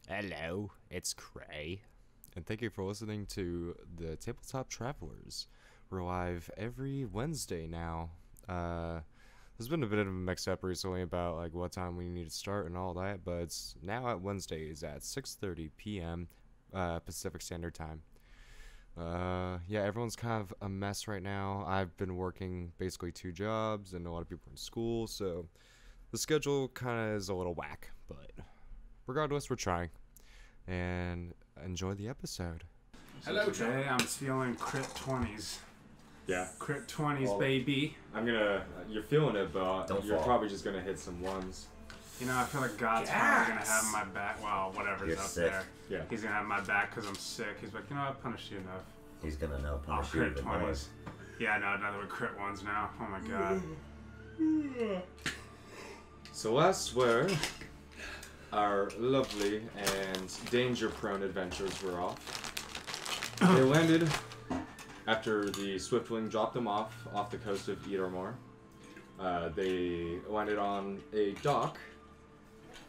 Hello, it's Cray. And thank you for listening to the Tabletop Travelers. We're live every Wednesday now. There's been a bit of a mix-up recently about like what time we need to start and all that, but it's now at Wednesdays at 6:30 p.m. Pacific Standard Time. Yeah, everyone's kind of a mess right now. I've been working basically 2 jobs, and a lot of people are in school, so the schedule kind of is a little whack, but regardless, we're trying. And enjoy the episode. Hello, today I'm feeling crit 20s. Yeah. Crit 20s, Well, baby. you're feeling it, but you're fall. probably just gonna hit some ones. You know, I feel like God's probably going to have my back. Well, whatever's You're up sick. there. Yeah. He's going to have my back because I'm sick. He's like, you know, I've punished you enough. He's gonna know I'll punish you crit even more. 20s. Yeah, no, another with crit ones now. Oh my God. So last where our lovely and danger-prone adventures were off. They landed after the Swiftwing dropped them off the coast of Edomore. They landed on a dock,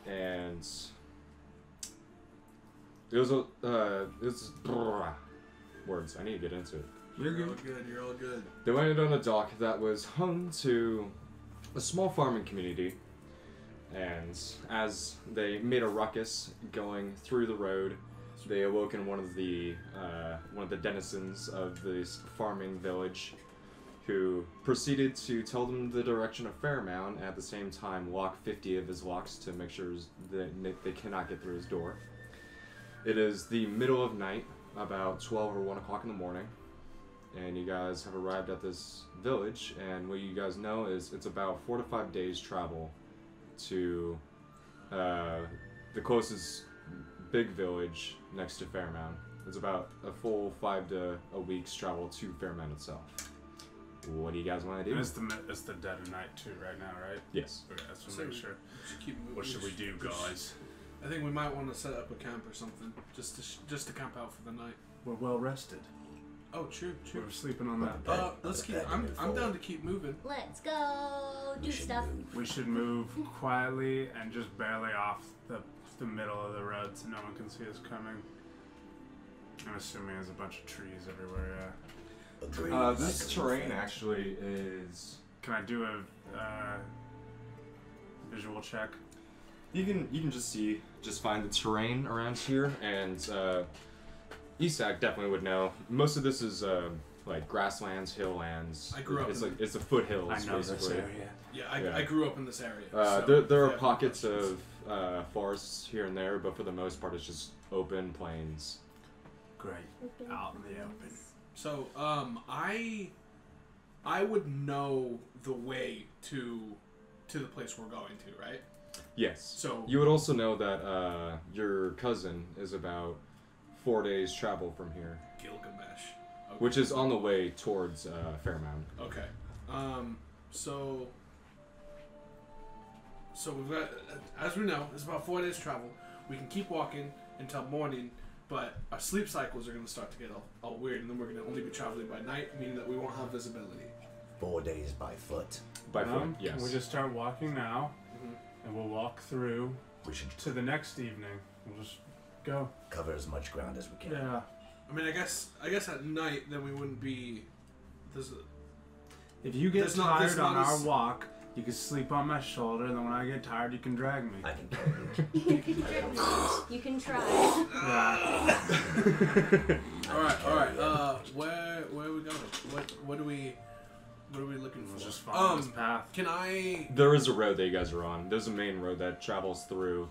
and it was words. I need to get into it. You're You're all good. good. You're all good. They landed on a dock that was home to a small farming community, and as they made a ruckus going through the road, they awoken one of the denizens of this farming village, who proceeded to tell them the direction of Fairmount, and at the same time lock 50 of his locks to make sure that they cannot get through his door. It is the middle of night, about 12 or 1 o'clock in the morning, and you guys have arrived at this village, and what you guys know is it's about 4 to 5 days travel to the closest big village next to Fairmount. It's about a full 5 to a week's travel to Fairmount itself. What do you guys want to do? And it's the dead of night too right now, right? Yes. Okay, that's So to make sure. we should keep moving. What should we do, guys? I think we might want to set up a camp or something, just to camp out for the night. We're well rested. Oh, true. We're sleeping on that. Let's keep. I'm down to keep moving. Let's go do stuff. We should move quietly and just barely off the middle of the road so no one can see us coming. I'm assuming there's a bunch of trees everywhere, yeah. Agreed. This terrain actually is... Can I do a visual check? You can just find the terrain around here, and Isak definitely would know. Most of this is like grasslands, hill-lands. I grew up It's in like it's the foothills, I know basically. this area. Yeah, Yeah. I grew up in this area. There are yeah, pockets of forests here and there, but for the most part, it's just open plains. Great. Out in the open. So, I would know the way to the place we're going to, right? Yes. So You would also know that your cousin is about 4 days travel from here, Gilgamesh, okay. which is on the way towards Fairmount. Okay. So we've got, as we know, it's about 4 days travel. We can keep walking until morning, but our sleep cycles are going to start to get all weird, and then we're going to only be traveling by night, meaning that we won't have visibility. 4 days by foot. By foot, yes. Can we just start walking now, and we'll walk through We should to the next evening. We'll just go. cover as much ground as we can. Yeah. I mean, I guess at night, then we wouldn't be. If you get There's not- there's tired on not our as- walk, you can sleep on my shoulder, and then when I get tired, you can drag me. I can carry it. You can try. Yeah. All right. Where are we going? What are we looking for? We'll just follow this path. Can I? There is a road that you guys are on. There's a main road that travels through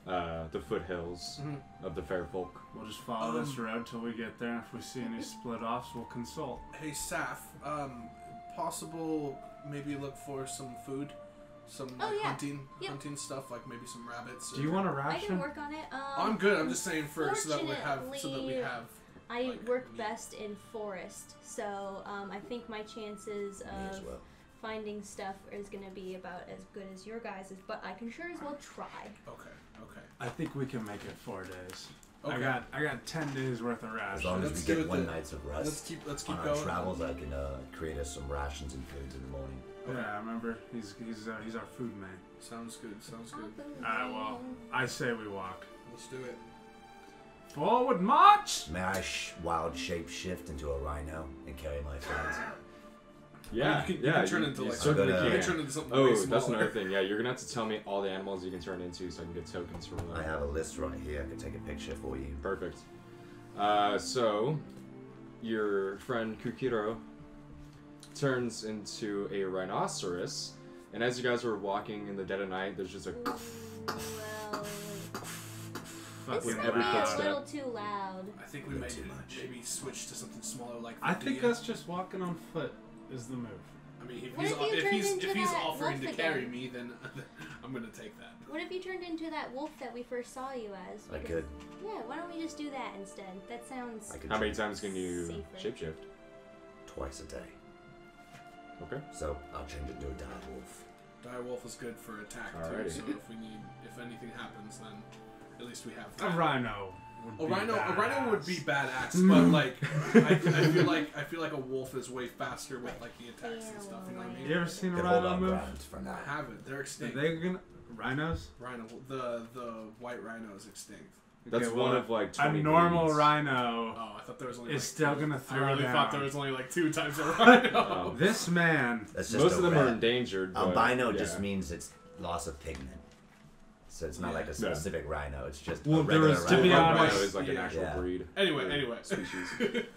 the foothills of the Fair Folk. We'll just follow this road till we get there. If we see any split offs, we'll consult. Hey, Saf. Possible maybe look for some food, some Oh, yeah. Yep. hunting stuff, like maybe some rabbits. Do you want a I ration? can work on it. I'm good. I'm just saying first so that we have. I like, work best in forest, so I think my chances Me as of well. finding stuff is going to be about as good as your guys's, but I can sure as well try. Okay. I think we can make it 4 days. Okay. I got 10 days worth of As rations. long as Let's we do get it 1 then. night's of rest. Let's keep on going. our travels, I can create us some rations and foods in the morning. Yeah, I remember. He's our food man. Sounds good. Well, I say we walk. Let's do it. Forward march! May I wild shape shift into a rhino and carry my friends? Yeah, you can yeah. turn into like certainly I'm you can. can turn into something. Oh, way that's smaller. another thing. Yeah, you're gonna have to tell me all the animals you can turn into so I can get tokens from them. I have a list right here. I can take a picture for you. Perfect. So, your friend Kukiro turns into a rhinoceros, and as you guys are walking in the dead of night, there's just a Well, this with might every be a footstep. little too loud. I think we Bit might too much. maybe switch to something smaller like. I think the, us just walking on foot is the move. I mean, if What he's if you if turned he's into if he's that offering to wolf carry again? me, then I'm gonna take that. What if you turned into that wolf that we first saw you as? I Because- could. Yeah, why don't we just do that instead? That sounds. I could How many change times can you Safer. shapeshift? twice a day. Okay. So I'll change it to a dire wolf. Dire wolf is good for attack too. Alrighty. So if anything happens, then at least we have A that. rhino. A Would be rhino would be badass. badass, but like I feel like a wolf is way faster with like the attacks and stuff. You know what I mean? You ever seen a Could hold rhino on move? ground for I now. haven't. They're Are extinct. they gonna rhinos? Rhino, the white rhino is extinct. That's Okay, one well, of like a 20 normal breeds. rhino Oh, I thought there was only. is like still two. gonna I throw really down. thought there was only like 2 types of rhino. Oh. This man. That's just Most a of them are red. endangered. But, Albino yeah. just means it's loss of pigment. So it's not like a Yeah. specific rhino. It's just Well, a there regular was- to rhino. be White honest- rhino is like an Yeah. actual Yeah. breed. Anyway. Species.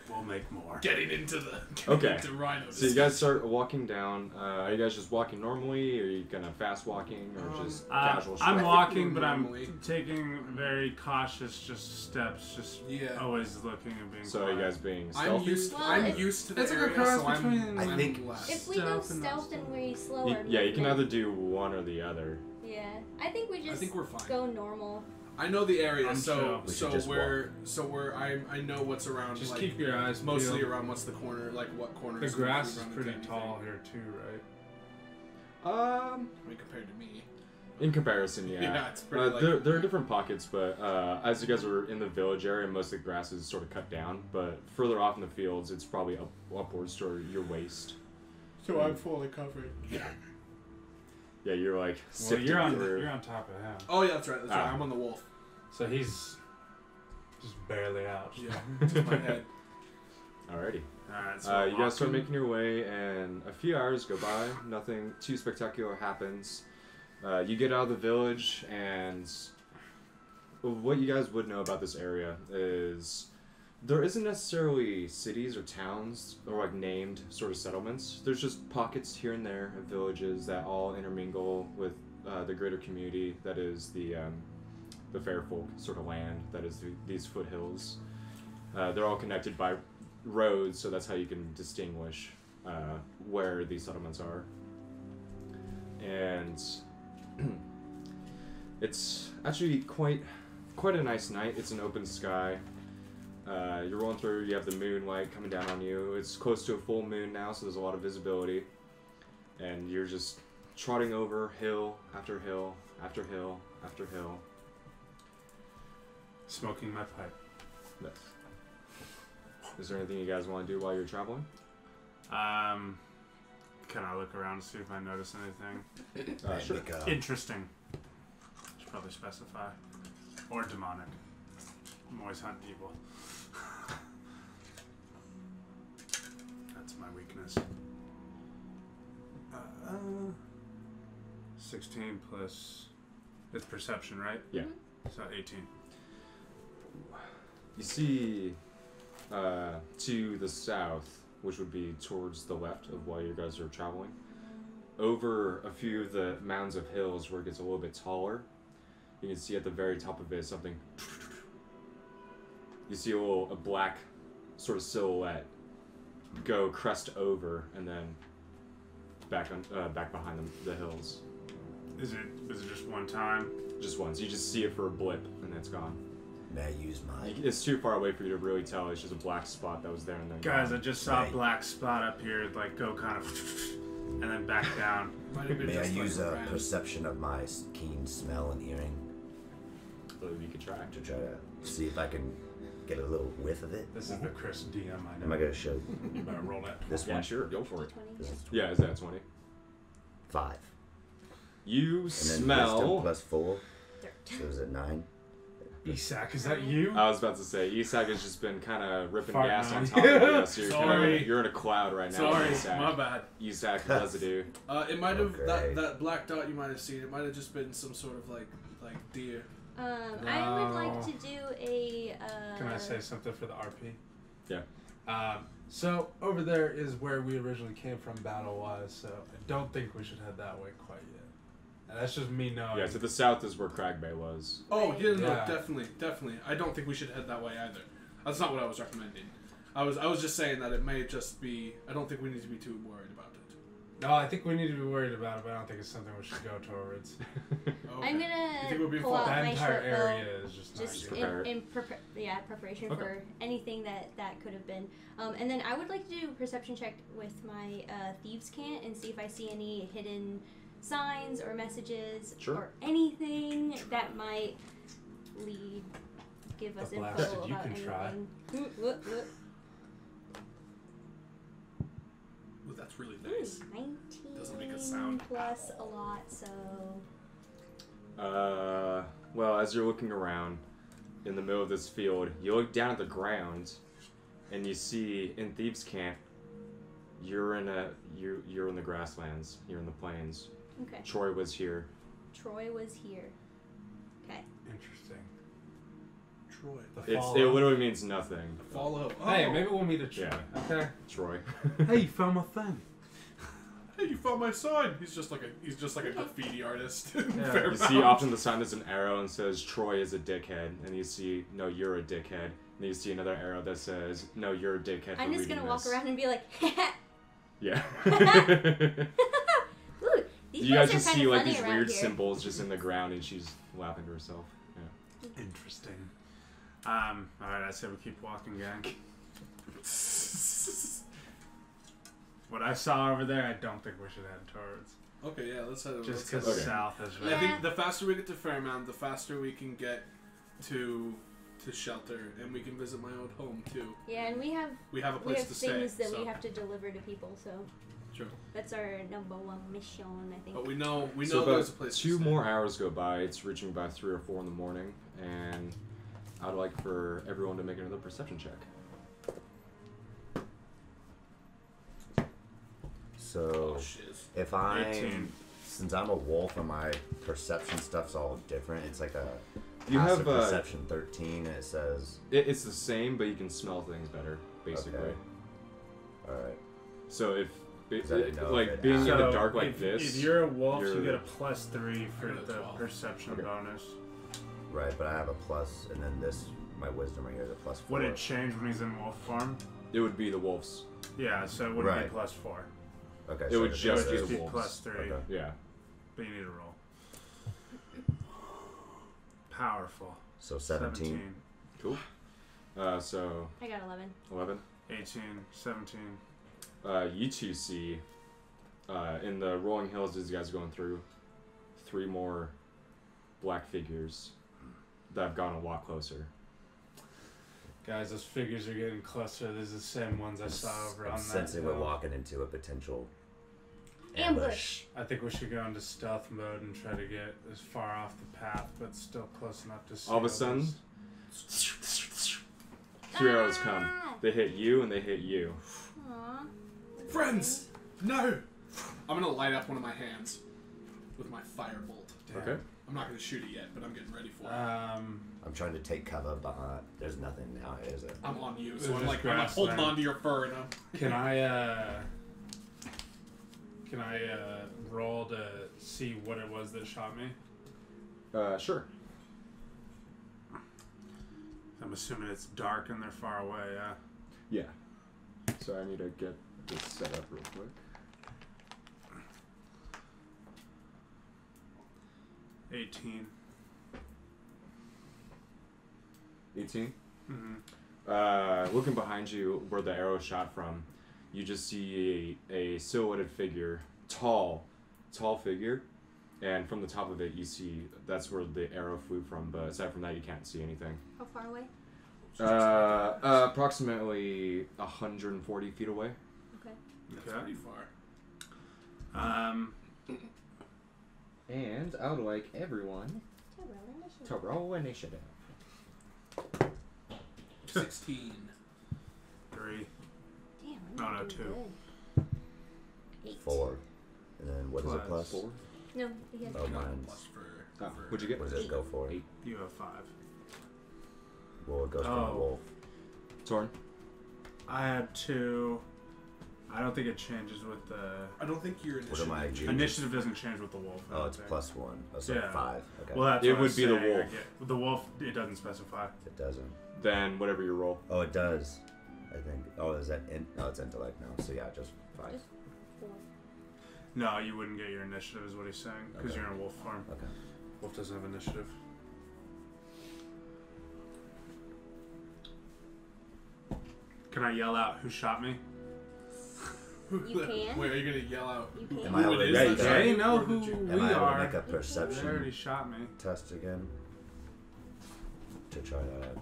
We'll make more. Getting into the Okay. into rhino. So you guys start walking down. Are you guys just walking normally? Or are you kind of fast walking, or just casual? I'm stroll? walking, but normally. I'm taking very cautious, just steps, just Yeah. always looking and being So quiet. you guys being I'm stealthy? used. Well, I'm it's- used to the it's a area, good cross so I'm. between- I think- less. If we go Stealth and stealth and we slower. Yeah, you can movement- either do one or the other. Yeah, I think we I just think we're fine. go normal. I know the area, I'm so chill. We should just I know what's around. Just like, keep your eyes mostly peeled. around what's the corner, like what corner. The grass is pretty tall here too, right? I mean, compared to me. In comparison, yeah. Yeah, it's pretty like. there are different pockets, but as you guys are in the village area, most of the grass is sort of cut down. But further off in the fields, it's probably upwards to your waist. So I'm fully covered. Yeah, you're like Well, sifting you're on through. you're on top of him, Oh yeah, that's right. That's right. Ah. I'm on the wolf. so he's just barely out. Yeah, just my head. Alrighty. Alright, so You guys start walking. making your way, and a few hours go by. Nothing too spectacular happens. You get out of the village, and what you guys would know about this area is there isn't necessarily cities or towns or like named sort of settlements. There's just pockets here and there of villages that all intermingle with the greater community that is the Fairfolk sort of land that is these foothills. They're all connected by roads, so that's how you can distinguish where these settlements are. And it's actually quite a nice night. It's an open sky. You're rolling through, you have the moonlight coming down on you. It's close to a full moon now, so there's a lot of visibility. And you're just trotting over hill after hill after hill after hill. Smoking my pipe. Yes. Is there anything you guys want to do while you're traveling? Can I look around to see if I notice anything Sure. Make a- interesting? Should probably specify. Or demonic. I'm always hunting evil. That's my weakness. 16 plus. It's perception, right? Yeah. So 18. You see to the south, which would be towards the left of while you guys are traveling, over a few of the mounds of hills where it gets a little bit taller, you can see at the very top of it something. You see a black sort of silhouette go crest over and then back behind the hills. Is it just one time? Just once. You just see it for a blip and then it's gone. May I use my... It's too far away for you to really tell. It's just a black spot that was there and then Guys, I gone. just saw a Right. black spot up here, like go kind of, and then back down. Might have been May I just use like a ran. perception of my keen smell and hearing Believe you could try. to try to see if I can get a little whiff of it? This is the Chris DM I know. Am I going to show You better roll that. this Yeah, one? sure. Go for it. D20. This is Yeah, is that 20? 5. You And then wisdom smell. plus 4. 13. So is it 9? Isak, is that you? I was about to say, Isak has just been kind of ripping Farting gas on on top of you, so Sorry. you're in a cloud right now. Sorry, Isak. my bad. Isak residue. It might have Okay. that black dot you might have seen. It might have just been some sort of like deer. I would like to do a. Can I say something for the RP? Yeah. So over there is where we originally came from battle-wise, so I don't think we should head that way quite yet. And that's just me knowing. Yeah, to the south is where Crag Bay was. Oh yeah, no, Yeah. definitely. I don't think we should head that way either. That's not what I was recommending. I was just saying that it may just be. I don't think we need to be too worried about it. No, I think we need to be worried about it, but I don't think it's something we should go towards. Okay. I'm You think gonna we'll be pull out That my entire short bow. area is just Just not Prepare it. in preparation Okay. for anything that could have been. And then I would like to do a perception check with my thieves' cant and see if I see any hidden signs or messages Sure. or anything that might give us The info blasted, about you can anything. try. Whoop. Ooh, that's really nice. 19 Doesn't make a sound plus at a lot, so Well, as you're looking around in the middle of this field, you look down at the ground, and you see in Thieves' Camp, you're in the grasslands. You're in the plains. okay. Troy was here. Troy was here. Okay. interesting. Troy. The It follow. literally means nothing. Follow. Oh. Hey, maybe we'll meet a Troy. Yeah. Okay. Troy. Hey, you found my thing. Hey, you found my sign. He's just like a graffiti artist. in Yeah. You see Fairmount. often the sign is an arrow and says Troy is a dickhead, and you see no, you're a dickhead. And you see another arrow that says no, you're a dickhead. I'm for just reading gonna walk this. around and be like, Yeah. ooh, these You guys are just kind see of like funny these around weird here. symbols just in the ground, and she's laughing to herself. Interesting. Alright, I say we keep walking, gang. What I saw over there, I don't think we should head towards. Okay, yeah, let's head over. Just Let's because head Okay. south is over. right. I think the faster we get to Fairmount, the faster we can get to shelter, and we can visit my old home too. Yeah, and we have A place to stay. things that so. we have to deliver to people, so True. that's our number one mission, I think. But we know So there's a about place. 2 to stay. more hours go by. It's reaching about 3 or 4 in the morning, and I'd like for everyone to make another perception check. So Oh shiz. if I'm 18. since I'm a wolf and my perception stuff's all different, it's like a You passive have perception 13, and it says it's the same, but you can smell things better, basically. Okay. all right. So if Because I didn't know if like it being in the So, dark like if, this, If you're a wolf, you're- you get a +3 for I got a the 12. perception Okay. bonus. Right, but I have a plus, and then this my wisdom right here is a +4. Would it change when he's in wolf form? it would be the wolves. Yeah, so it wouldn't Right. be +4. Okay, it so would just just It would be just the be wolves. +3, Okay. Yeah. but you need a roll. Powerful. So 17. Cool. So I got 11. 11. 18, 17. You two see in the rolling hills as you guys are going through 3 more black figures that have gone a lot closer. Guys, those figures are getting closer. These are the same ones I saw over I'm on that sensing we're hill. walking into a potential Ambush. I think we should go into stealth mode and try to get as far off the path, but still close enough to see. All of a sudden, 3 arrows come. They hit you and they hit you. Aww. Friends, no! I'm gonna light up one of my hands with my firebolt. Damn. Okay. I'm not gonna shoot it yet, but I'm getting ready for it. I'm trying to take cover behind. There's nothing now, is it? I'm on you, It's so I'm just like grass holding land. on to your fur, and I'm. Can I roll to see what it was that shot me? Sure. I'm assuming it's dark and they're far away. Yeah. Yeah. So I need to get this set up real quick. 18. 18. Mm-hmm. Looking behind you where the arrow shot from, you just see a silhouetted figure, tall figure, and from the top of it you see that's where the arrow flew from, but aside from that you can't see anything. How far away? Approximately 140 feet away. Okay. That's Okay. pretty far. And I would like everyone To roll initiative. to roll initiative. 16. 3. Damn, I'm No, not no, doing 2. good. 8. 4. And then what is it Plus. plus? 4. No, he has Oh, No, mine's. plus for What'd you get? What does it go for? 8. You have 5. Well, it goes from the Oh. wolf. Torn. I have 2. I don't think it changes with the... I don't think your What am I? initiative. Initiative doesn't change with the wolf. I Oh, don't it's think. +1. Oh, so Yeah. 5. Okay. Well, that's It what I would was be the saying, I wolf. get- With the wolf, it doesn't specify. It doesn't. Then whatever you roll. Oh, it does. I think. Oh, is that no? It's intellect now. So yeah, just 5. Just 4. No, you wouldn't get your initiative, is what he's saying, because Okay. you're in a wolf form. Okay. Wolf doesn't have initiative. Can I yell out, who shot me? You can. Wait, are you gonna yell out? You can. Am I who it already- is Yeah, that's yeah. shooting They you, know or who did you- we Am I able to are. make a They perception already shot me. test again to try to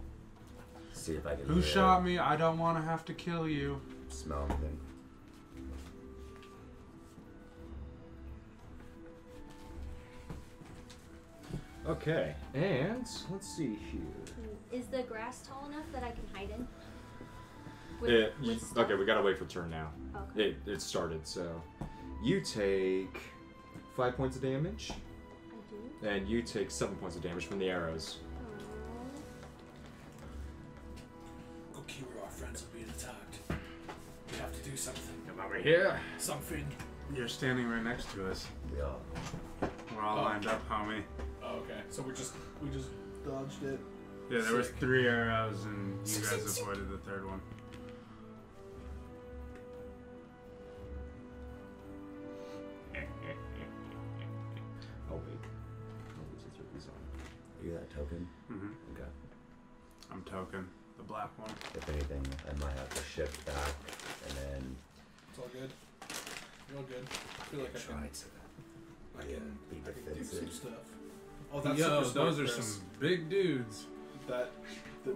see if I can Who hear, shot me? I don't want to have to kill you. smell anything? Okay, and let's see here. Is the grass tall enough that I can hide in? Stuff? Okay, we gotta wait for turn now. Okay. It started, so you take 5 points of damage, I do. and you take 7 points of damage from the arrows. Go keep our friends are being attacked. We have to do something. Come over here. Something. You're standing right next to us. We all. We're all Oh. lined up, homie. Oh, okay. So we just dodged it. Yeah, there was Sick. 3 arrows, and you guys avoided the 3rd one. Oh wait. Throw these on. You that token? Mm-hmm. Okay. I'm token, the black one. If anything, I might have to shift back and then It's all good. You're all good. I feel like I try can. to. I Yeah, can, be I can do some defensive. stuff. Oh, that's Yo, super smart, those are Chris. some big dudes. That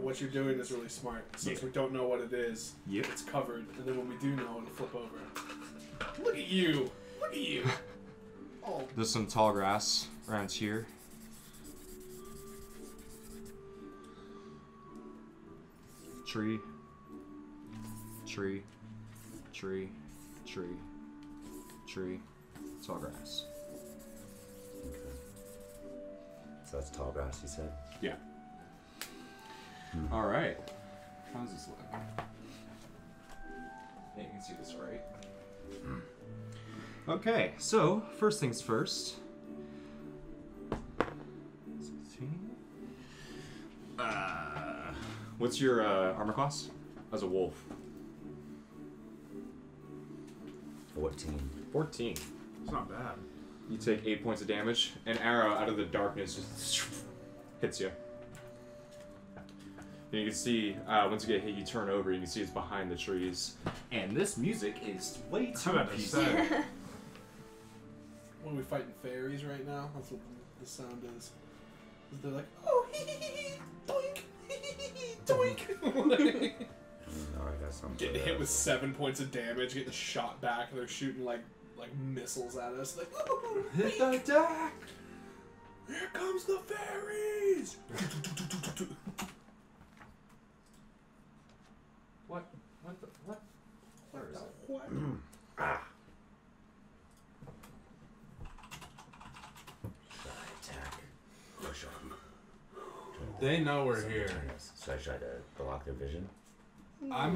what you're doing is really smart. Since Yeah. we don't know what it is, Yep. it's covered, and then when we do know, it'll flip over. Look at you! Look at you! Oh, There's some tall grass around here. Tree. Tree. Tree. Tree. Tree. Tall grass. Okay. So that's tall grass, you said? Yeah. All right. How does this look? Yeah, you can see this, right? Okay, so first things first. 16. What's your armor class? As a wolf. 14. 14. It's not bad. You take 8 points of damage. An arrow out of the darkness just hits you. And you can see, once you get hit, you turn over, you can see it's behind the trees. And this music is way too I'm about to peaceful. say. when we fighting fairies right now, that's what the sound is. They're like, oh, hee hee hee hee, doink, hee hee hee hee, doink. No, I got something. Getting for hit that. with 7 points of damage, getting shot back, and they're shooting like missiles at us. Like, ooh, Hit the deck! here comes the fairies! What? What the? What? Where is it? What? Attack. Push on. They know we're here. So I try to block their vision. I'm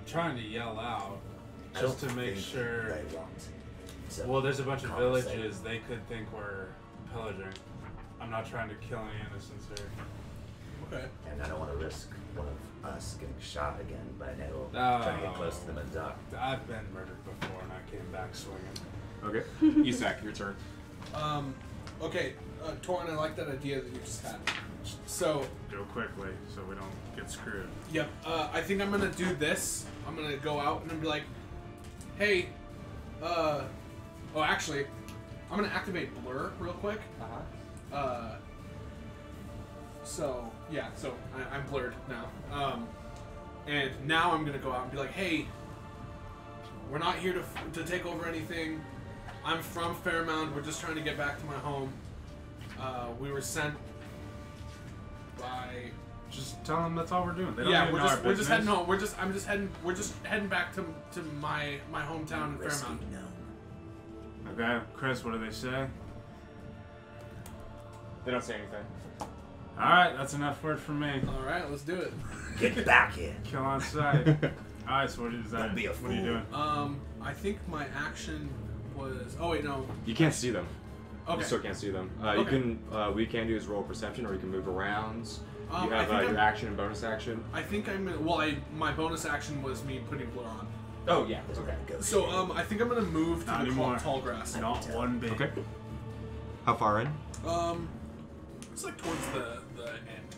trying to yell out I just don't to make think sure. They want. So Well, there's a bunch of conversate. villages. They could think we're pillaging. I'm not trying to kill any innocents here. Okay. And I don't want to risk one of us getting shot again by an arrow. Trying to get close to them and duck. I've been murdered before, and I came back swinging. Okay. Isak, your turn. Okay, Torin, I like that idea that you just had. So, Go quickly so we don't get screwed. yep, I think I'm gonna do this. I'm gonna go out and I'm be like, hey, oh, actually, I'm gonna activate Blur real quick. So, yeah, so I'm blurred now. And now I'm gonna go out and be like, hey, we're not here to take over anything. I'm from Fairmount. We're just trying to get back to my home. We were sent by Just tell them that's all we're doing. They don't Yeah, even we're know our just heading business. home. We're just heading back to my hometown in Risky Fairmount. gnome. Okay, Chris, what do they say? They don't say anything. Alright, that's enough word from me. All right, let's do it. Get back here. Kill on sight. Alright, so what is that? Don't be a What are you fool. doing? I think my action was. Oh wait, no. You can't see them. Okay. You still can't see them. You Okay. can. We can do is roll perception, or you can move around. You I have think your I'm- action and bonus action. I think I'm gonna. Well, my bonus action was me putting blur on. Oh yeah. Okay. Go So shit. I think I'm gonna move to Not the anymore. tall grass. Not one bit. Okay. How far in? It's like towards the end.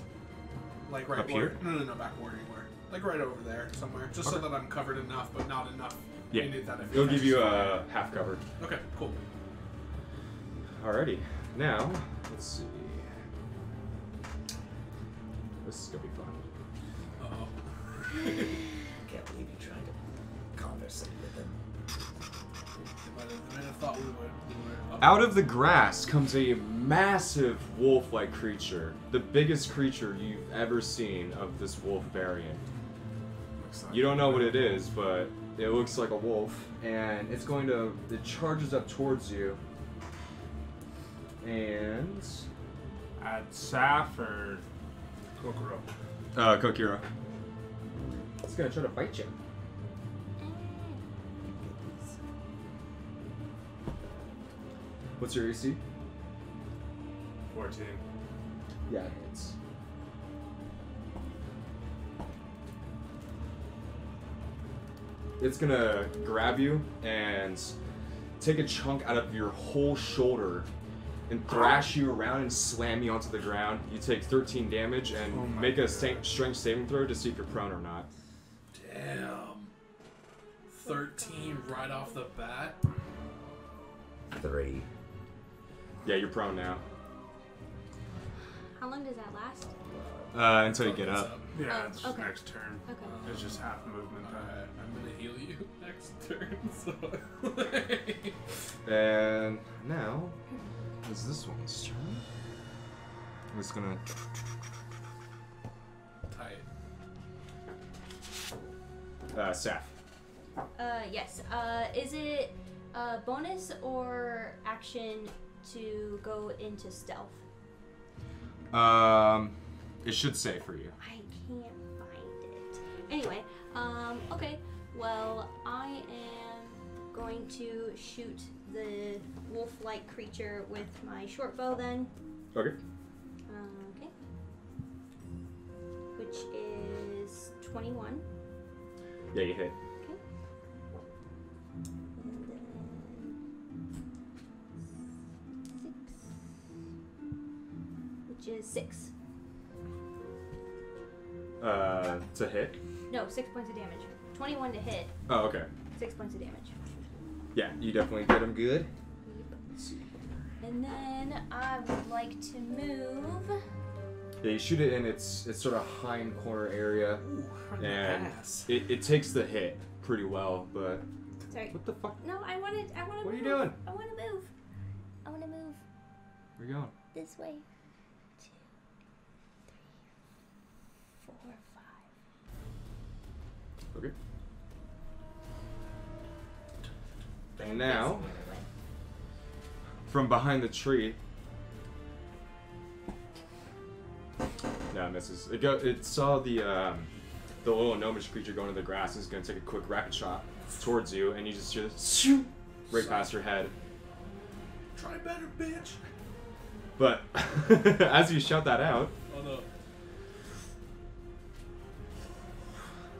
Like right Up where, here? No, backward anywhere. Like right over there somewhere. Just so Okay. that I'm covered enough, but not enough. Yeah. in it that if It'll it give you catches a half cover. fire. Okay, cool. Alrighty. Now, let's see. This is gonna be fun. Uh-oh. Can't believe you tried to conversate with them. I might have thought we would. Out of the grass comes a massive wolf-like creature. The biggest creature you've ever seen of this wolf variant. Looks like You don't know what it is, but it looks like a wolf, and it's going to. It charges up towards you, and At Saf or Kokoro? Kokira. It's gonna try to bite you. What's your AC? 14. Yeah, it hits. It's gonna grab you and take a chunk out of your whole shoulder and thrash you around and slam you onto the ground. You take 13 damage and Oh my make a God. strength saving throw to see if you're prone or not. Damn. 13 right off the bat. 3. Yeah, you're prone now. How long does that last? Until you get It's up. Yeah, Oh, it's okay. next turn. Okay. It's just half movement. Alright, I'm gonna heal you next turn. So. And now is this one's turn. It's gonna. Tight. Saf. Yes. Is it bonus or action to go into stealth? It should say for you. I can't find it. Anyway, okay. Well, I am going to shoot the wolf-like creature with my short bow then. Okay. Okay. Which is 21. Yeah, you hit. Okay. And then 6. Which is 6. To hit. No, 6 points of damage. 21 to hit, Oh, okay. 6 points of damage. Yeah, you definitely get him good. Yep. Let's see. And then I would like to move. Yeah, you shoot it in its sort of hind corner area, Ooh, right in the and ass. it takes the hit pretty well. But Sorry. what the fuck? No, I want to What are move. you doing? I want to move. I want to move Where you going? this way. 2, 3, 4, 5. Okay. And now, from behind the tree. No, it misses. It saw the little gnomish creature going to the grass. And it's gonna take a quick rapid shot towards you, and you just hear this shoot right past your head. Try better, bitch. But as you shout that out, Oh no.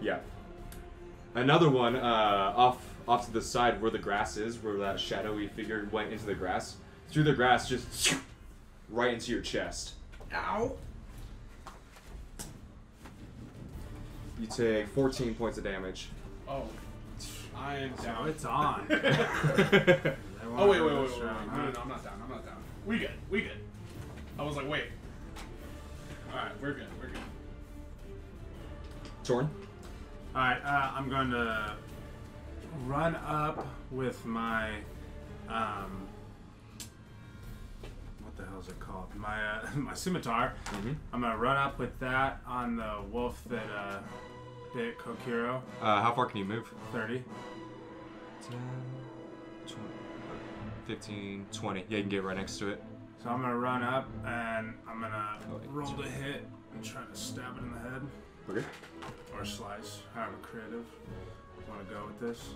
yeah, another one off to the side where the grass is, where that shadowy figure went into the grass. Through the grass, just right into your chest. Ow. You take 14 points of damage. Oh. I am So down. it's on. Oh, wait. No, I'm not down. We good. I was like, wait. Alright, we're good. Torn. Alright, I'm going to run up with my, what the hell is it called? My my scimitar. Mm-hmm. I'm gonna run up with that on the wolf that bit Kokiro. How far can you move? 30. 10, 20, 15, 20. Yeah, you can get right next to it. So I'm gonna run up and I'm gonna wait, roll to hit and try to stab it in the head. Okay. Or slice, however creative. Want to go with this?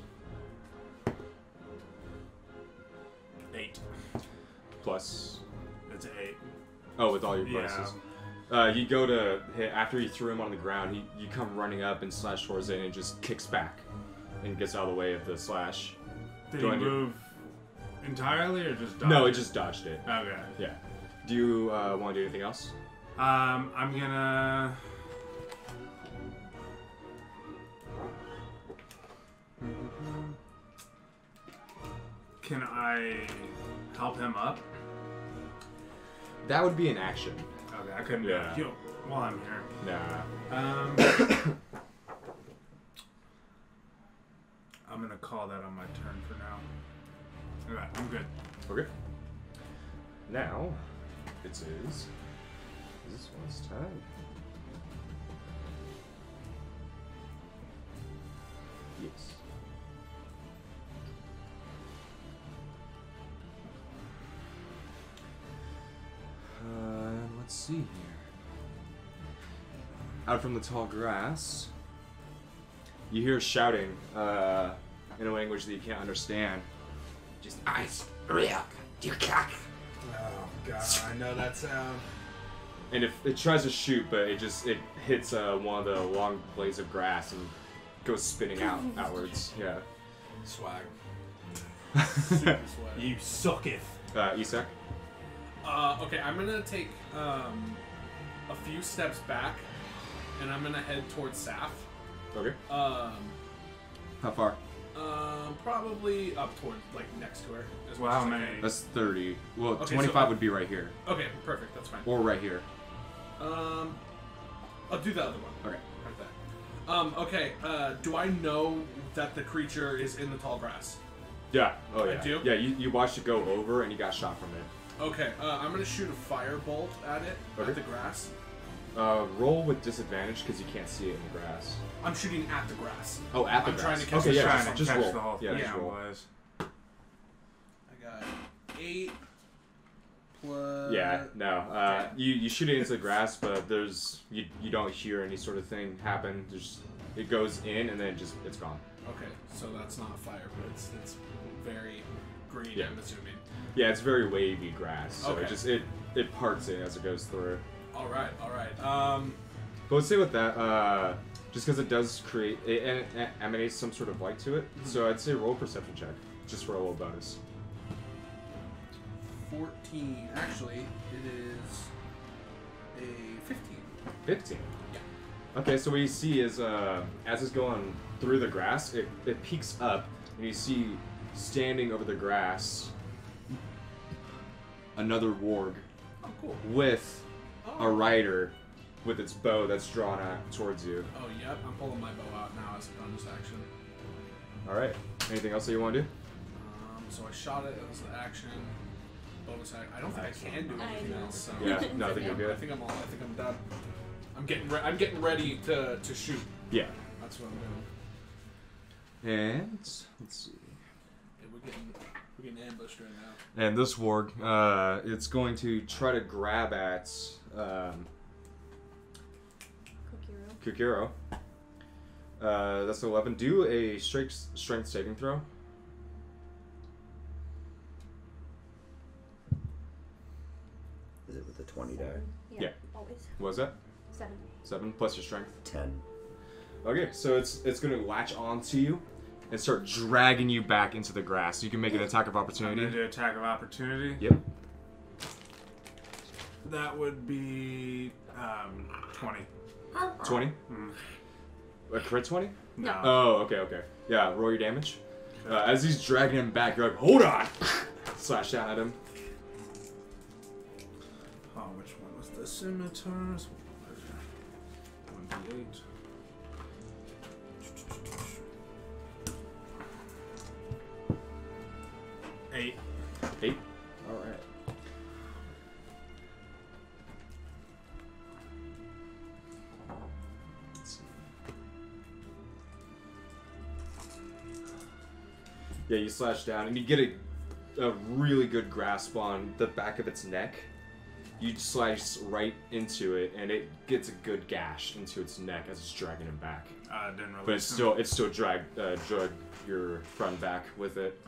8. Plus. It's 8. Oh, with all your bonuses. You go to hit after you threw him on the ground. You come running up and slash towards it, and it just kicks back and gets out of the way of the slash. Did he move entirely or just dodge? No, it just dodged it. Okay. Yeah. Do you want to do anything else? I'm gonna. Can I help him up? That would be an action. Okay, I couldn't Yeah. do it while I'm here. Nah. I'm gonna call that on my turn for now. Okay, I'm good. Okay. Now, it is this one's time. Yes. Let's see here. Out from the tall grass, you hear shouting in a language that you can't understand. Just ice, real, you cock. Oh god, I know that sound. And if it tries to shoot, but it hits one of the long blades of grass and goes spinning outwards. Yeah. Swag. Super swag. You sucketh. Isak. Okay, I'm gonna take a few steps back, and I'm gonna head towards Saf. Okay. How far? Probably up toward, like, next to her. As Well, much how as I many? can. That's 30. Well, Okay, 25 so- would be right here. Okay, perfect. That's fine. Or right here. I'll do the other one. Okay. Right there. Okay. Do I know that the creature is in the tall grass? Yeah. Oh, yeah. I do? Yeah, you watched it go over and you got shot from it. Okay. I'm gonna shoot a firebolt at it, Okay. at the grass. Roll with disadvantage because you can't see it in the grass. I'm shooting at the grass. Oh, at the I'm grass. trying to catch okay, the yeah, shot. just catch roll. the whole Yeah, thing, just roll. boys. I got 8 plus. Yeah, no. You shoot it into the grass, but you don't hear any sort of thing happen. It goes in and then it's gone. Okay, so that's not fire, but it's very green. Yeah. I'm assuming. Yeah, it's very wavy grass, so Okay. it parts it as it goes through. All right. But let's say with that, just because it does create, it emanates some sort of light to it. So I'd say roll a perception check, just for a little bonus. 14. Actually, it is a 15. 15. Yeah. Okay, so what you see is, as it's going through the grass, it peaks up, and you see standing over the grass another warg Oh, cool. with Oh. a rider with its bow that's drawn out towards you. Oh, yep. I'm pulling my bow out now as a bonus action. All right. Anything else that you want to do? So I shot it. It was the action. Bonus action. I don't think I can do I anything know. else. So. Yeah. No, I think you're I good. think I'm done. I'm getting ready to shoot. Yeah. That's what I'm doing. And let's see. Yeah, we're getting ambushed right now. And this warg, it's going to try to grab at Kokiro. Kukiro. That's 11. Do a strength saving throw. Is it with the 20 die? Yeah. Always. What was that? 7. 7 plus your strength. 10. Okay, so it's going to latch onto you and start dragging you back into the grass. You can make an attack of I'm opportunity. gonna do attack of opportunity. Yep. That would be 20. 20. Mm. A crit 20? No. Oh, okay. Yeah, roll your damage. As he's dragging him back, you're like, hold on! Slash down at him. Oh, which one was the scimitars? 1d8. Eight. 8. Alright. Yeah, you slash down, and you get a really good grasp on the back of its neck. You slice right into it, and it gets a good gash into its neck as it's dragging him back. Didn't release But it's still drag your front back with it.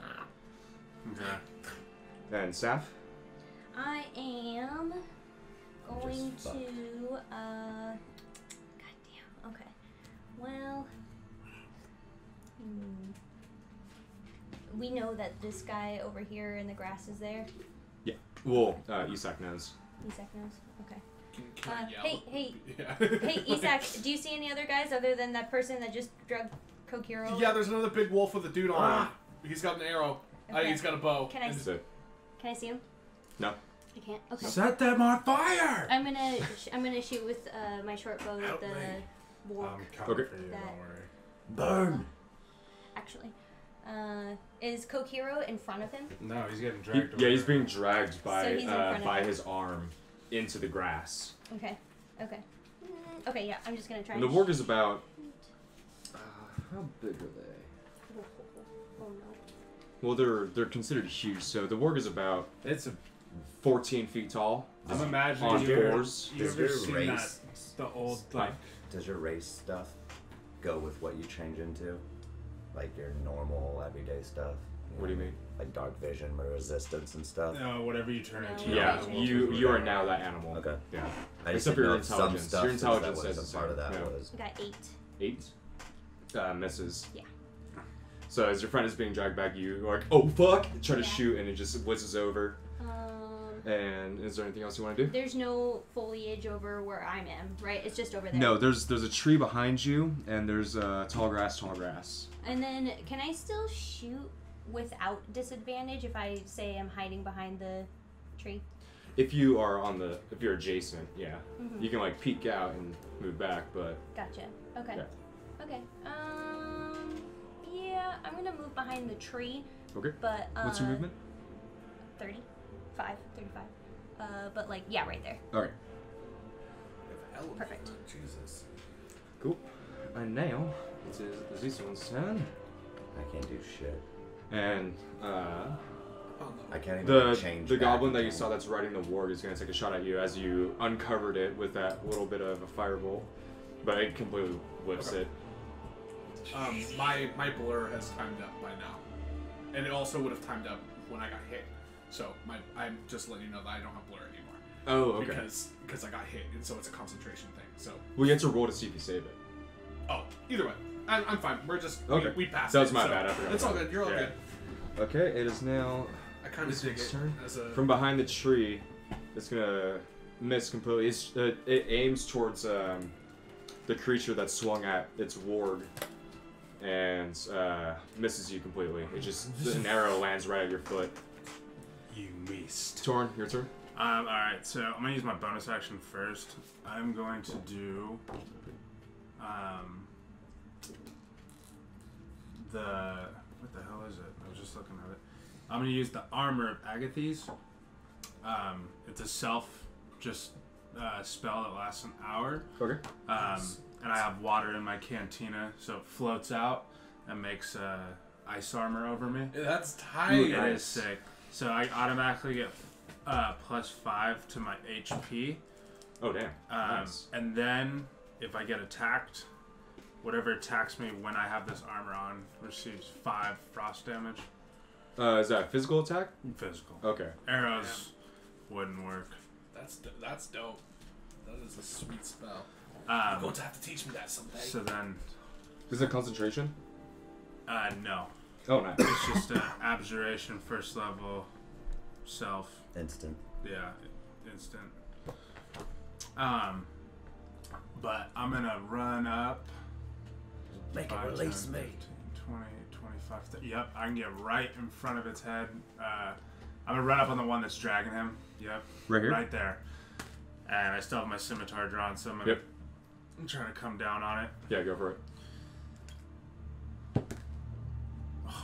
Okay. And Saf? I am going Just fuck. to. Goddamn. Okay. Well. We know that this guy over here in the grass is there. Yeah. Well, Isak knows. Isak knows. Okay. Can I yell? Hey, Yeah. hey, Isak. Do you see any other guys other than that person that just drugged Kokiro? Yeah, there's another big wolf with a dude on him. He's got an arrow. Okay. He's got a bow. Can I? That's it. Can I see him? No. I can't. Okay. Set them on fire! I'm gonna shoot with my short bow with the warp. Coming Okay. for you, That- don't worry. Burn! Actually, is Kokiro in front of him? No, he's getting dragged Yeah, away. he's being dragged by So he's in front of by him. his arm into the grass. Okay. Okay. Okay. Yeah. I'm just gonna try. And the and warg is about. How big are they? Oh no. Well, they're considered huge. So the warg is about It's a. 14 feet tall. I'm imagining on you're- fours. You Does ever your seen race that? The old like. Does your race stuff go with what you change into? Like your normal everyday stuff? What do you mean? Like dark vision, resistance, and stuff? Whatever you turn into. No. Yeah, Okay. you are now that animal. Okay. Yeah. I just Except for didn't your know if some intelligence. stuff Your is intelligence that was says a part of the that same. Yeah. was. I got 8. 8 misses. Yeah. So as your friend is being dragged back, you are like, oh fuck! Try to Yeah. shoot, and it just whizzes over. And is there anything else you want to do? There's no foliage over where I am, right? It's just over there. No, there's a tree behind you, and there's tall grass. And then, can I still shoot without disadvantage if I say I'm hiding behind the tree? If you are if you're adjacent, yeah, Mhm. you can like peek out and move back, but Gotcha. Okay. Yeah. Okay. Yeah, I'm gonna move behind the tree. Okay. But What's your movement? 35. But like, yeah, right there. All right, Perfect. Jesus. cool. And now it is this one's turn, I can't do shit. and I can't even the change. the back goblin that you again. saw that's riding the warg is gonna take a shot at you as you uncovered it with that little bit of a firebolt, but it completely whips Okay. it. My blur has timed up by now, and it also would have timed up when I got hit. So I'm just letting you know that I don't have blur anymore. Oh, okay. Because I got hit, and so it's a concentration thing. So Well, you have to roll to see if you save it. either way, I'm fine. We're just Okay. we passed. That was it, my so bad. I forgot It's all about good. You're all Yeah. good. Okay, it is now I kind of This dig one's it turn. as a from behind the tree. It's gonna miss completely. It aims towards the creature that swung at its warg and misses you completely. It just an arrow lands right at your foot. You missed. Torn, your turn. Alright, so I'm gonna use my bonus action first. I'm going to do what the hell is it? I was just looking at it. I'm gonna use the Armor of Agathes. It's a spell that lasts an hour. Okay. And I have water in my cantina, so it floats out and makes ice armor over me. That's tight. Ooh, It nice. is sick. So I automatically get +5 to my HP. Oh damn. Nice. And then if I get attacked, whatever attacks me when I have this armor on receives 5 frost damage. Is that a physical attack? Physical. Okay. Arrows wouldn't work. That's dope. That is a sweet spell. Um, You're going to have to teach me that someday. So then, Is it concentration? no. Oh, nice. It's just an abjuration, first level, self. Instant. Yeah, instant. But I'm gonna run up. Make it 5, release 10, me. 15, 20, 25, 30. Yep, I can get right in front of its head. I'm gonna run up on the one that's dragging him. Yep. Right here? Right there. And I still have my scimitar drawn, so I'm gonna Yep. I'm trying to come down on it. Yeah, go for it.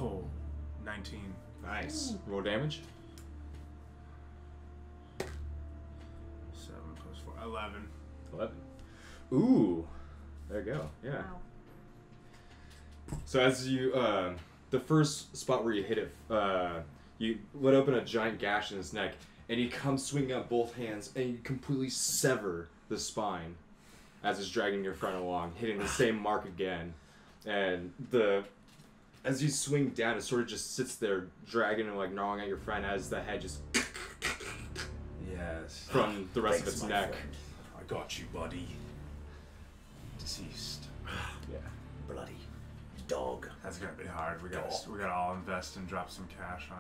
Oh, 19. Nice. Roll damage. 7 plus 4, 11. 11. Ooh. There you go. Yeah. Wow. So as you the first spot where you hit it, you let open a giant gash in his neck, and you come swinging up both hands, and you completely sever the spine as it's dragging your friend along, hitting the same mark again. And as you swing down, it sort of just sits there, dragging and like gnawing at your friend as the head just Yes. from the rest of Thanks, its my neck. friend. I got you, buddy. Deceased. Yeah. Bloody dog. That's gonna be hard. We gotta all invest and drop some cash on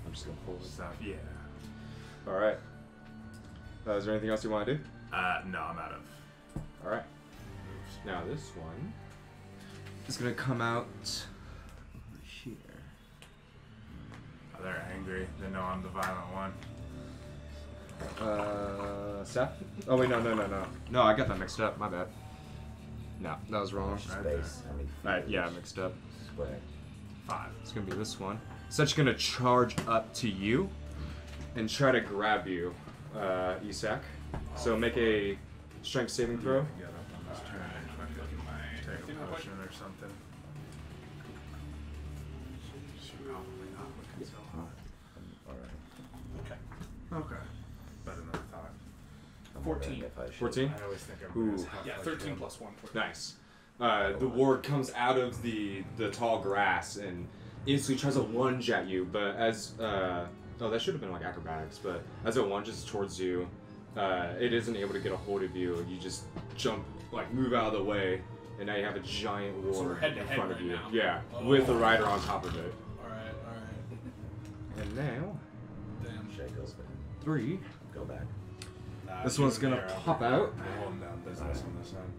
I'm just gonna pull this. stuff. Yeah. All right. Is there anything else you want to do? No, I'm out of All right. moves. Now this one is gonna come out here. Oh, they're angry. They know I'm the violent one. Seth? Oh wait, no. No, I got that mixed up. My bad. No, that was wrong. Right Space. How many feet Alright, is yeah, mixed up. square? 5. It's gonna be this one. Such gonna charge up to you and try to grab you, Isak. So make a strength saving throw. Get up on this turn and fucking take a potion or something. She's probably not looking so hot. Alright. Okay. Better than I thought. I'm 14. wondering if I should- 14? I always think Ooh. everyone's half Yeah, like 13 him. plus 1. Nice. The ward comes out of the tall grass and instantly tries to lunge at you, but as oh, that should have been like acrobatics, but as it lunges towards you, it isn't able to get a hold of you. You just jump, like move out of the way, and now you have a giant So we're ward head to in head front of right you. now. Yeah, Oh. with the rider on top of it. Alright. And now Damn. Shake goes back. 3. Go back. Nah, This you one's and gonna me are pop up. out. We're holding down business on this end.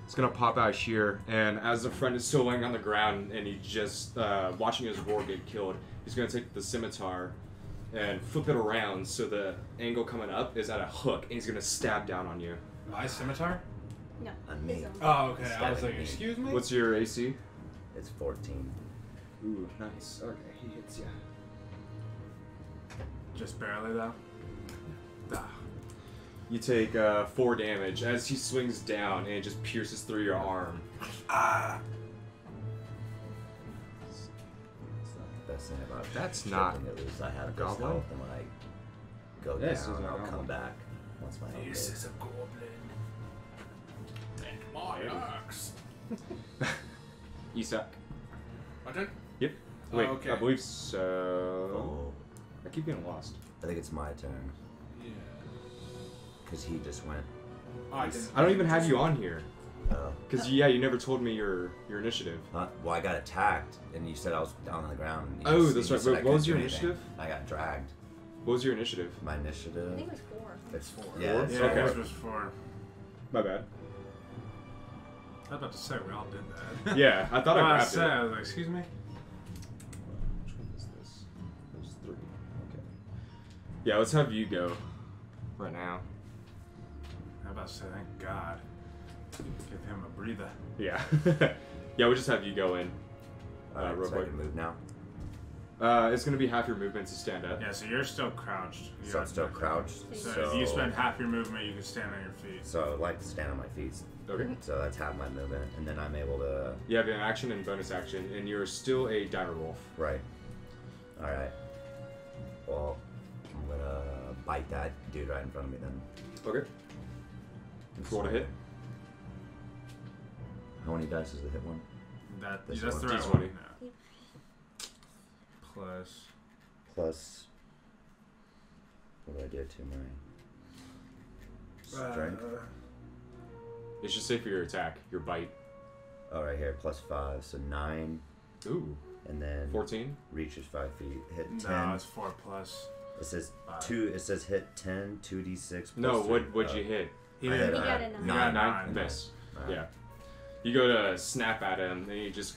It's gonna pop out here, and as the friend is still laying on the ground and he just watching his ward get killed, he's gonna take the scimitar and flip it around so the angle coming up is at a hook, and he's gonna stab down on you. My scimitar? No. On me. his own. Oh, okay. I was Stabbing like, me. excuse me? What's your AC? It's 14. Ooh, nice. Okay, he hits you. Just barely, though? Ah. You take 4 damage as he swings down and it just pierces through your arm. Ah. It's not the best thing about That's shipping, not at least I have a this goblin? health, and when I go This down, is a I'll goblin. come back once my health This is. is a goblin. And my axe. Isak. My turn? Yep. Wait, okay. I believe so. Oh, I keep getting lost. I think it's my turn Yeah. because he just went. Oh, I didn't. I don't even have you on here. Oh, Cause yeah, you never told me your initiative. huh? Well, I got attacked, and you said I was down on the ground. And you Oh, just- that's you right. said I What was couldn't your do anything. initiative? I got dragged. What was your initiative? My I initiative. think it was 4. It's 4. Yeah, Four? it's Yeah, Okay. yours was 4. My bad. I was about to say, we all did that. Yeah, I thought I grabbed said, it. I was like, excuse me? Which one is this? There's 3. Okay. Yeah, let's have you go. Right now. I was about to say, thank God. Give him a breather. Yeah. Yeah, we'll just have you go in. Alright, real so I quick. can move now. It's gonna be half your movement to stand up. Yeah, so you're still crouched. So You're I'm still crouched. So, So if you spend half your movement, you can stand on your feet. So I'd like to stand on my feet. Okay. So that's half my movement, and then I'm able to. You have an action and bonus action, and you're still a dire wolf. Right. Alright. Well, I'm gonna bite that dude right in front of me then. Okay. Roll to hit. How many dice is the hit one? That's This the one. right D20. one. No. Plus. Plus. What do I do to my strength? It should say for your attack, your bite. Oh, right here. Plus 5, so 9, Ooh. and then 14. reach is 5 feet. Hit 10. No, it's 4 plus. It says 5. 2. It says hit 10, 2d6. No, plus 3. what'd you hit? He I didn't. hit, He got a nine. He got a 9. 9. Miss. Alright. Yeah. You go to snap at him, and he just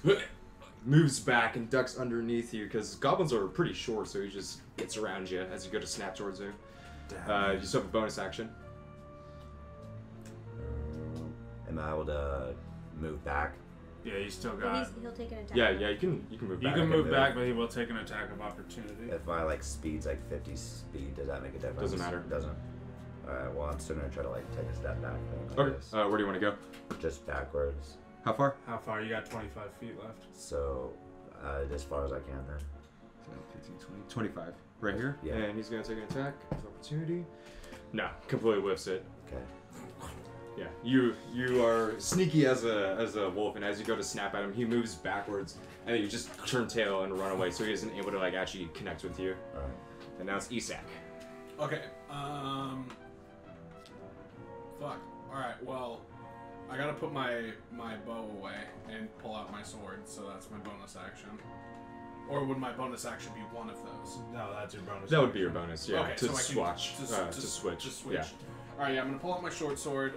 moves back and ducks underneath you, because goblins are pretty short, so he just gets around you as you go to snap towards him. Damn. You still have a bonus action. Am I able to move back? Yeah, you still But got. he'll take an attack. Yeah, you can move You back. can move move. back, but he will take an attack of opportunity. If my like speed's like 50 speed, does that make a difference? Doesn't matter. Doesn't. Alright, well I'm still gonna try to like take a step back then, I Okay. guess. Where do you want to go? Just backwards. How far? How far? You got 25 feet left. So, as far as I can then. 15, 20, 25. Right here? Yeah. And he's going to take an attack of opportunity. No, completely whiffs it. Okay. Yeah, you are sneaky as a wolf, and as you go to snap at him, he moves backwards, and then you just turn tail and run away, so he isn't able to like actually connect with you. Alright. And now it's Isak. Okay. Fuck. Alright, well, I gotta put my bow away and pull out my sword, so that's my bonus action. Or would my bonus action be one of those? No, that's your bonus. That would be your bonus, yeah. Okay, to so I can switch. To switch. To switch. Yeah. Alright, yeah, I'm gonna pull out my short sword.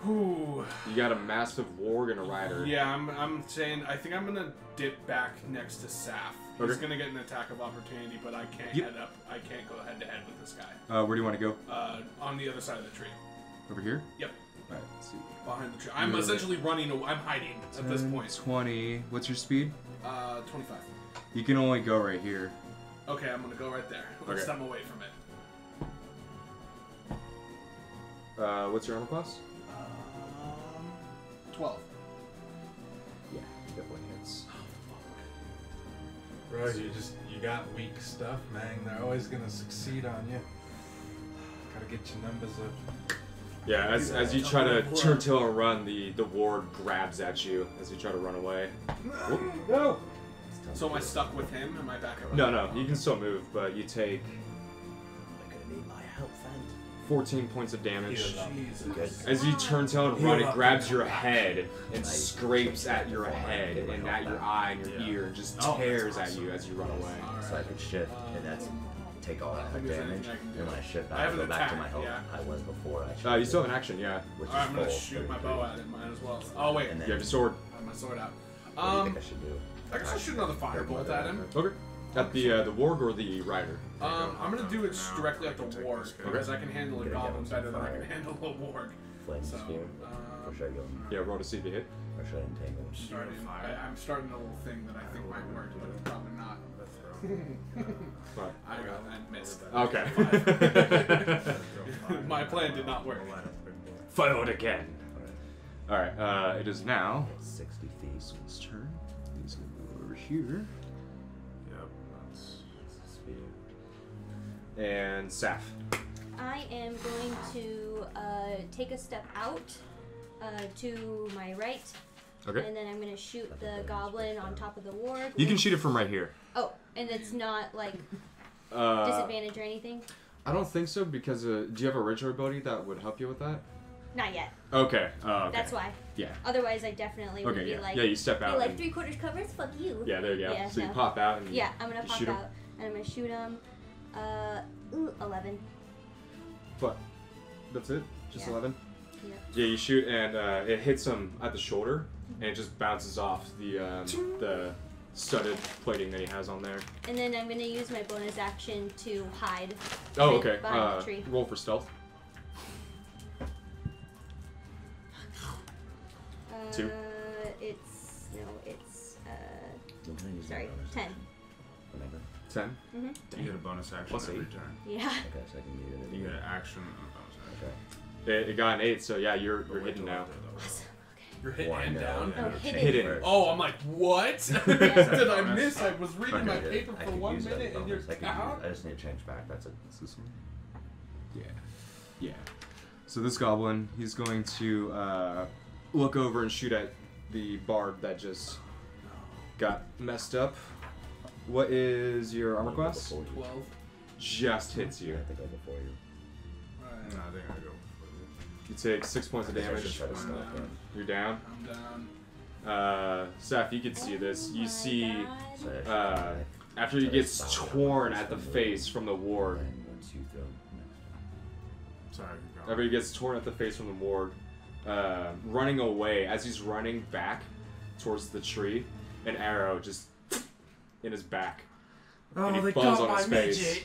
Whew. You got a massive warg and a rider. Yeah, I'm saying I think I'm gonna dip back next to Saf. He's Okay. gonna get an attack of opportunity, but I can't Yep. head up. I can't go head to head with this guy. Where do you want to go? On the other side of the tree, Over here? Yep. Alright, let's see. behind the tree. I'm Really? essentially running. I'm hiding at this 10, point. 20. What's your speed? 25. You can only go right here. Okay, I'm gonna go right there. Okay. Step away from it. What's your armor class? 12. Yeah, definitely hits. Bro, you got weak stuff, man. They're always gonna succeed on you. Gotta get your numbers up. Yeah, as you try to turn tail and run, the ward grabs at you as you try to run away. No! So am I stuck with him? Am I back at No, you can still move, but you take I'm gonna need my help, friend. 14 points of damage. Jesus. As you turn tail and run, Heal it up. grabs your head and Nice. scrapes at your head and at your eye and your Yeah. ear and just Oh, tears that's at you as you run away. So I can shift, and that's take all that If there's damage. anything I can do. And when I shift I back, have I an go back to attack, my health yeah. I was before I You still have an action, yeah. which is Alright, I'm gonna full, shoot my 33. bow at it. Might as well. Oh wait, And You then, have your sword. I have my sword out. what do you think I should do? I guess I'll shoot another firebolt at him. Okay. At the warg or the rider? I'm gonna do it directly at the I can take warg this guy. because I can handle a Gonna get goblin him some better than I fire. can handle a warg. Flame So, spear? Or should I go? Yeah, roll to see if you hit. Or should I entangle? I'm starting a little thing that I think might work, but it's probably not. Fine. I missed. Okay. My plan did not work. Failed again. Alright, it is now 60 feet. his turn. He's gonna go over here. Yep, that's And Saf. I am going to take a step out to my right, Okay. and then I'm going to shoot the goblin on top of the ward. You can shoot it from right here. Oh, and it's not like Uh, disadvantage or anything? I don't think so because do you have a ritual ability that would help you with that? Not yet. Okay. Okay. That's why. Yeah. Otherwise, I definitely would Okay. be Yeah. like, Yeah. You step out. be like and- 3/4 covers. Fuck you. yeah. There you go. Yeah, So you no. pop out and Yeah, I'm gonna you pop shoot him. out and I'm gonna shoot him. 11. But that's it. Just Yeah. 11. Yep. Yeah. You shoot and it hits him at the shoulder and it just bounces off the studded plating that he has on there. And then I'm gonna use my bonus action to hide. Oh, right okay. behind the tree. Roll for stealth. 2. It's I'm gonna use my sorry, bonus 10. action. Whenever. 10. You get a bonus action Plus every 8. turn. Yeah. Okay, so I can use it. You get an action and a bonus action. Okay. It got an 8, so yeah, you're But wait hidden till now. after, though. Awesome. You're hitting Well, I him know, down. and Oh, it'll hidden. change Hidden. first. Oh, I'm like, what? Did I miss? I was reading my Okay, paper I for could 1 use that minute and bonus. you're I could out? use- I just need to change back. That's it. Is this one? Yeah. Yeah. So this goblin, he's going to look over and shoot at the bard that just got messed up. What is your armor class? Before you. 12. Just hits Yeah, you. I think I before you. No, I think I go before you. You take 6 points of I damage. should try to stealth in. You're down. I'm down. Seth, you can see this. You Oh my see God. So I should Uh, try after he to gets stop it. torn at the face from the ward. And once you throw Sorry, keep going. After he gets torn at the face from the ward, running away, as he's running back towards the tree, an arrow just in his back. And he falls on his face.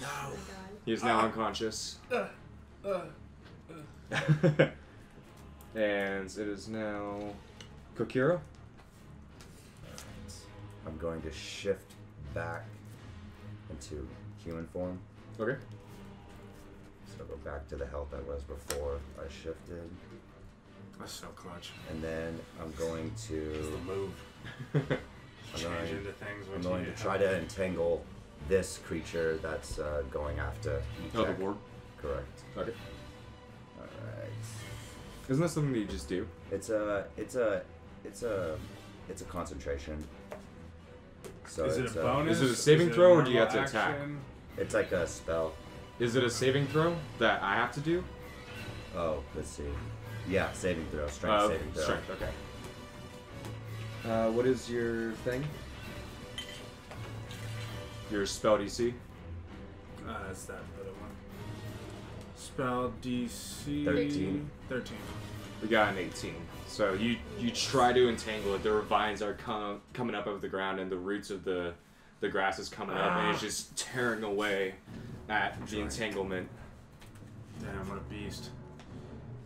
No. Oh my God. He is now unconscious. And it is now Kokira. I'm going to shift back into human form. Okay. So go back to the health I was before I shifted. That's so clutch. And then I'm going It's to the move. Change into things. I'm going to try to entangle this creature that's going after each. Oh, the ward. Correct. Okay. All right. Isn't that something that you just do? It's a concentration. So Is it it's a bonus? Is it a saving Is it a throw, or do you have normal to attack? action? It's like a spell. Is it a saving throw that I have to do? Oh, let's see. Yeah, saving throw. Strength saving throw. Strength. Okay. What is your thing? Your spell DC? It's that other one. Spell DC 13. 13. We got an 18. So you try to entangle it. There are vines that are coming up out of the ground, and the roots of the grass is coming up, and it's just tearing away at the entanglement. Damn, what a beast.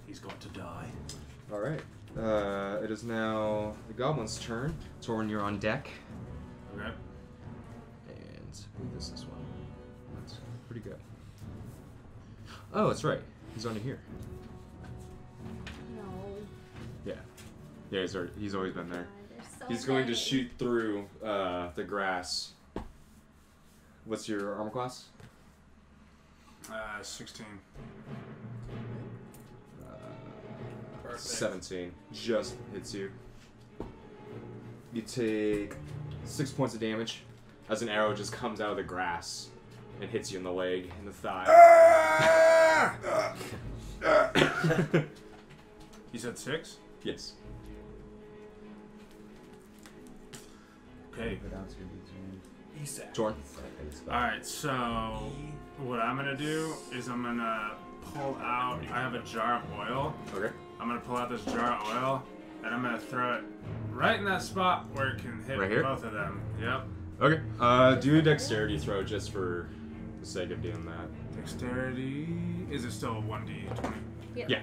He's going to die. All right. It is now the goblin's turn. Torn, you're on deck. Okay. And ooh, this one. That's pretty good. Oh, that's right. He's under here. No. Yeah. Yeah, he's always been there. There's so He's going to many. shoot through the grass. What's your armor class? 16. 17. Just hits you. You take 6 points of damage as an arrow just comes out of the grass and hits you in the leg and the thigh. You said 6? Yes. Okay. Torn. Alright, so what I'm gonna do is I'm gonna pull out. I have a jar of oil. Okay. I'm gonna pull out this jar of oil and I'm gonna throw it right in that spot where it can hit Right here? both of them. Yep. Okay. Do a dexterity throw just for the sake of doing that. Dexterity. Is it still a 1d20? Yep. Yeah.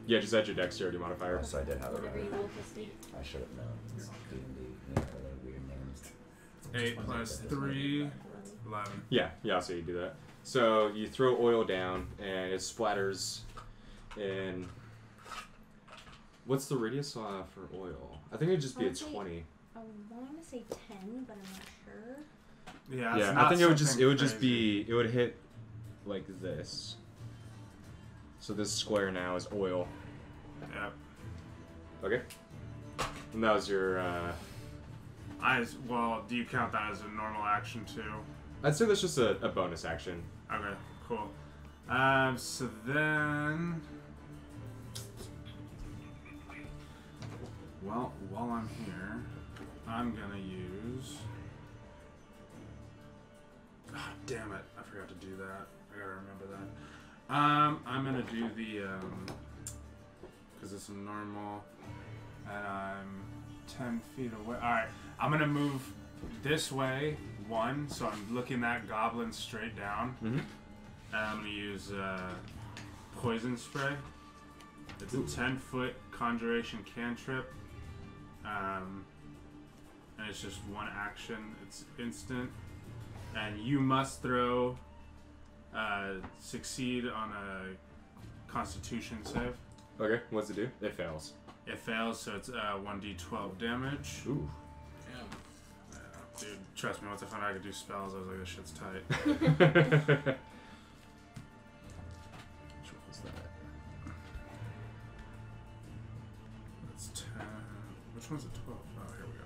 Yeah, just add your dexterity modifier. So I did have it Whatever you right. roll, Christy. I should have known. It's D&D. You know, they're weird names. 8 plus 3, 11. Yeah, I'll say you do that. So you throw oil down and it splatters in. What's the radius for oil? I think it'd just be a Honestly, 20. I want to say 10, but I'm not sure. Yeah, Yeah, I think it would just be, it would hit like this. So this square now is oil. Yep. Okay. And that was your. Well, do you count that as a normal action too? I'd say that's just a bonus action. Okay, cool. So then, well, while I'm here, I'm gonna use. Oh, damn it! I forgot to do that. I gotta remember that. I'm gonna do the because it's a normal, and I'm 10 feet away. All right, I'm gonna move this way 1, so I'm looking that goblin straight down. Mm-hmm. And I'm gonna use poison spray. It's a 10-foot conjuration cantrip, and it's just one action. It's instant, and you must succeed on a Constitution save. Okay, what's it do? It fails. It fails, so it's 1d12 damage. Ooh. Dude, trust me, once I found out I could do spells, I was like, this shit's tight. Which one was that? That's 10. Which one's a 12? Oh, here we go.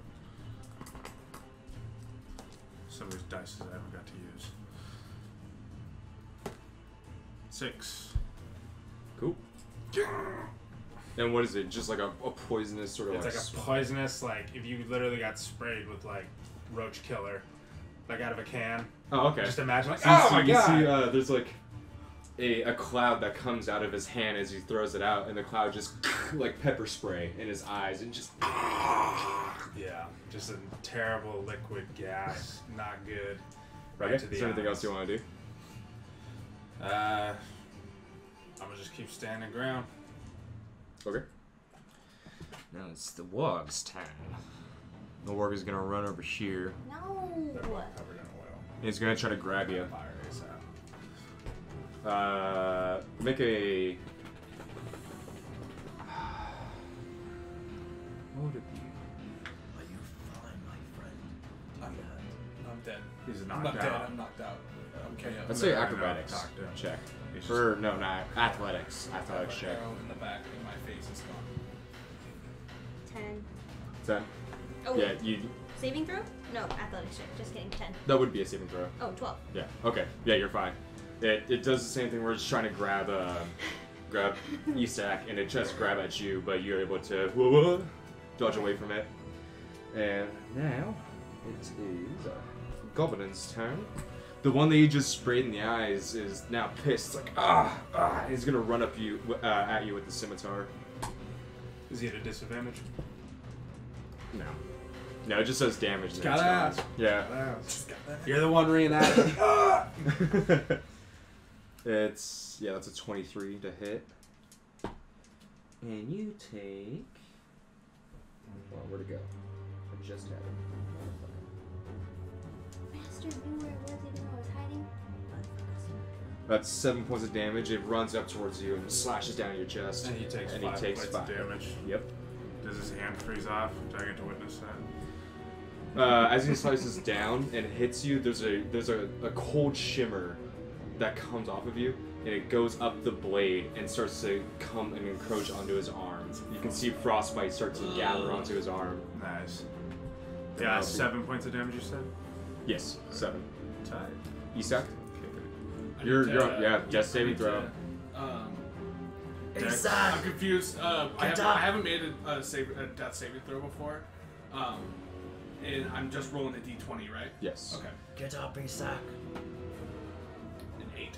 Some of these dice I haven't got to use. 6. Cool. And what is it? Just like a poisonous sort of It's like a poisonous, like, if you literally got sprayed with, like, roach killer, like out of a can. Oh, okay. Just imagine, like, So you oh see- my you god! see, there's like a cloud that comes out of his hand as he throws it out, and the cloud just like pepper spray in his eyes and just. Yeah, just a terrible liquid gas. Not good. Right. to Is the there anything eyes. else you want to do? I'm gonna just keep standing ground. Okay. Now it's the warg's turn. The warg is gonna run over here. No. They're both covered in oil. He's gonna try to grab you. Fire ASAP. Make a. out of you. Are you fine, my friend? I'm dead. He's I'm knocked not out. dead. I'm knocked out. I'm KO. Let's say No, acrobatics knocked out. check. He's just- Or, no, not athletics. Athletics check. Arrow in the back, and my face is gone. 10. 10? Oh, Yeah, wait. you. Saving throw? No, athletics check. Just kidding. 10. That would be a saving throw. Oh, 12. Yeah. Okay. Yeah, you're fine. It does the same thing. We're just trying to grab Isak, and it just grab at you, but you're able to dodge away from it. And now it is Goblin's turn. The one that you just sprayed in the eyes is now pissed. It's like He's gonna run up at you with the scimitar. Is he at a disadvantage? No. No, it just says damage. and then Gotta it's ask. gone. Yeah. Just got that. You're the one reenacting. That's a 23 to hit. And you take. Well, where'd it go? I just had it. Bastard knew where it was even though I was hiding. That's 7 points of damage. It runs up towards you and slashes down your chest. And he takes And 5 he takes points of 5. damage. Yep. Does his hand freeze off? Do I get to witness that? As he slices down and hits you, there's a cold shimmer that comes off of you, and it goes up the blade and starts to come and encroach onto his arm. You can see frostbite start to gather onto his arm. Nice. Yeah, 7 points of damage, you said? Yes, 7. Tight. Isak? I You're need to, up. Yeah, death saving throw. I'm confused. I Get haven't made a death saving throw before. And I'm just rolling a d20, right? Yes. Okay. Get up, Isak. An 8.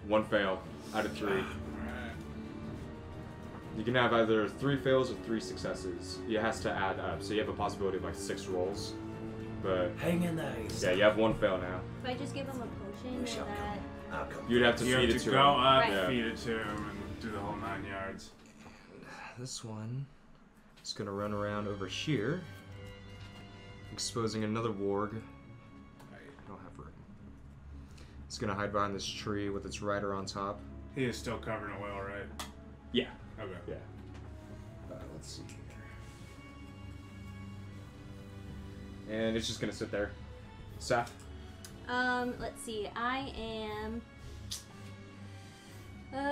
1 fail out of 3. Alright. You can have either 3 fails or 3 successes. It has to add up, so you have a possibility of like 6 rolls. But Hang in there, Isak. yeah, you have 1 fail now. If I just give him a potion We and shall that. I'll come. You'd have to You feed have it to to go him. up, Right. feed it to him, and do the whole 9 yards. This one is gonna run around over here, exposing another warg. I don't have room. It's gonna hide behind this tree with its rider on top. He is still covered in oil, right? Yeah. Okay. Yeah. Let's see here. And it's just gonna sit there. Saf? Let's see. I am.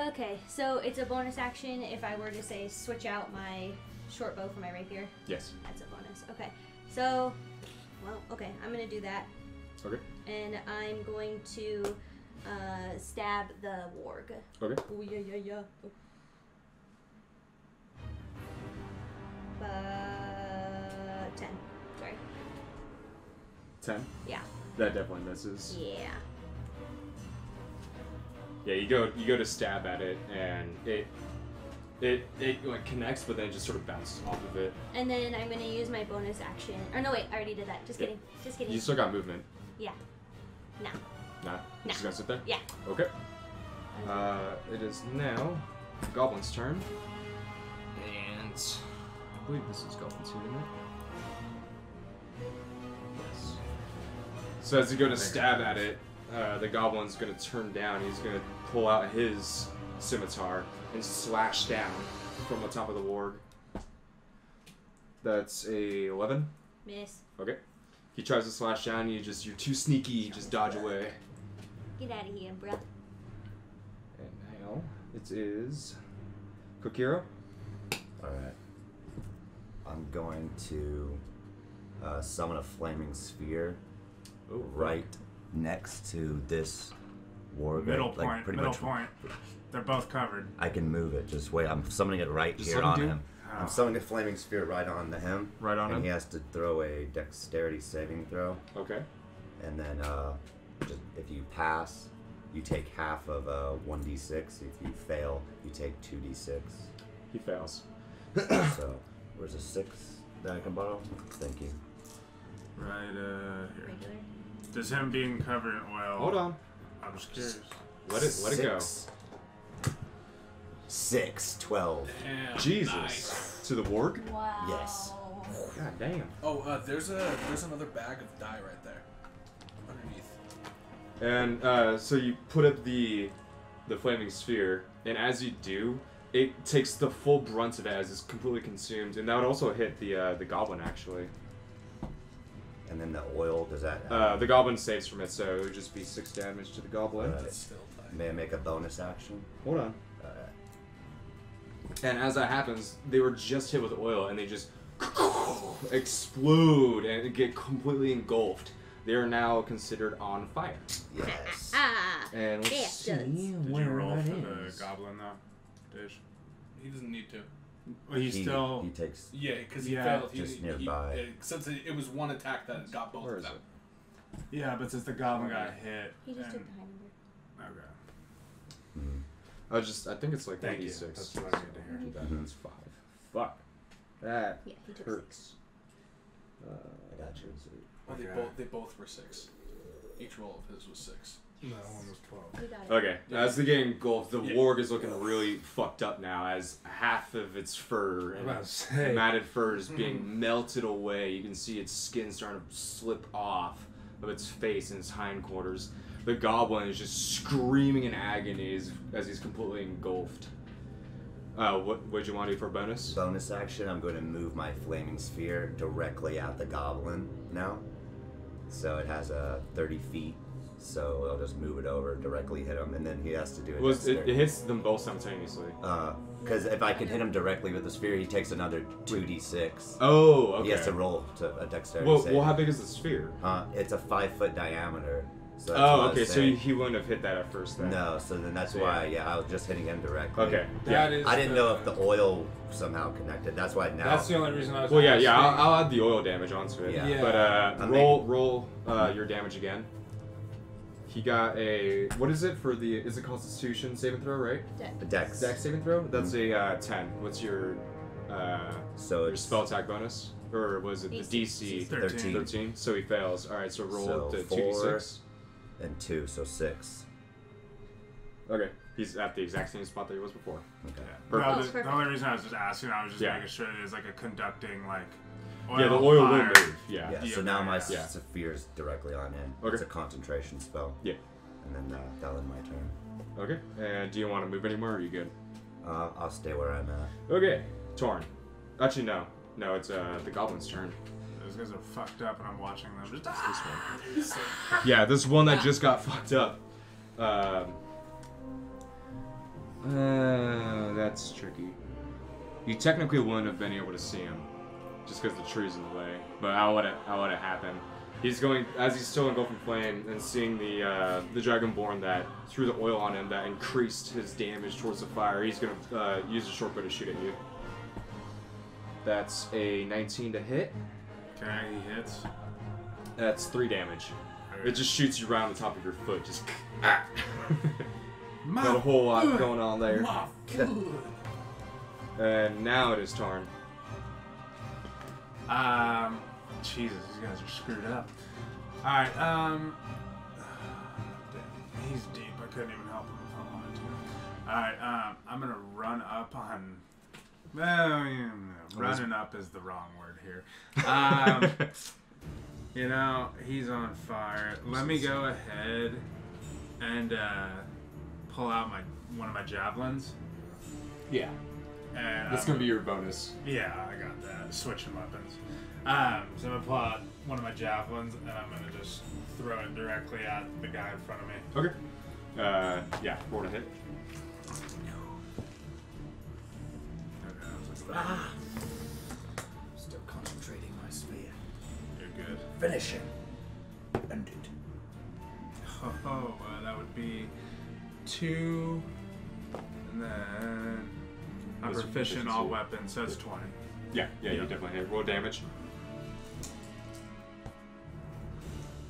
Okay, so it's a bonus action if I were to say switch out my short bow for my rapier. Yes. That's a bonus. Okay, so, well, okay, I'm gonna do that. Okay. And I'm going to stab the warg. Okay. Oh, yeah. Oh. 10. Sorry. 10? Yeah. That definitely misses. Yeah. Yeah, you go to stab at it, and it like connects, but then it just sort of bounces off of it. And then I'm gonna use my bonus action. Or no, wait, I already did that. Just Yeah. kidding. Just kidding. You still got movement. Yeah. No. Nah. No. Just gonna sit there? Yeah. Okay. It is now Goblin's turn. And I believe this is Goblin's turn, isn't it? Yes. So as you go to stab at it, the Goblin's gonna turn down. He's gonna pull out his scimitar and slash down from the top of the warg. That's a 11. Miss. Okay. He tries to slash down. You're too sneaky. You just dodge away. Get out of here, bruh. And now it is Kokiro. Alright. I'm going to summon a flaming sphere Oh, right next to this warg. Middle like, point. pretty Middle much. point. They're both covered. I can move it. Just wait. I'm summoning it right Just here let him on do it. him. Oh. I'm summoning a flaming sphere right on him. Right on and him? he has to throw a dexterity saving throw. Okay. And then just, if you pass, you take half of 1d6. If you fail, you take 2d6. He fails. So, where's a 6 that I can borrow? Thank you. Right here. Regular. Does him being covered in oil... Hold on. I'm just curious. Let it go. 6, 12. Damn, Jesus. nice. To the warg? Wow. Yes. God damn. Oh, there's another bag of dye right there. Underneath. And so you put up the flaming sphere, and as you do, it takes the full brunt of it as it's completely consumed, and that would also hit the goblin actually. And then the oil, does that... The goblin saves from it, so it would just be 6 damage to the goblin. Right. That's still tight. May I make a bonus action? Hold on. Alright. And as that happens, they were just hit with oil, and they just explode and get completely engulfed. They are now considered on fire. Yes. Ah. And let's Yes, see does. Did you where roll that for the is. goblin though? Dish. He doesn't need to. Well, he's still. He takes... Yeah, because he Yeah, failed. just nearby. Since it was one attack that got both Where of is them. it? Yeah, but since the goblin got hit. He just and- took the high number. Okay. I think it's like Thank you. 1d6. That's what I need to hear. That's 5. Fuck. That Yeah, he took 6. hurts. I got you. Well, Okay. they both were 6. Each roll of his was 6. No, one was 12. You got it. Okay, as they get engulfed, the Yeah. warg is looking really fucked up now as half of its fur and about to say. matted fur is being melted away. You can see its skin starting to slip off of its face and its hindquarters. The goblin is just screaming in agony as he's completely engulfed. What would you want to do for a bonus? Bonus action, I'm going to move my flaming sphere directly at the goblin now. So it has 30 feet. So I'll just move it over, directly hit him, and then he has to do it. Well, it hits them both simultaneously. Because if I can hit him directly with the sphere, he takes another 2d6. Oh, okay. He has to roll to a dexterity Well, save. how big is the sphere? It's a 5-foot diameter. So that's Oh, what I okay, was so saying. he wouldn't have hit that at first then. No, so then that's So, why, I was just hitting him directly. Okay, That yeah. is I didn't the- know if the oil somehow connected. That's why now. That's the only reason I was. Well, yeah, asking. I'll add the oil damage onto it. Yeah. But I roll your damage again. He got a, what is it for the, is it Constitution saving throw, right? The dex. Dex saving throw? That's a 10. What's your So your it's spell attack bonus? Or was it the DC? 13. 13. So he fails. Alright, so roll So the 4. 2d6. and 2, so 6. Okay. He's at the exact same spot that he was before. Okay. No, Perfect. Oh, the perfect. only reason I was just asking, I was just Yeah. making sure it is like a conducting, like. Yeah, the oil will fire. move. Yeah. Yeah, Yeah, so now my yeah. sphere's directly on him. Okay. It's a concentration spell. Yeah. And then that'll end my turn. Okay. And do you want to move anymore or are you good? I'll stay where I'm at. Okay. Torn. Actually, no. No, it's the goblin's turn. Those guys are fucked up, and I'm watching them just. This one. Yeah, this one that just got fucked up. That's tricky. You technically wouldn't have been able to see him, just because the tree's in the way. But I'll let it happen. He's going as he's still engulfed in flame and seeing the dragonborn that threw the oil on him that increased his damage towards the fire. He's gonna use a short bow to shoot at you. That's a 19 to hit. Okay, he hits. That's 3 damage. It just shoots you right on the top of your foot. Just not a whole lot going on there. And now it is Tarn. Jesus, these guys are screwed up. Alright, damn, he's deep. I couldn't even help him if I wanted to. Alright, I'm gonna run up on. Well, running up is the wrong word here. He's on fire. Let me go ahead and pull out one of my javelins. Yeah. And That's gonna be your bonus. Yeah, I got that. Switching weapons. So I'm gonna pull out one of my javelins and I'm gonna just throw it directly at the guy in front of me. Okay. Yeah, roll to hit. Okay, that was like Still concentrating my sphere. You're good. Finish him. End it. Oh, that would be 2, and then I'm What's your proficient in all proficiency? weapons, so it's 20. Yeah, you Yeah. definitely hit. Roll damage.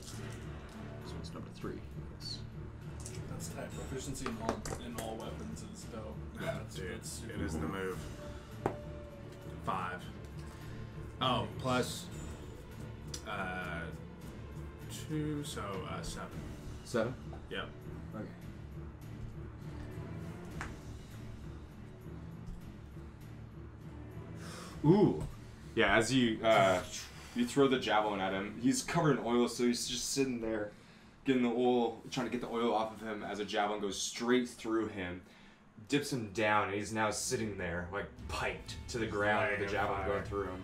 So it's number 3. That's tight. Proficiency in all weapons is dope. Yeah, dude, it is the move. 5. Oh, plus 2, so 7. 7? Yep. Okay. Ooh. Yeah, as you you throw the javelin at him, he's covered in oil, so he's just sitting there getting the oil, trying to get the oil off of him as a javelin goes straight through him. dips him down, and he's now sitting there, like, piked to the ground with the javelin going through him.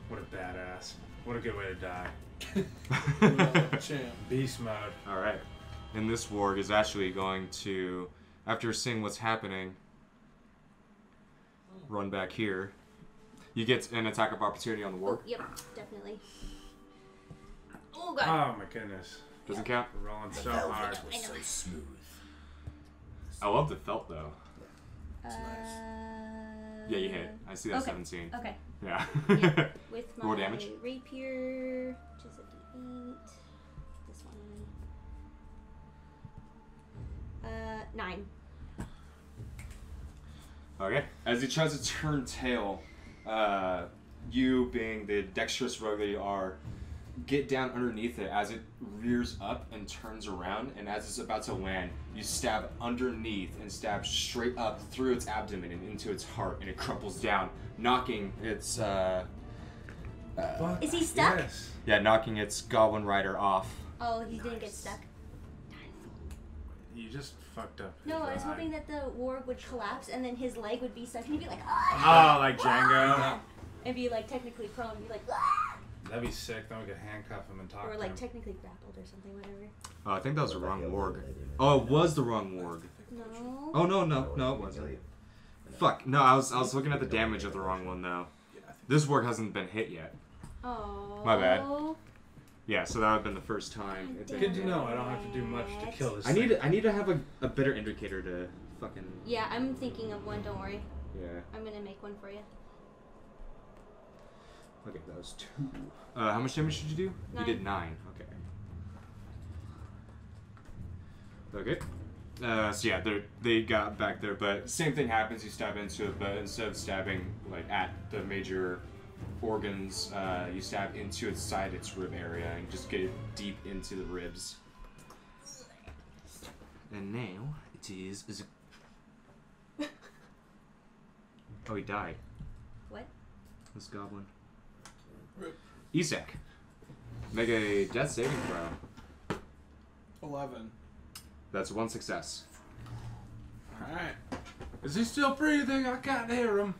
What a badass. What a good way to die. Champ. Beast mode. Alright. And this warg is actually going to, after seeing what's happening, run back here. You get an attack of opportunity on the warg. Oh, yep, definitely. Oh god. Oh my goodness. Doesn't count. We're rolling so hard. I know. Smooth. I love the felt, though. Yeah, you hit. I see that okay. 17. Okay. Yeah. Yeah. With my Roll damage. rapier, which is a d8. This one. 9. Okay. As he tries to turn tail, you, being the dexterous rogue that you are, get down underneath it as it rears up and turns around, and as it's about to land, you stab underneath and stab straight up through its abdomen and into its heart, and it crumples down, knocking its Is he stuck? Yes. yeah, knocking its goblin rider off. Oh, he didn't get stuck. You just fucked up. No, I was his hoping that the warg would collapse and then his leg would be stuck and he'd be like, Oh, like Django? and be like technically prone, be like, ah! That'd be sick. Then we could handcuff him and talk Or to like him. technically grappled or something, whatever. Oh, I think that was the wrong warg. Oh, it was the wrong warg. No. Oh no, it wasn't. Fuck, no, I was looking at the damage of the wrong one though. This warg hasn't been hit yet. Oh. My bad. Yeah, so that would have been the first time. It's Good to know. I don't have to do much to kill this I need thing. to have a better indicator to fucking. Yeah, I'm thinking of one, don't worry. Yeah. I'm gonna make one for you. Okay, that was 2. How much damage did you do? 9. You did 9. Okay. Okay. So yeah, they got back there, but same thing happens. You stab into it, but instead of stabbing like at the major organs, you stab into its side, its rib area, and just get it deep into the ribs. And now it is. Oh, he died. What? This goblin. Rip. Isak, make a death saving throw. 11. That's 1 success. Alright. Is he still breathing? I can't hear him.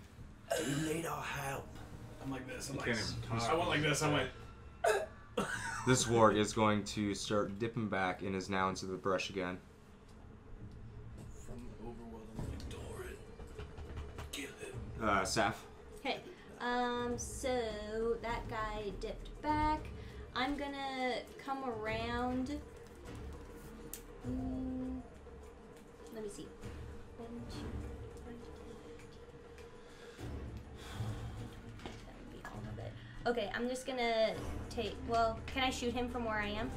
You need our help. I'm like this. I'm He like can't this. even talk. I went like this. I went. This warg is going to start dipping back and is now into the brush again. From overwhelming adore it. Kill him. Saf. Okay. So that guy dipped back. I'm gonna come around. Let me see. 1, 2, 3. That would be all of it. Okay, I'm just gonna take. Well, can I shoot him from where I am?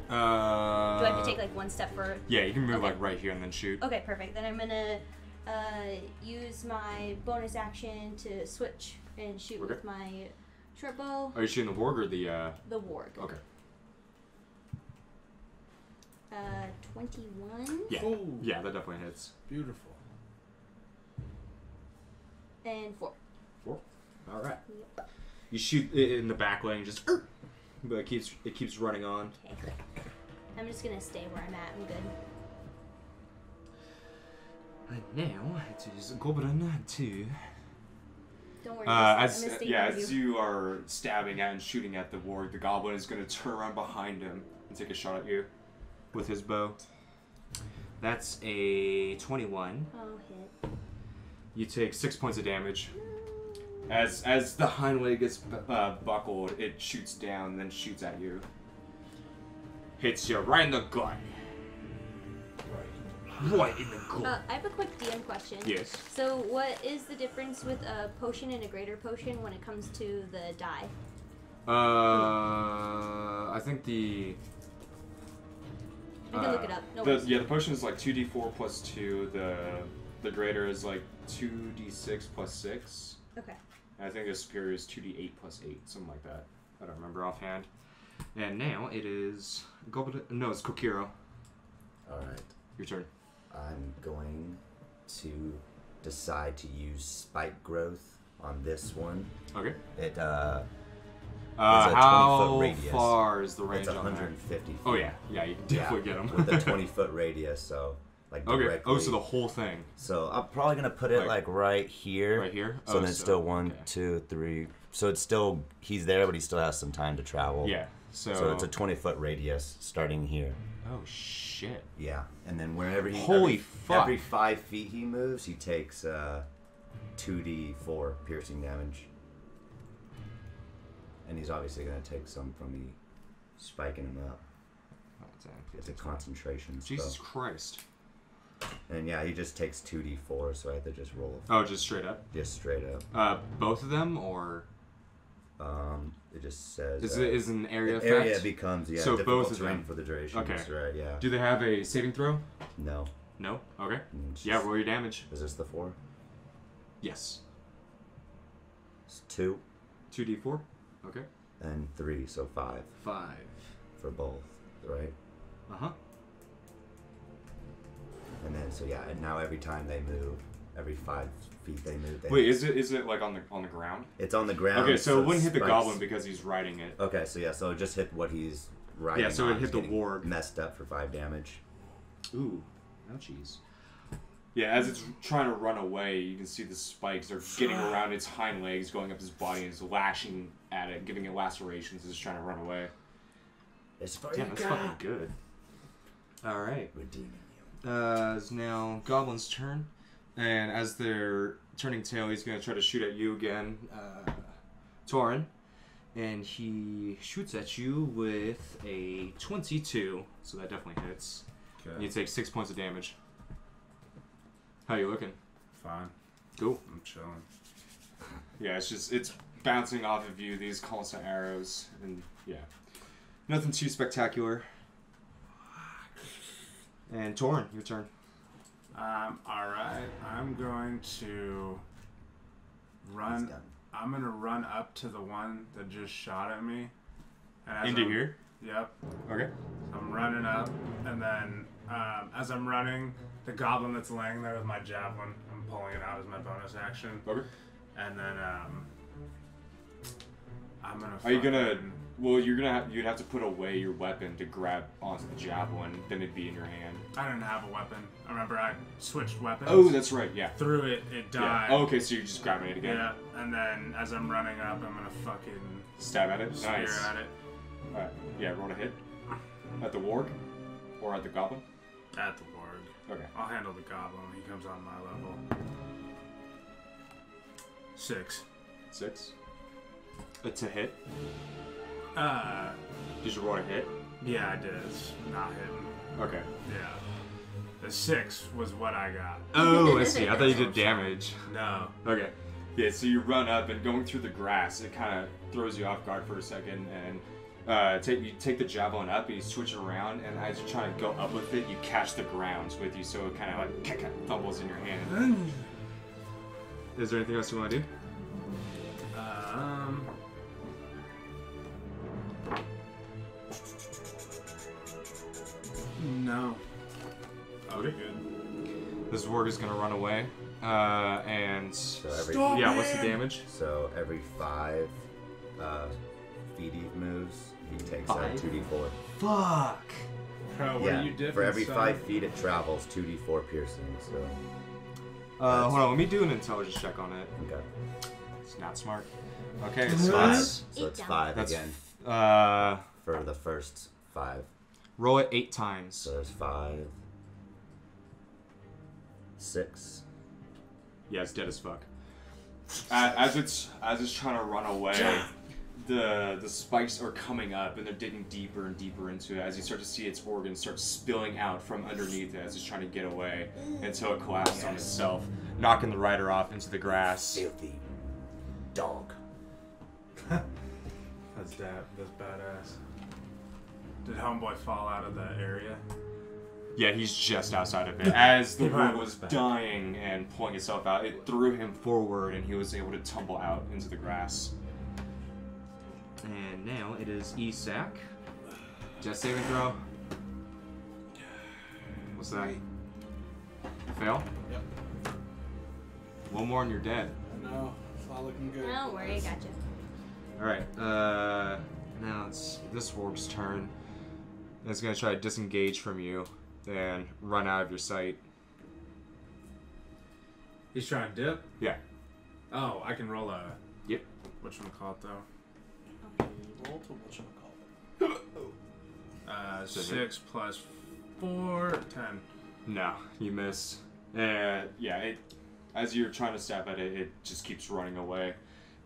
Do I have to take like one step for? Yeah, you can move Okay. like right here and then shoot. Okay, perfect. Then I'm gonna use my bonus action to switch and shoot Okay. with my short bow. Are you shooting the warg or the? The warg. Okay. 21 Yeah. Oh, Yeah, that definitely hits. beautiful. and 4. 4. All right. Yep. You shoot it in the back leg, just. But it keeps running on. Okay. I'm just gonna stay where I'm at. I'm good. And now it is Goblin 2. Don't worry. I'm As gonna stay yeah, near as you are stabbing at and shooting at the warg, the goblin is going to turn around behind him and take a shot at you with his bow. That's a 21. Oh, hit. You take 6 points of damage. As the hind leg gets buckled, it shoots down, then shoots at you. Hits you right in the gut. Right in the gut. I have a quick DM question. Yes. So, what is the difference with a potion and a greater potion when it comes to the die? I think the. I can look it up. No worries. The potion is like 2d4 plus 2. The greater is like 2d6 plus 6. Okay. And I think the superior is 2d8 plus 8, something like that. I don't remember offhand. And now it is no, it's Kokiro. All right. Your turn. I'm going to decide to use spike growth on this one. Okay. It How 20-foot radius. far is the range it's on that? 150 feet. Oh yeah, you can definitely get 'em. with a 20-foot radius. So like Okay. directly. Oh, so the whole thing. So I'm probably gonna put it like right here. Right here. So then it's still 1, 2, 3. So it's still he's there, but he still has some time to travel. Yeah. So it's a 20-foot radius starting here. Oh shit. Yeah, and then wherever he Holy fuck. every 5 feet he moves, he takes 2d4 piercing damage. And he's obviously gonna take some from me spiking him up. Oh, damn. It's a concentration spell. Jesus Christ. And yeah, he just takes 2d4, so I have to just roll. Oh, just straight up. Just straight up. Both of them, or It just says. is an area effect? Area becomes So difficult both of terrain them. for the duration. Okay. That's right. Yeah. Do they have a saving throw? No. No. Okay. It's Yeah, just- roll your damage. Is this the 4? Yes. It's 2 2d4. Okay. and 3, so 5 5. for both, right? Uh huh. And then so yeah, and now every time they move, every 5 feet they move. Wait, is it like on the ground? It's on the ground. Okay, so it wouldn't hit the spikes- goblin because he's riding it. Okay, so yeah, so it just hit what he's riding. Yeah, so it on. hit the He's getting warg. Messed up for 5 damage. Ooh, ouchies. Yeah, as it's trying to run away, you can see the spikes are getting around its hind legs, going up its body, and it's lashing at it, giving it lacerations as it's trying to run away. It's Damn, that's fucking good. Alright. redeeming you. It's now Goblin's turn. And as they're turning tail, he's going to try to shoot at you again, Torin. And he shoots at you with a 22, so that definitely hits. Okay. And you take 6 points of damage. How you looking? Fine. Cool. I'm chilling. Yeah, it's bouncing off of you, these constant arrows, and yeah. Nothing too spectacular. And Torin, your turn. Alright. I'm going to run. I'm going to run up to the one that just shot at me. And as Into I'm- here? Yep. Okay. I'm running up, and then as I'm running, the goblin that's laying there with my javelin, I'm pulling it out as my bonus action. Okay. And then I'm gonna. Are you gonna? fucking- Well, you'd have to put away your weapon to grab onto the javelin. Then it'd be in your hand. I didn't have a weapon. I remember I switched weapons. Oh, that's right. Yeah. Threw it. It died. Yeah. Oh, okay, so you're just grabbing it again. Yeah. And then as I'm running up, I'm gonna fucking Stab at it. spear Nice. at it Alright. Yeah. Roll a hit. At the warg, or at the goblin. at the warg. Okay. I'll handle the goblin when he comes on my level. 6. 6. To hit. Did you roll a hit? Yeah, I did. It's not hitting. Okay. Yeah. The 6 was what I got. Oh, I see. I thought you did damage. No. Okay. Yeah, so you run up and going through the grass, it kind of throws you off guard for a second, and you take the javelin up and you switch it around, and as you're trying to go up with it, you catch the ground with you, so it kind of like fumbles in your hand. Is there anything else you want to do? No. Okay. Good. This warg is gonna run away, and So every yeah, what's the damage? So every 5 feet he moves, he takes 2d4. Fuck. Bro, what Yeah, are you different, for every son? 5 feet it travels, 2d4 piercing. So Hold on, let me do an intelligence check on it. okay, It's not smart. Okay, so 5. it's So it's Eight 5 that's again for the first 5. roll it 8 times. So there's 5, 6. Yeah, it's dead as fuck. As it's trying to run away, the spikes are coming up and they're digging deeper and deeper into it as you start to see its organs start spilling out from underneath it as it's trying to get away until it collapses on itself, knocking the rider off into the grass. Filthy dog. That's badass. Did Homeboy fall out of the area? Yeah, he's just outside of it. As the He probably wood was looks back. dying and pulling itself out, it threw him forward and he was able to tumble out into the grass. And now it is Isak. Death saving throw. What's that? Fail? Yep. One more and you're dead. No, it's not looking good. Don't worry, I gotcha. Alright, now it's this warg's turn. It's gonna try to disengage from you and run out of your sight. He's trying to dip? Yeah. Oh, I can roll a... Yep. Whatchamacallit, though? Roll to whatchamacallit. 6 plus 4, 10. No, you miss. Yeah, as you're trying to stab at it, it just keeps running away.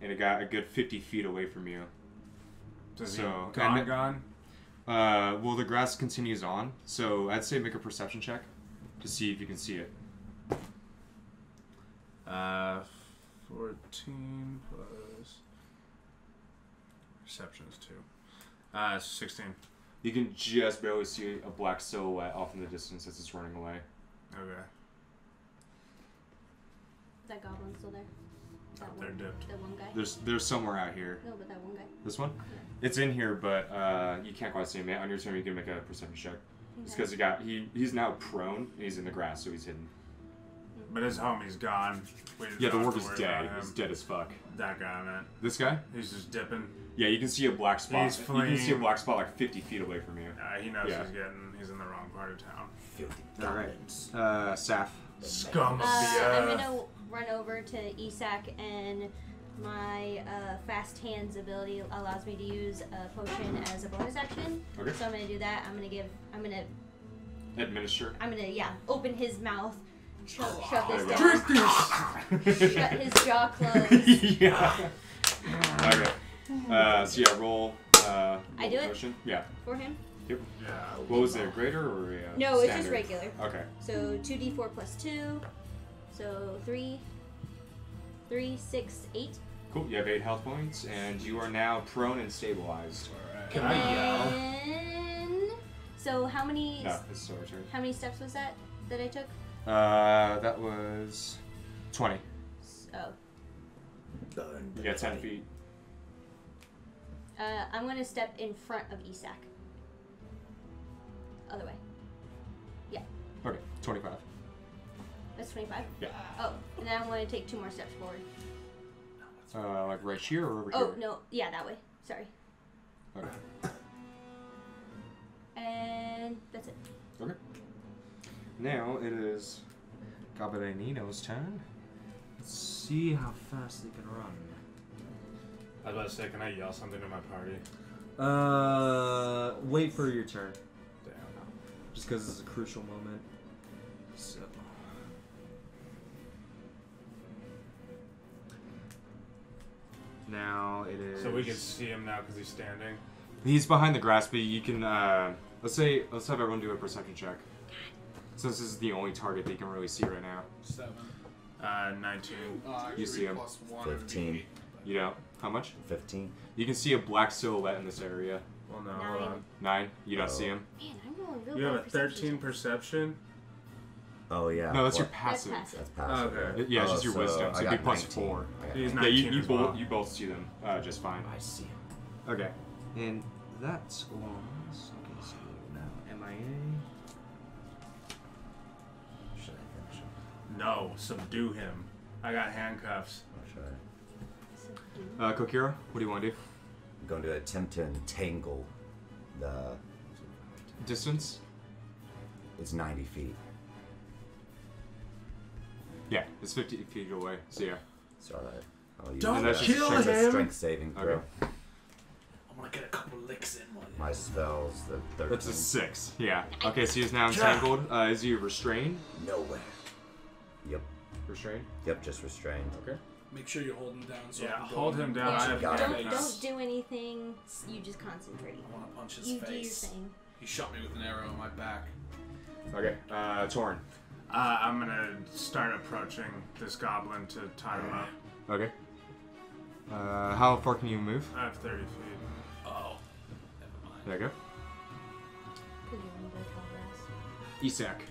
And it got a good 50 feet away from you. Does So, he and gone? Well, the grass continues on, so I'd say make a perception check to see if you can see it. 14 plus... Perception's 2. 16. You can just barely see a black silhouette off in the distance as it's running away. Okay. That goblin's still there. That They're dipped. The one guy. There's somewhere out here. No, but that one guy. This one? Yeah. It's in here, but you can't quite see him. On your turn, you can make a perception check. It's Okay. because he's now prone, and he's in the grass, so he's hidden. But his homie's gone. Yeah, the orc is dead. He's dead as fuck. That guy, man. This guy? He's just dipping. Yeah, you can see a black spot. He's You can see a fleeing. black spot like 50 feet away from you. He knows Yeah. he's in the wrong part of town. Filthy Alright. goblins. Saf. Scum of the I'm earth. gonna run over to Isak, and my fast hands ability allows me to use a potion as a bonus action. Okay. So I'm gonna do that. I'm gonna Administer. open his mouth, shove There this you down, shut his jaw closed. Yeah. Okay. So yeah, roll. I do it? Potion. Yeah. For him. Yep. Yeah. What was there? Greater or No, it's just standard? regular. Okay. So 2d4 plus 2. So 3, 6, 8. Cool. You have 8 health points, and you are now prone and stabilized. Can and I yell? then, so how many? No, this is our turn. How many steps was that I took? That was 20. Oh, You got 10 feet. I'm gonna step in front of Isak. Other way. Okay. 25. That's 25. Yeah. Oh, and then I'm gonna take 2 more steps forward. Like right here or over Oh here? no, yeah, that way. Sorry. Okay. And that's it. Okay. Now it is Gabadanino's turn. Let's see how fast they can run. I was about to say, can I yell something to my party? Wait for your turn. Damn. Just because it's a crucial moment. So. Now it is. So we can see him now because he's standing. He's behind the grass, but you can. Let's have everyone do a perception check. Since this is the only target they can really see right now. 7. 19. You see him. Plus 1 15. You know how much? 15. You can see a black silhouette in this area. Well, no, 9. hold on. 9. You don't see him. Man, I'm rolling real You have low a perception 13 checks. perception? Oh, yeah. No, that's your What? passive. That's passive. That's passive. Okay. right? Yeah, it's Oh, just your wisdom, so I it'd be got plus 19. 4. I got He's 19. Yeah, 19 you as well. both see them just fine. I see him. Okay. And that was. Okay, so now MIA. Should I finish him? No, subdue him. I got handcuffs. Or should I? Kokira, what do you want to do? I'm going to attempt to entangle the... Distance? It's 90 feet. Yeah, it's 50 feet away. So yeah. It's alright. I'll use Don't that. kill It's a him! strength saving throw. Okay. I want to get a couple licks in while you. My spell's the 13. That's a 6. Yeah. Okay, so he's now entangled. Is he restrained? Nowhere. Yep. Restrained? Yep, just restrained. Okay. Make sure you hold him down. So Yeah, I can go hold in him and down. punch I him have in the got it. face. Don't do anything. You just concentrate. I want to punch his You do your face. thing. He shot me with an arrow in my back. Okay. Torn. I'm gonna start approaching this goblin to tie him up. Okay. How far can you move? I have 30 feet. Oh, never mind. There you go. Could you run tall grass? Isak.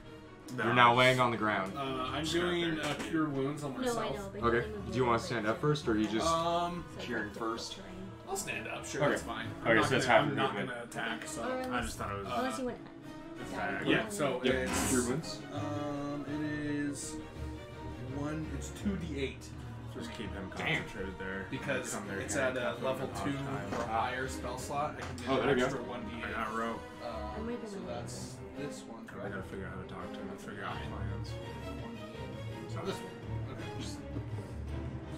No. You're now laying on the ground. I'm Just got doing 30 feet. cure wounds on No, myself. I know, but Okay. you can move Do you want over to stand it. up first, or you just So cheering it's difficult first? terrain. I'll stand up. Sure, Okay. that's fine. Okay, I'm so not that's gonna, half I'm your not movement. gonna attack. So. Or I just thought it was. unless you went. Yeah. So Yep. it's Cure wounds. It is 1. It's 2d8 Just keep him Damn. concentrated there. because Come there, it's at handcuff him level and 2 hog tie or him. higher spell slot. I can get Oh, there an you go. extra I 1d8. got rope. I'm making So my that's this one. I Correct? gotta figure out how to talk to him and figure out plans. So this one. Okay.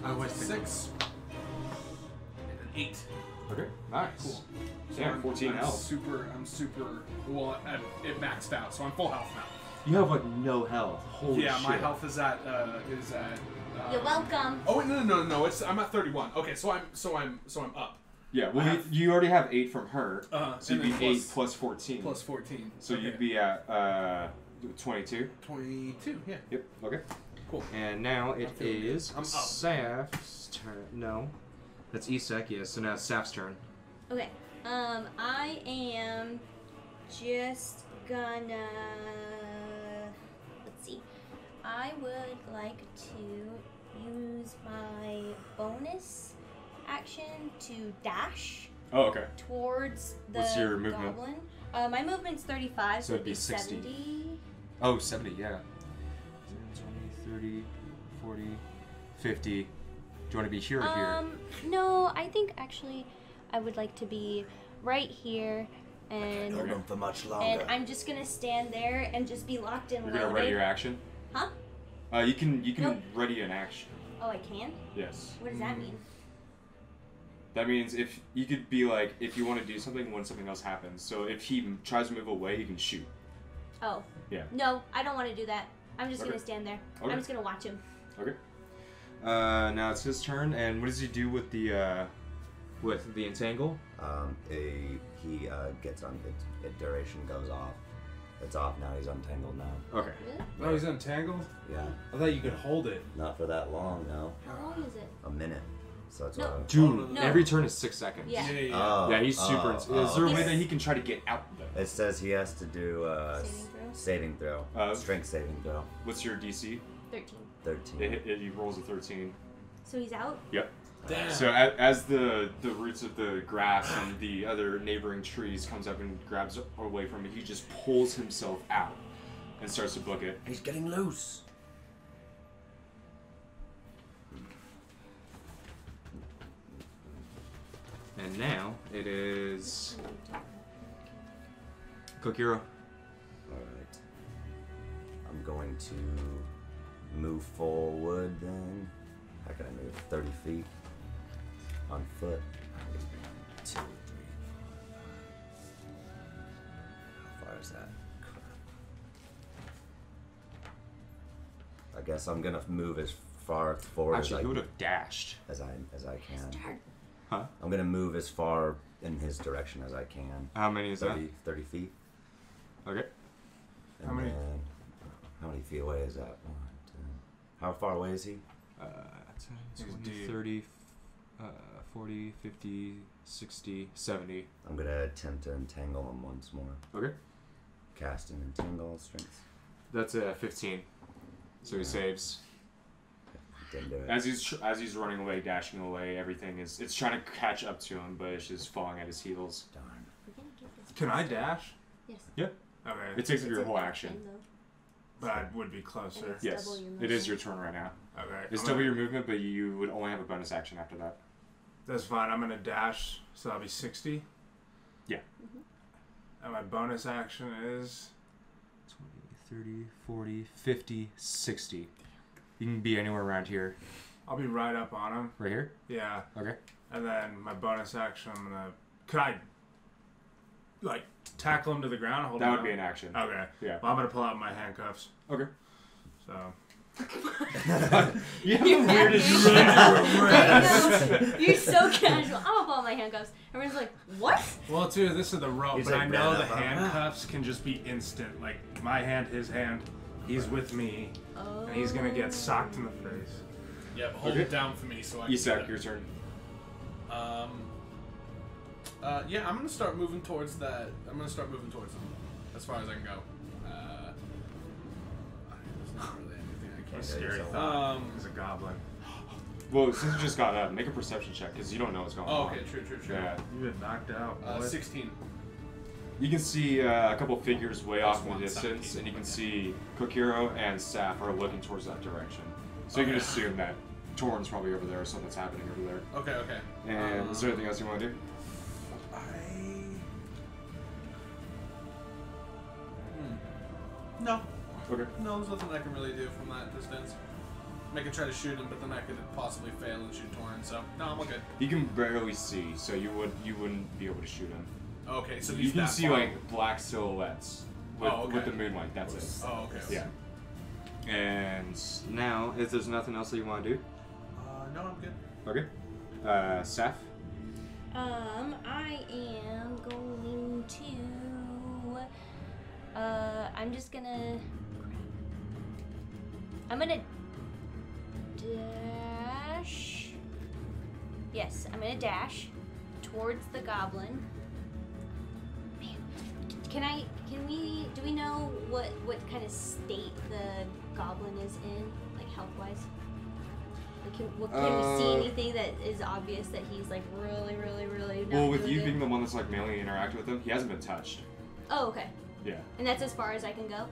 I always think 6. And an 8. Okay, nice. Cool. So Yeah, 14 I'm health. I'm super. Well, it maxed out, so I'm full health now. You have like no health. Holy Yeah, shit. my health is at. You're welcome. Oh wait, no. I'm at 31. Okay, so I'm up. Yeah, well, I have- you already have 8 from her, so you'd and be then 8 plus 14. Plus 14. So okay. you'd be at 22. 22. Yeah. Yep. Okay. Cool. And now it I'm feeling good. is I'm up. Saf's turn. No, that's Isak. Yes. So now it's Saf's turn. Okay. I am just gonna. Let's see. I would like to use my bonus action to dash Oh, okay. towards the What's your movement? goblin. My movement's 35, So it'd be 60. 60. Oh, 70. Yeah. 20, 30, 40, 50. Do you want to be here or here? No, I think actually I would like to be right here, and Hold on for much longer. and I'm just gonna stand there and just be locked in. You're gonna ready your action. Huh? You can Nope. ready an action. Oh, I can. Yes. What does that mean? That means if you could be like, if you want to do something when something else happens. So if he tries to move away, you can shoot. Oh. Yeah. No, I don't want to do that. I'm just Okay. Okay. Gonna stand there. Okay. I'm just gonna watch him. Okay. Now it's his turn, and what does he do with the entangle? He gets on. Its duration goes off. It's off now. He's untangled now. Okay. Oh, he's untangled? Yeah, I thought you could hold it. not for that long. No, How long is it? a minute. So it's No. Dude, No. every turn is 6 seconds. Yeah. Oh, Yeah, he's super. Is there a way He's- that he can try to get out though? It says he has to do Saving throw? saving throw. Strength saving throw. What's your DC? 13. 13. He rolls a 13. So he's out. Yep. Damn. So as the roots of the grass and the other neighboring trees comes up and grabs away from it, he just pulls himself out and starts to book it. He's getting loose. And now it is Kokiro. Alright. I'm going to move forward then. How can I move? 30 feet on foot. 1, 2, 3, 4, 5. How far is that? I guess I'm gonna move as far forward Actually, he would have dashed. as I can. Turn. Huh? I'm gonna move as far in his direction as I can. How many is 30 feet. that? Okay. And How many? then, how many feet away is that? 1, 2. How far away is he? 10, He's 20, deep. 30, 40, 50, 60, 70. I'm gonna attempt to entangle him once more. Okay. Cast and entangle strength. That's a 15. So he saves. Didn't do it. As he's running away, dashing away, everything it's trying to catch up to him, but it's just falling at his heels. Darn. We're gonna give this. Can I dash? Yes. Okay. It takes up It's your an whole action, action. though. But I would be closer. It's Yes, double your it is movement. your turn right now. Okay. It's I'm double gonna- your movement, but you would only have a bonus action after that. That's fine. I'm gonna dash, so that'll be 60. Yeah. Mhm. And my bonus action is 20, 30, 40, 50, 60. You can be anywhere around here. I'll be right up on him. Right here? Yeah. Okay. And then my bonus action, I'm gonna. Could I, like, tackle him to the ground? Hold That him would down? be an action. Okay. Yeah. Well, I'm gonna pull out my handcuffs. Okay. So. You have You're the weirdest I know. You're so casual. I'm gonna pull out my handcuffs. Everyone's like, what? Well, too, this is the rope, He's but like, I know "Ran the up on handcuffs can just be instant. Like, my hand, his hand, he's with me, Oh. and he's gonna get socked in the face. Yep, hold Okay. it down for me so I can. Isak, do your turn. that. Yeah, I'm gonna start moving towards that. I'm gonna start moving towards them as far as I can go. There's not really anything I A can. scary so- thought. He's a goblin. Well, since you just got up, make a perception check because you don't know what's going Oh, on. okay, true. Yeah. You get knocked out. boy. 16. You can see a couple figures way That's off in the one distance, side. and you can see Kokiro and Saf are looking towards that direction. So you can Okay. assume that Torn's probably over there, or something's happening over there. Okay. And is there anything else you want to do? No. Okay. No, there's nothing I can really do from that distance. I could try to shoot him, but then I could possibly fail and shoot Torin. So no, I'm all good. You can barely see, so you wouldn't be able to shoot him. Okay, so You he's can that see far. like black silhouettes with the moonlight. That's it. Oh, okay. Yeah. And now, if there's nothing else that you want to do, No, I'm good. okay. Seth. I am going to. I'm just gonna. I'm gonna dash. Yes, I'm gonna dash towards the goblin. Man, do we know what kind of state the goblin is in, like health-wise? Like, can we see anything that is obvious that he's like really not Well, with doing you good? being the one that's like mainly interacting with him, he hasn't been touched. Oh, okay. Yeah. And that's as far as I can go?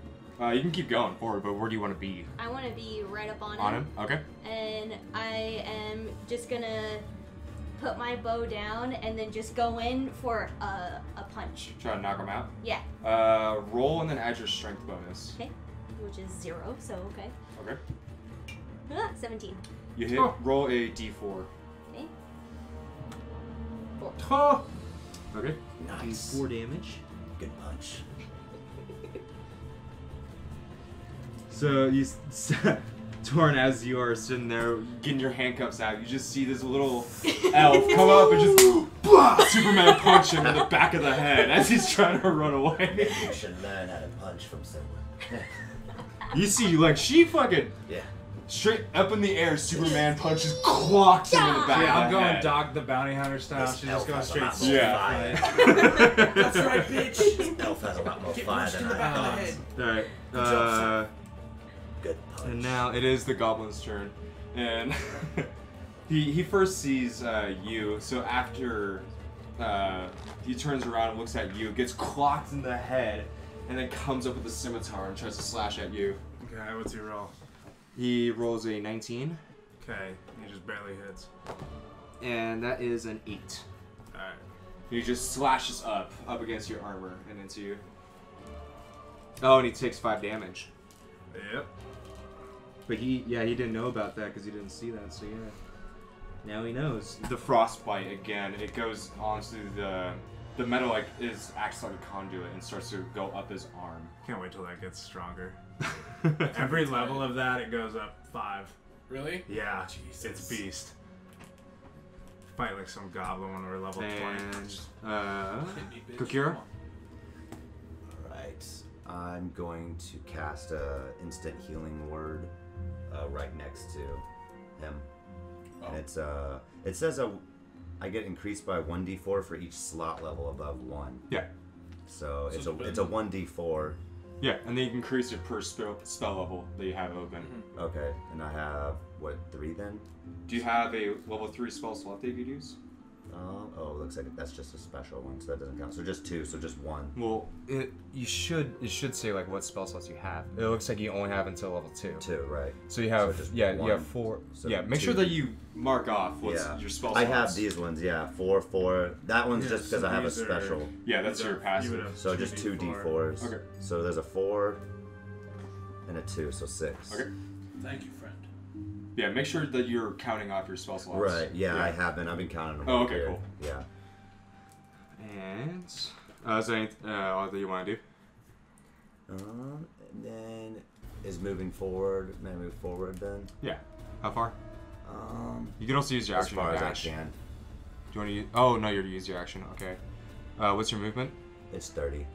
You can keep going forward, but where do you want to be? I want to be right up on him. On him? Okay. And I am just gonna put my bow down and then just go in for a punch. Try to knock him out. Yeah. Roll and then add your strength bonus. Okay. Which is 0, so okay. Okay. 17. You hit. Oh. Roll a d4. Okay. 4. Oh! Okay. Nice. 4 damage. Good punch. So you, Torn, as you are sitting there getting your handcuffs out, you just see this little elf come up and just blah, Superman punch him in the back of the head as he's trying to run away. You should learn how to punch from someone. You see, like she fucking Yeah. straight up in the air, Superman punches, clocks him in the back Yeah, of I'm the going head. Dog the Bounty Hunter style. This She's elf just going has a straight. lot more Yeah. fire. That's right, bitch. This elf has a lot more Get fire punched in than the I back of the thought. head. Alright. Good job, son. Good punch. And now it is the goblin's turn, and he first sees you. So after he turns around and looks at you, gets clocked in the head, and then comes up with a scimitar and tries to slash at you. Okay, what's your roll? He rolls a 19, Okay, he just barely hits. and that is an 8. Alright. He just slashes up against your armor and into you. Oh, and he takes 5 damage. Yep. But he didn't know about that because he didn't see that, so yeah. Now he knows. The frostbite again, it goes onto the metal acts like a conduit and starts to go up his arm. Can't wait till that gets stronger. Every level of that, it goes up 5. Really? Yeah, Jesus. it's beast. Fight like some goblin when we're level 20. And Hit me, bitch. Kokira? Come on. Alright. I'm going to cast a instant healing word right next to him. Oh. And it says I get increased by 1d4 for each slot level above 1. Yeah. So it's So a 1d4. Yeah, and then you can increase it per spell level that you have open. Mm-hmm. Okay, and I have what, 3 then? Do you have a level 3 spell slot that you could use? Oh, it looks like that's just a special one, so that doesn't count. So just 2, so just 1. Well, it should say like what spell slots you have. It looks like you only have until level 2. 2, right? So you have So just you one. have 4. So yeah, make 2. sure that you mark off what's your spell slots. I have these ones, yeah. 4, 4. That one's Yeah, just because so I have a these are- special. Yeah, that's your You would passive. have So just 2 d4s. Okay. So there's a 4 and a 2, so 6. Okay. Thank you, friend. Yeah, make sure that you're counting off your spell slots. Right, yeah, I have been. I've been counting them. Oh, over okay, here. cool. Yeah. And is there anything that you want to do? And then is moving forward. May I move forward then? Yeah. How far? You can also use your As action far to as I dash. can. Do you want to use? Oh no, you're to use your action. Okay. What's your movement? It's 30. You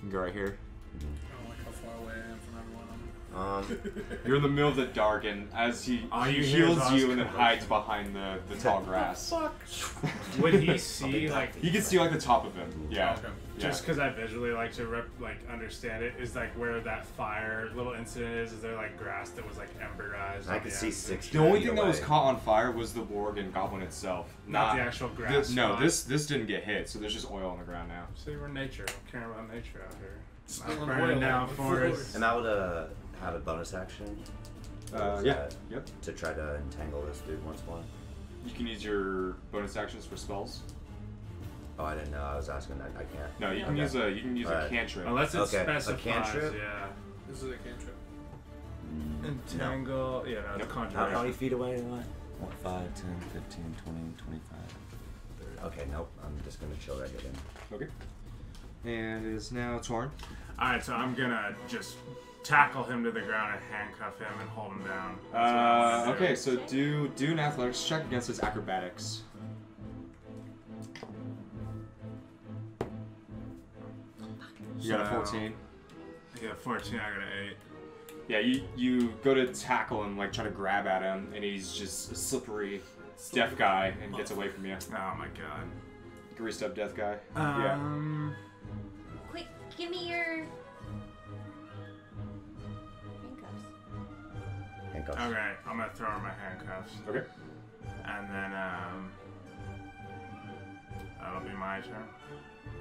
can go right here. I don't like how far away I am from everyone. You're in the middle of the dark, and as he All he you hear is heals us you and then conversing. hides behind the tall grass. Would he see, like, You can see like the top of him. Yeah. Okay. Yeah. just because I visually like to understand it, is like where that fire little incident is there like grass that was like emberized? I on can the see end? 60 The only feet thing that was away. caught on fire was the Worgen goblin itself, Not the actual grass No, spot. this didn't get hit, so there's just oil on the ground now. See, we're nature. Don't care about nature out here. Spilling Not burning oil down on the forests. And I would have a bonus action. Or Yeah. that Yep. To try to entangle this dude once more. You can use your bonus actions for spells. Oh, I didn't know. I was asking that. I can't. No, you can Okay. use a Alright. cantrip. Unless it Okay, a specifies, cantrip? yeah. This is a cantrip. Entangle. Yeah, no, Nope. How conjuration. many feet away am I? 5, 10, 15, 20, 25, 30. Okay, nope. I'm just gonna chill right here then. Okay. And it is now Torn. Alright, so I'm gonna just tackle him to the ground and handcuff him and hold him down. That's what I'm gonna do. Okay, so do an athletics check against his acrobatics. You got a So- 14. Yeah, 14, I got an 8. Yeah, you go to tackle him, like try to grab at him, and he's just a slippery deaf guy and gets away from you. Oh my god. Greased up death guy. Quick, give me your handcuffs. Handcuffs. Okay, I'm gonna throw her my handcuffs. Okay. And then, that'll be my turn.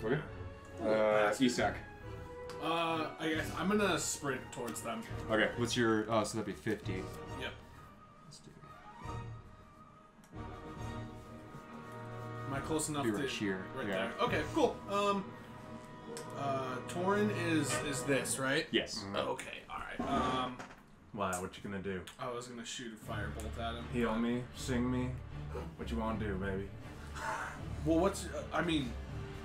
Okay. Isak. I guess I'm gonna sprint towards them. Okay, what's your, so that'd be 50. Yep. Let's do Am I close enough Be to right here, Right yeah. there. Okay, cool. Torin is this, right? Yes. Okay, alright. Why? What you gonna do? I was gonna shoot a firebolt at him. Heal me? Sing me? What you wanna do, baby? Well, what's I mean,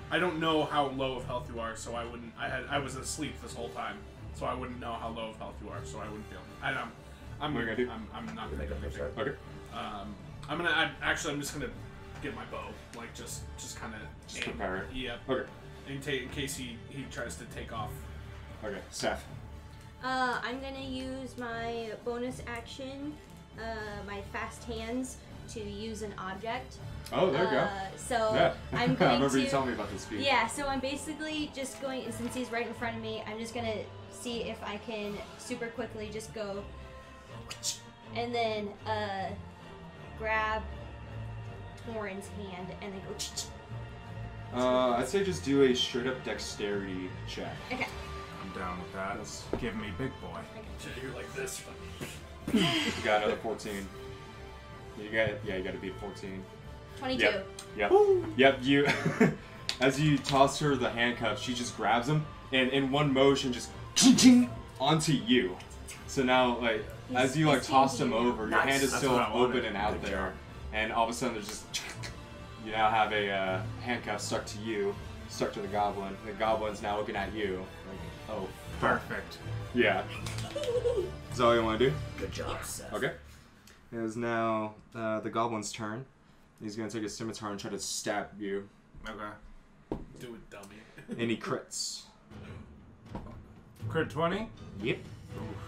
I don't know how low of health you are, so I wouldn't. I was asleep this whole time, so I wouldn't know how low of health you are, so I wouldn't feel. I'm What are you gonna do? I'm not gonna Make do a anything. first Okay. I'm just gonna get my bow, like just kind of Just prepare it. Yep. Okay. In case he tries to take off. Okay. Seth. I'm gonna use my bonus action, my fast hands, to use an object. Oh, there you go. So Yeah. I'm I going remember to. you telling me about this feat. Yeah, so I'm basically just going, and since he's right in front of me, I'm just gonna see if I can super quickly just go, and then grab Torin's hand and then go. I'd say just do a straight up dexterity check. Okay. I'm down with that. Yes. Give me big boy. You're like this. You got another 14. You got to beat 14. 22. Yep. You, as you toss her the handcuffs, she just grabs them and in one motion just ching onto you. So now, like, as you like He's toss him changing now. over, your hand is That's still what I wanted. open and out Good there, job. and all of a sudden there's just you now have a handcuff stuck to you, stuck to the goblin. The goblin's now looking at you. Like, oh, Perfect. yeah. Is that all you want to do? Good job, Seth. Okay. It is now the goblin's turn. He's gonna take his scimitar and try to stab you, Okay. Do it, dummy. and he crits. Crit 20? Yep.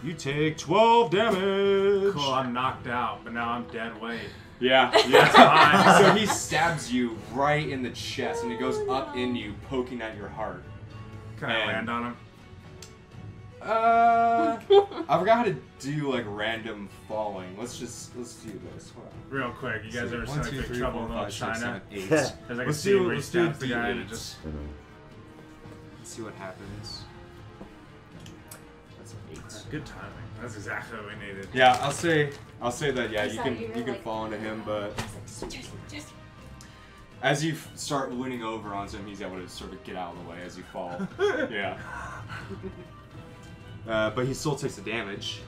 You take 12 damage. Cool, I'm knocked out, but now I'm dead weight. Yeah. Fine. So he stabs you right in the chest, and it goes up in you, poking at your heart. Can I land on him? I forgot how to do like random falling. Let's do this. Hold on. Real quick, you guys ever seen like Big Trouble in Little China? 8. There's like a Let's scene do- where he let's do stabs the guy and it D8. just... Let's see what happens. That's an 8. Good timing. That's exactly what we needed. Yeah, I'll say that. Yeah, I you saw can you were you can like- fall into him, but Just. as you start leaning over onto him, he's able to sort of get out of the way as you fall. Yeah. But he still takes the damage,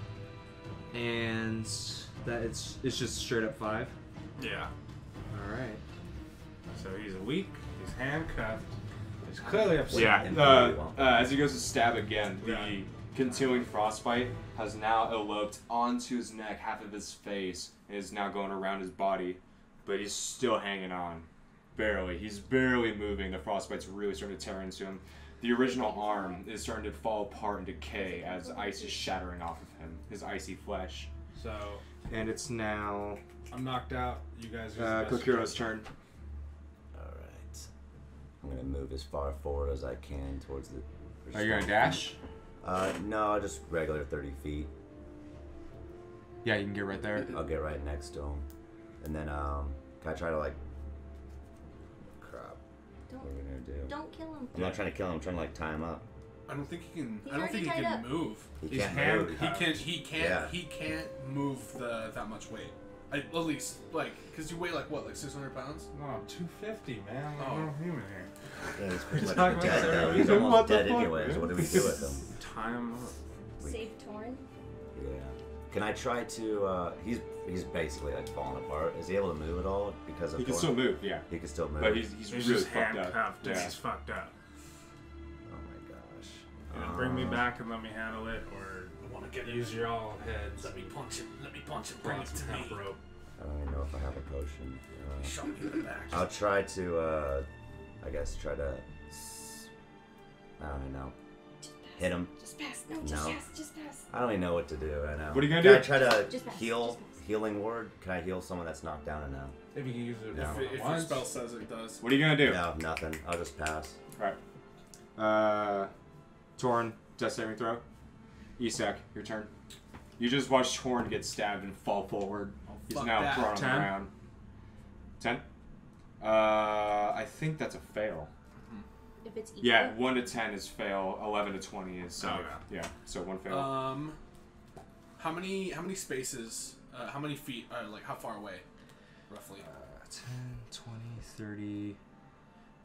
and that it's just straight up 5. Yeah. All right. So he's weak, he's handcuffed, he's clearly upset. Yeah. As he goes to stab again, the Yeah. continuing frostbite has now eloped onto his neck, half of his face, and is now going around his body, but he's still hanging on, barely. He's barely moving. The frostbite's really starting to tear into him. The original arm is starting to fall apart and decay as ice is shattering off of him, his icy flesh. So, And it's now I'm knocked out. You guys use the best Kokuro's turn. Alright. I'm gonna move as far forward as I can towards the... Are you going to dash? No, just regular 30 feet. Yeah, you can get right there. I'll get right next to him. And then, can I try to, like... Crap. What are we gonna do? Don't kill him. I'm not trying to kill him, I'm trying to, like, tie him up. I don't think he can. He's I don't think he already can tied move. He He's can't hand- move. He can't. Yeah. He can't move that much weight. At least, like, because you weigh like what, like 600 pounds? No, 250, man. Oh. I'm no human here. Yeah, he's pretty much Talking about dead, though. steroids. He's What almost the dead fuck, anyways. man? What do we do with him? Tie him up. Save Torin. Yeah. Can I try to? He's basically like falling apart. Is he able to move at all? Because of He can Thorn? still move, yeah. He can still move. But he's He's really just fucked up. handcuffed and Yeah. he's fucked up. Oh my gosh. Either bring me back and let me handle it, or I want to get use your all heads. Let me punch him. Let me punch him. Bring Bring it some to me. hemp rope. I don't even know if I have a potion. Shot me in the back. I'll try to. I guess try to. I don't know. Hit him. Just pass. No, No. just pass. I don't even know what to do right now. What are you gonna Can do? I try to Just pass, heal? just pass. Healing word? Can I heal someone that's knocked down or no? If you can use it No. If your once. spell says it does. What are you gonna do? No, nothing. I'll just pass. Alright. Torn, death saving throw. Isak, your turn. You just watched Torn get stabbed and fall forward. Oh, He's fuck now that. prone on the 10? ground. 10? I think that's a fail. If it's equal. Yeah, 1 to 10 is fail, 11 to 20 is save. Okay. Yeah, so 1 fail. How many spaces? How many feet? Like how far away, roughly? 10, 20, 30,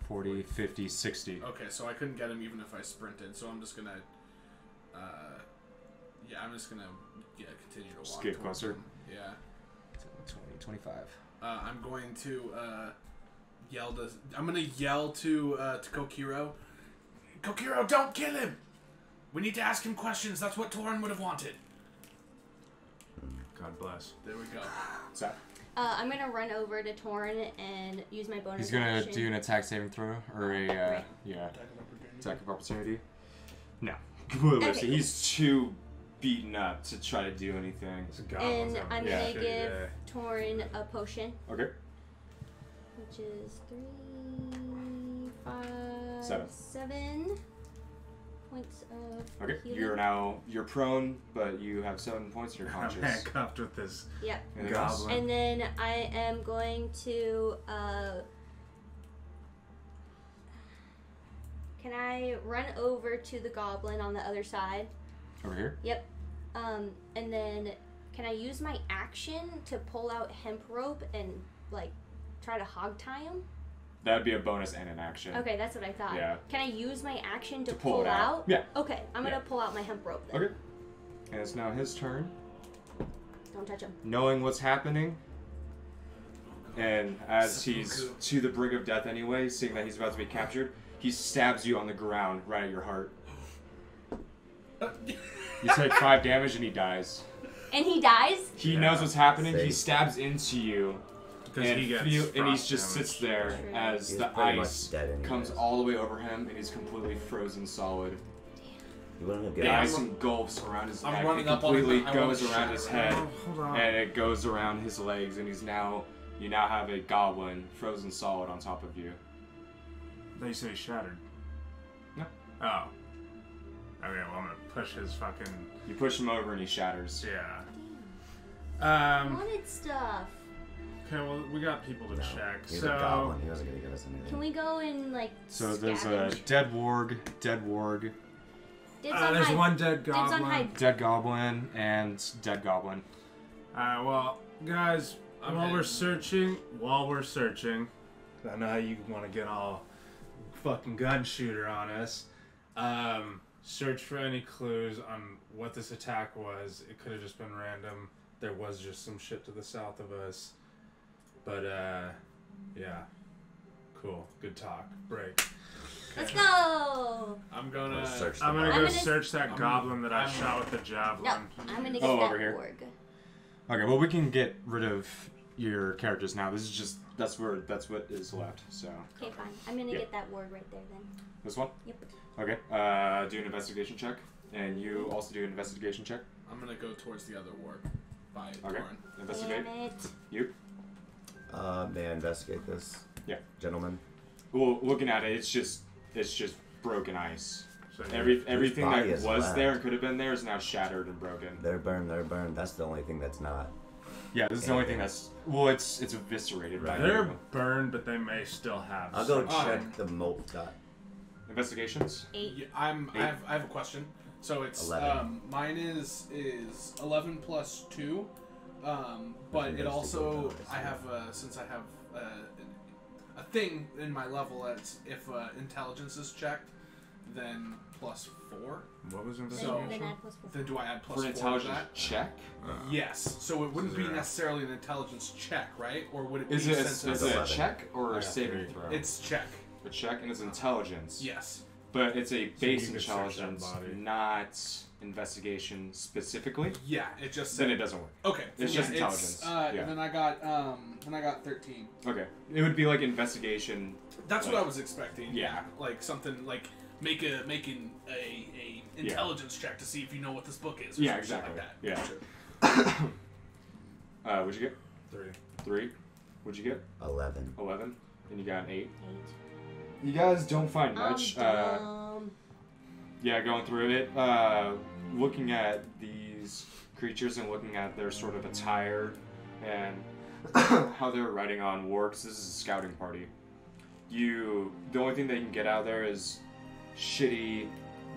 40, 50, 60. Okay, so I couldn't get him even if I sprinted. So I'm just gonna, I'm just gonna continue to walk. Just get towards closer. him. Yeah. 20, 25. I'm going to I'm gonna yell to Kokiro. Kokiro, don't kill him. We need to ask him questions. That's what Torin would have wanted. God bless. There we go. What's that? I'm gonna run over to Torn and use my bonus He's gonna action. do an attack saving throw, or a, Right. attack of opportunity. No. Completely Okay. wasted. He's too beaten up to try to do anything. It's a goblins And having I'm a Yeah. gonna shitty give day. Torn a potion, Okay. which is 3, 5, 7. 7 points of Okay. healing. You're prone, but you have 7 points and you're I'm conscious. handcuffed with this Yep. Anything else? goblin. And then I am going to can I run over to the goblin on the other side? Over here? Yep. And then can I use my action to pull out hemp rope and like try to hog tie him? That'd be a bonus and an action. Okay, that's what I thought. Yeah. Can I use my action to, pull it out. Yeah. Okay, I'm Yeah. gonna pull out my hemp rope then. Okay. And it's now his turn. Don't touch him. Knowing what's happening, and as he's to the brink of death anyway, seeing that he's about to be captured, he stabs you on the ground right at your heart. You take 5 damage and he dies. And he dies? He Yeah. knows what's happening. He Safe. stabs into you, Because and he gets and he frost just damage. sits there True. as He's the pretty much ice dead anyways. comes all the way over him, and he's completely frozen solid. You wouldn't have The guessed. ice engulfs around his I'm neck. running It up on him. completely I wanna goes around his shatter head, Oh, hold on. and it goes around his legs, and you now have a goblin frozen solid on top of you. They say shattered. No. Oh. Okay, well I'm gonna push his fucking You push him over, and he shatters. yeah. I wanted stuff. Okay, well we got people to No, check. He's So a goblin. He wasn't gonna give us anything. Can we go and like So there's a scavenge? dead warg, Dibs on there's hide. one dead Dibs on goblin. hide. dead goblin, and dead goblin. Well, guys, I'm while we're heading. searching, I know how you want to get all fucking gun shooter on us. Search for any clues on what this attack was. It could have just been random. There was just some shit to the south of us. But, yeah. Cool. Good talk. Break. Let's go! I'm gonna. Search I'm gonna I'm go gonna- search that I'm- goblin that I I'm- shot with the javelin. No, I'm gonna get Oh, that over here. org. Okay, well we can get rid of your characters now. This is just that's what is left. So Okay, fine. I'm gonna Yeah. get that ward right there then. this one. Yep. Okay. Do an investigation check, and you also do an investigation check. I'm gonna go towards the other ward by Okay. Torin. Investigate. Damn it. You. May I investigate this? Yeah. Gentlemen. Well, looking at it, it's just broken ice. So Everything body that is was left? there and could have been there is now shattered and broken. They're burned. They're burned. That's the only thing that's not. Yeah, this is the only thing that's it's eviscerated by they're you. burned, but they may still have. I'll go some- check the molt dot. Investigations. 8. Yeah, I have a question. So it's 11. Mine is 11 plus 2, but it also Investigate. I have since I have a thing in my level that's if intelligence is checked, then +4. What was So- investigation? Then add +4. Then do I add +4 For an to intelligence that? check? Yes. So it wouldn't be 0. necessarily an intelligence check, right? Or would it be Is it since a it's- check or I a got saving 3. throw? It's check. a check and it's intelligence. Yes. But it's a base you could search that intelligence, body. not investigation specifically. Yeah. It just Then said. it doesn't work. Okay. It's yeah, just intelligence. And Yeah. then I got 13. Okay. It would be like investigation. That's Like- what I was expecting. Yeah. Like something like making a intelligence check to see if you know what this book is. Or Yeah, some exactly. shit like that. Yeah. Gotcha. What'd you get? 3. 3. What'd you get? 11. 11. And you got an 8. 8. You guys don't find much. Dumb. Yeah, going through it, looking at these creatures and looking at their sort of attire and how they're riding on wargs. This is a scouting party. The only thing they can get out there is shitty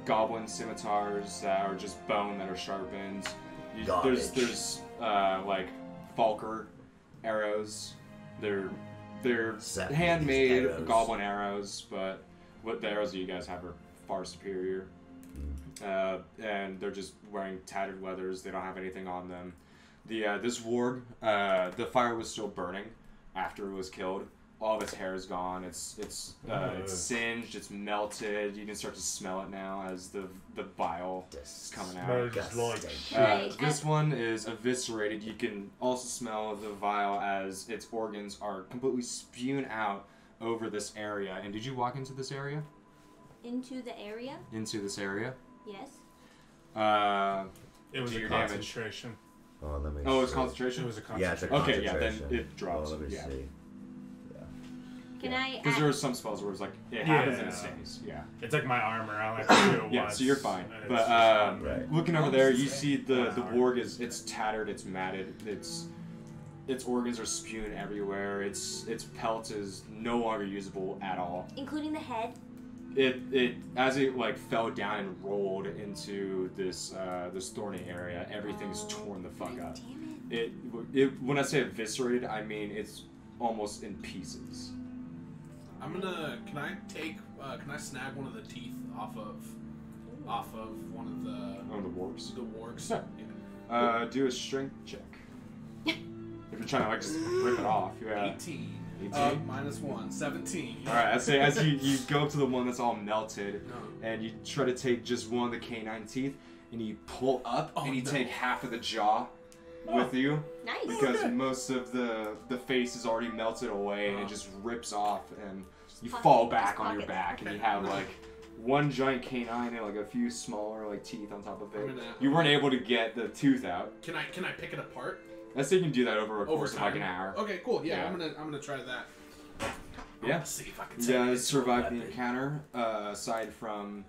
goblin scimitars that are just bone that are sharpened. Garbage. There's like Falker arrows. They're Japanese handmade arrows. goblin arrows, but what the arrows that you guys have are far superior. And they're just wearing tattered leathers. They don't have anything on them. This warg, the fire was still burning after it was killed. All of its hair is gone. It's singed. It's melted. You can start to smell it now as the bile is coming out. Disgusting. This one is eviscerated. You can also smell the vial as its organs are completely spewing out over this area. And did you walk into this area? Into the area? Into this area? Yes. It was Do a your damage. concentration. Oh, let me Oh, it's see. concentration? It was a Yeah, it's a concentration. Okay, yeah, then concentration. it drops, Oh, let me yeah. see. Can I Because add... there are some spells where it's like, it happens and it Yeah. stays. Yeah. It's like my armor. I only have to do it Yeah, once. so you're fine. and it's But just Right. looking over there, you see the Wow. warg it's tattered, it's matted, its organs are spewing everywhere. Its pelt is no longer usable at all. Including the head? It as it like fell down and rolled into this thorny area, everything's torn the fuck God up. damn It when I say eviscerated, I mean it's almost in pieces. I'm gonna. Can I snag one of the teeth off of one of the On the warps. wargs? Yeah. Do a strength check. If you're trying to like just rip it off, yeah. 18. 18? -1, 17. All right. I say as you go up to the one that's all melted, No. and you try to take just one of the canine teeth, and you pull up, Oh, and you no. take half of the jaw with you, Nice. because most of the face is already melted away, and Oh. it just rips off, and you pocket- fall just back on your pocket. back, and you Okay. have like one giant canine and like a few smaller like teeth on top of I'm it. gonna- You weren't able to get the tooth out. Can I pick it apart? I say you can do that over a Over course of time? like an hour. Okay, cool. Yeah, Yeah. I'm gonna try that. Yeah. Let's see if I can You turn it guys into a survived the weapon. encounter. Aside from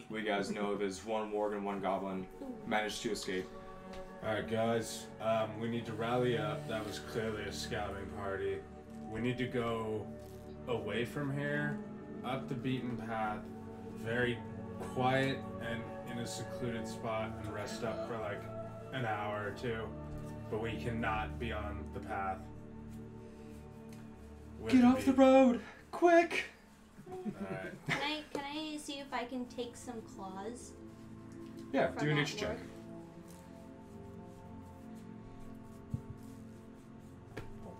what you guys know of is one warg and one goblin managed to escape. Alright, guys. We need to rally up. That was clearly a scouting party. We need to go away from here, up the beaten path, very quiet and in a secluded spot, and rest up for like an hour or two. But we cannot be on the path. We Get have off to the be- road, quick! Alright. Can I see if I can take some claws? Yeah, From do a that nature check. warg? 4.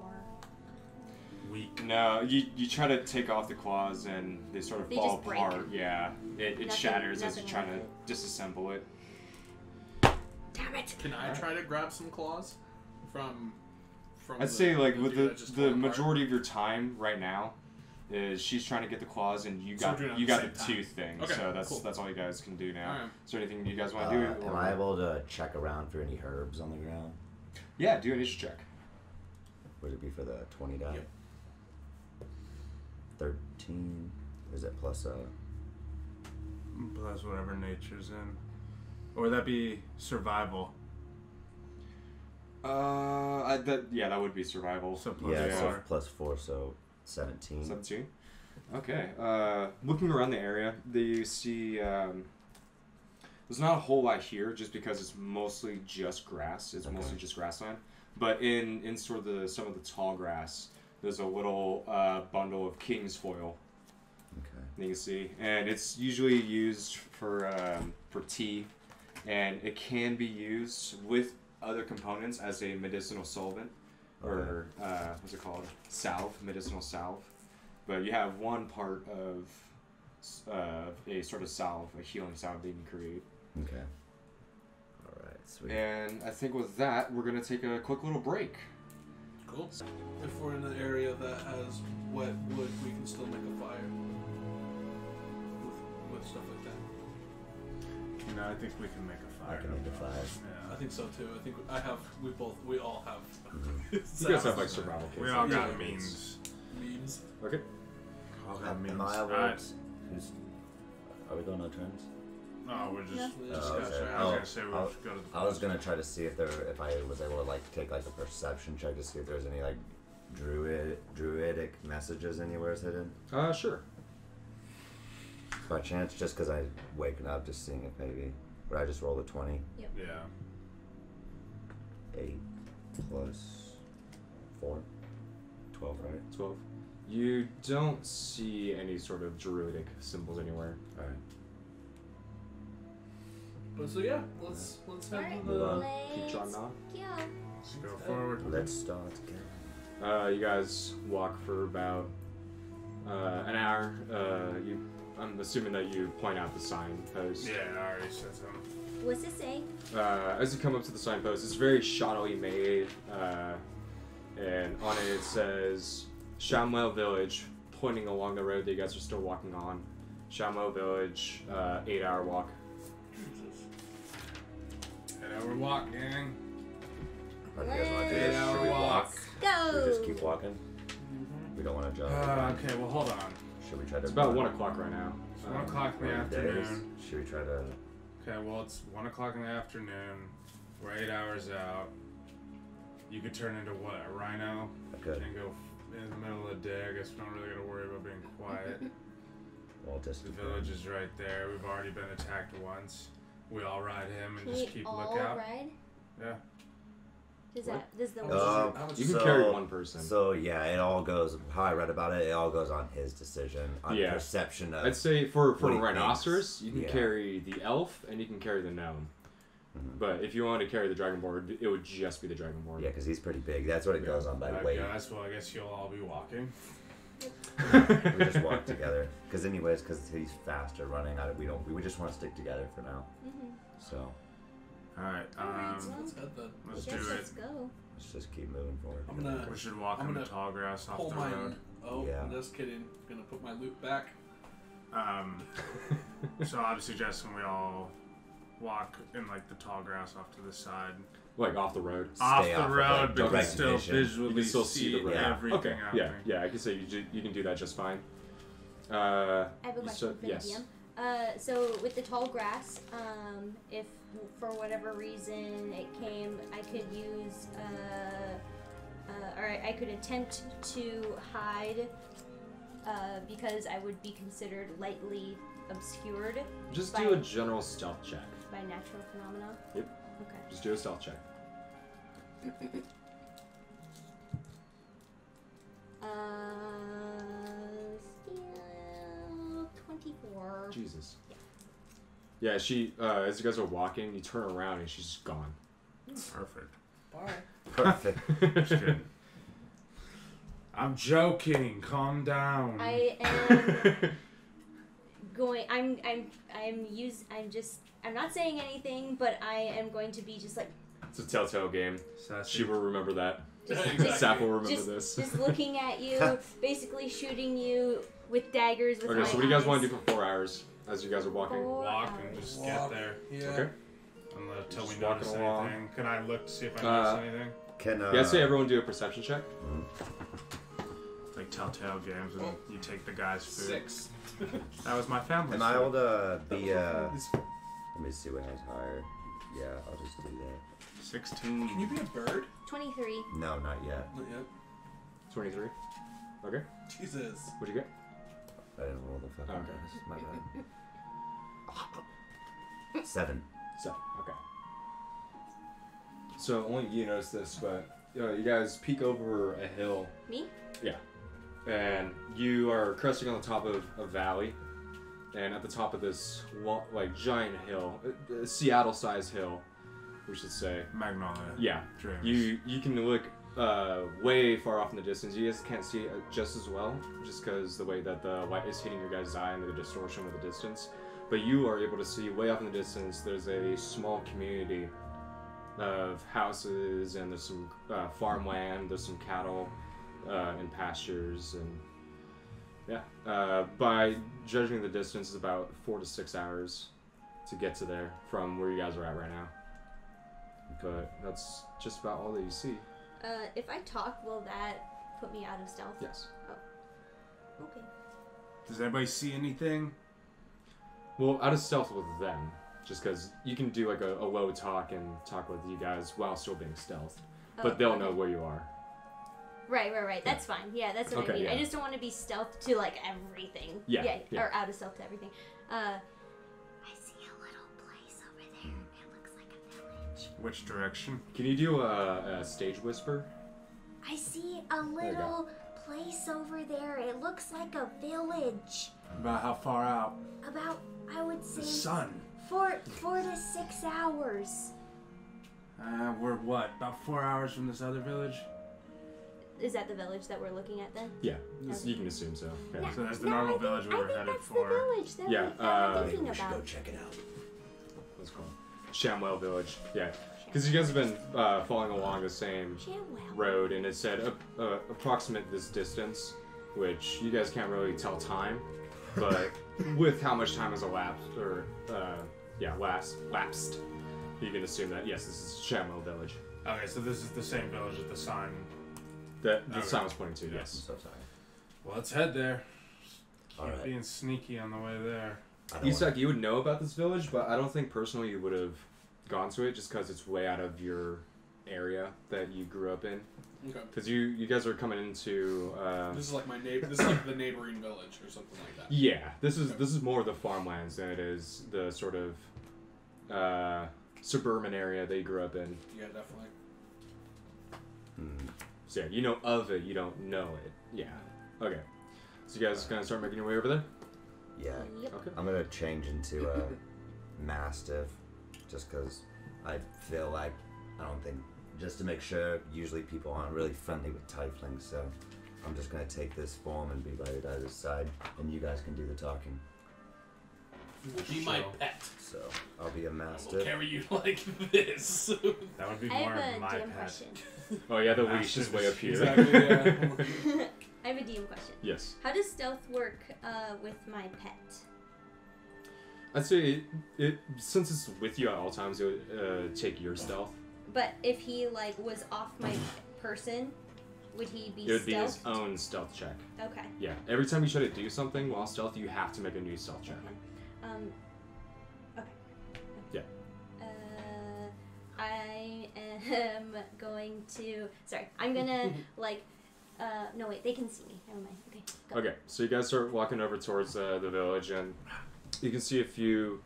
Weak. No, you try to take off the claws and they sort of They fall just break. apart. Yeah, it Nothing- shatters as you're nothing trying like to disassemble it. Damn it! Can I try to grab some claws from? I'd say like the with dude that just the fell apart? majority of your time right now is she's trying to get the claws and you So we're got doing it at you the got same the time. tooth thing. Okay, So cool. that's all you guys can do now. Alright. Is there anything you guys want to do? Am or- I able to check around for any herbs on the ground? Yeah, do a nature check. Would it be for the 20 die? Yep. 13. Is it plus Plus whatever nature's in. Or would that be survival? That would be survival. So plus yeah, so 4. plus 4, so 17. 17. Okay. Looking around the area, you see there's not a whole lot here, just because it's mostly just grass. It's Okay. mostly just grassland. But in sort of some of the tall grass, there's a little bundle of king's foil Okay. You can see, and it's usually used for tea, and it can be used with other components as a medicinal solvent, or what's it called? Salve, medicinal salve. But you have one part of a sort of salve, a healing salve that you can create. Okay. All right. Sweet. And I think with that, we're gonna take a quick little break. Cool. If we're in an area that has wet wood, we can still make a fire with stuff like that. You know, I think we can make a fire. I can make a fire. I think so too. I think we all have. You guys have like survival kits. We all got Yeah. means. Memes. Okay. All got means. Am I able Alright. who's, are we going on turns? No, we're just. Yeah. just Oh, gonna okay. say, I was gonna say we I'll- should go to the. I was gonna try to see if I was able to like take like a perception check to see if there's any like druidic messages anywhere hidden. Sure. By chance, just because I waking up, just seeing if maybe. Would I just roll a 20? Yeah. 8 plus 4. 12, right? 12. You don't see any sort of druidic symbols anywhere. Alright. But so yeah, let's head Alright, to Move the. on. Keep let's trotting on. go. Let's go forward. Let's start again. You guys walk for about an hour. I'm assuming that you point out the signpost. Yeah, I already said something. What's it say? As you come up to the signpost, it's very shoddily made, and on it says Shamwell Village, pointing along the road that you guys are still walking on. Shamwell Village, 8-hour walk. Head over walk, gang. What do you guys want to do? Let's Should we walk? go. Should we just keep walking? We don't want to jump. Okay, well, hold on. Should we try to? It's about 1 o'clock right now. It's 1 o'clock in the run days? afternoon. Should we try to? Okay, well, it's 1 o'clock in the afternoon. We're 8 hours out. You could turn into what? A rhino? Okay. And go in the middle of the day. I guess we don't really gotta worry about being quiet. Well, just The village is right there. We've already been attacked once. We all ride him and Can just we keep all lookout. ride? Yeah. Does the You can so- carry one person. So yeah, it all goes. How I read about it, it all goes on his decision, on Yeah. perception of. I'd say for what a he rhinoceros, thinks. you can Yeah. carry the elf and you can carry the gnome. Mhm. But if you wanted to carry the dragonborn, it would just be the dragonborn. Yeah, because he's pretty big. That's what it goes on by Alright, weight. guys, well, I guess you'll all be walking. We just walk together. Because anyways, because he's faster running. We just want to stick together for now. Mhm. So Alright, Alright, So let's head then. let's Guess do let's it. go. let's just keep moving forward. I'm gonna We should walk I'm in the gonna tall grass off pull the my. road. Oh, Yeah. I'm just kidding. Gonna put my loot back. So I'm suggesting we all walk in like the tall grass off to the side. Like off the road. Off Stay the off of, road, like, but direct can still vision. visually You can still see the road. everything Okay, happening. yeah, I can say you can do that just fine. I have a question So, for yes. the DM. So with the tall grass, if for whatever reason it came, I could use, or I could attempt to hide, because I would be considered lightly obscured Just by, do a general stealth check. by natural phenomena. Yep. Okay. Just do a stealth check. Still 24. Jesus. Yeah, she. As you guys are walking, you turn around and she's just gone. Perfect. Bye. Perfect. Just kidding. I'm joking. Calm down. I am going. I'm not saying anything, but I am going to be just like It's a telltale game. Sassy. She will remember that. just, Exactly. Sap will remember just, this. just looking at you, basically shooting you with daggers. With Okay, my so what do you guys eyes. want to do for 4 hours as you guys are walking? 4 Walk and hours. just get there. Yeah. Okay. Until we Just notice walking along. anything. Can I look to see if I notice anything? Can Yeah, I'd say everyone do a perception check. Like Telltale games when you take the guy's food. 6. That was my family. Am I able to be? This- Let me see what has higher. Yeah, I'll just do that. 16. Can you be a bird? 23. No, not yet. Not yet. 23. Okay. Jesus. What'd you get? I didn't roll the fucking Okay. dice. My bad. 7. So, okay. So only you notice this, but you guys peek over a hill. Me? Yeah. And you are cresting on the top of a valley, and at the top of this like giant hill, a Seattle-sized hill, we should say. Magnolia. Yeah. Dreams. You can look way far off in the distance. You guys can't see it just as well, just because the way that the light is hitting your guys' eye and the distortion with the distance. But you are able to see way off in the distance. There's a small community of houses, and there's some farmland. There's some cattle and pastures, and yeah. By judging the distance, it's about 4 to 6 hours to get to there from where you guys are at right now. But that's just about all that you see. If I talk, will that put me out of stealth? Yes. Oh. Okay. Does anybody see anything? Well, out of stealth with them, just because you can do like a low talk and talk with you guys while still being stealth, but they'll know where you are. Right. That's fine. Yeah, that's what I mean. Yeah. I just don't want to be stealth to like everything. Yeah. Or out of stealth to everything. I see a little place over there. It looks like a village. Which direction? Can you do a stage whisper? I see a little place over there. It looks like a village. About how far out? About, I would say, The sun. 4 to 6 hours. We're what? About 4 hours from this other village? Is that the village that we're looking at then? Yeah, you can assume so. Yeah. So that's the normal village we were headed that's for. the village that Yeah, we're thinking We should about. go check it out. What's it called? Shamwell Village. Yeah, because you guys have been following along the same Shamwell. road, and it said approximate this distance, which you guys can't really tell time, but with how much time has elapsed, or lapsed, you can assume that yes, this is Shamwell Village. Okay, so this is the same village that the sign. That the Okay. sign was pointing to. Yeah. Yes. I'm so sorry. Well, let's head there. All Keep right. being sneaky on the way there. I don't Isak, you would know about this village, but I don't think personally you would have gone to it just because it's way out of your area that you grew up in. Okay. Because you guys are coming into. This is like my neighbor. This is like the neighboring village or something like that. Yeah, this is more the farmlands than it is the sort of suburban area that you grew up in. Yeah, definitely. So yeah, you know of it, you don't know it. Yeah. Okay. So you guys gonna start making your way over there? Yeah. Yep. Okay. I'm gonna change into a mastiff, just because I feel like I don't think just to make sure. Usually people aren't really friendly with tieflings, so I'm just gonna take this form and be by your guys' side, and you guys can do the talking. Be my pet. So I'll be a I will mastiff. carry you like this. That would be I more have of a my DM pet. question. Oh yeah, the leash is way up here. Exactly. Yeah. I have a DM question. Yes. How does stealth work with my pet? I'd say it since it's with you at all times, it would take your stealth. But if he like was off my person, would he be It would be his stealthed? own stealth check. Okay. Yeah. Every time you try to do something while stealth, you have to make a new stealth check. Okay. Yeah. I am going to. Sorry, I'm gonna like. No wait, they can see me. Never mind. Okay. Go. Okay, so you guys start walking over towards the village, and you can see a few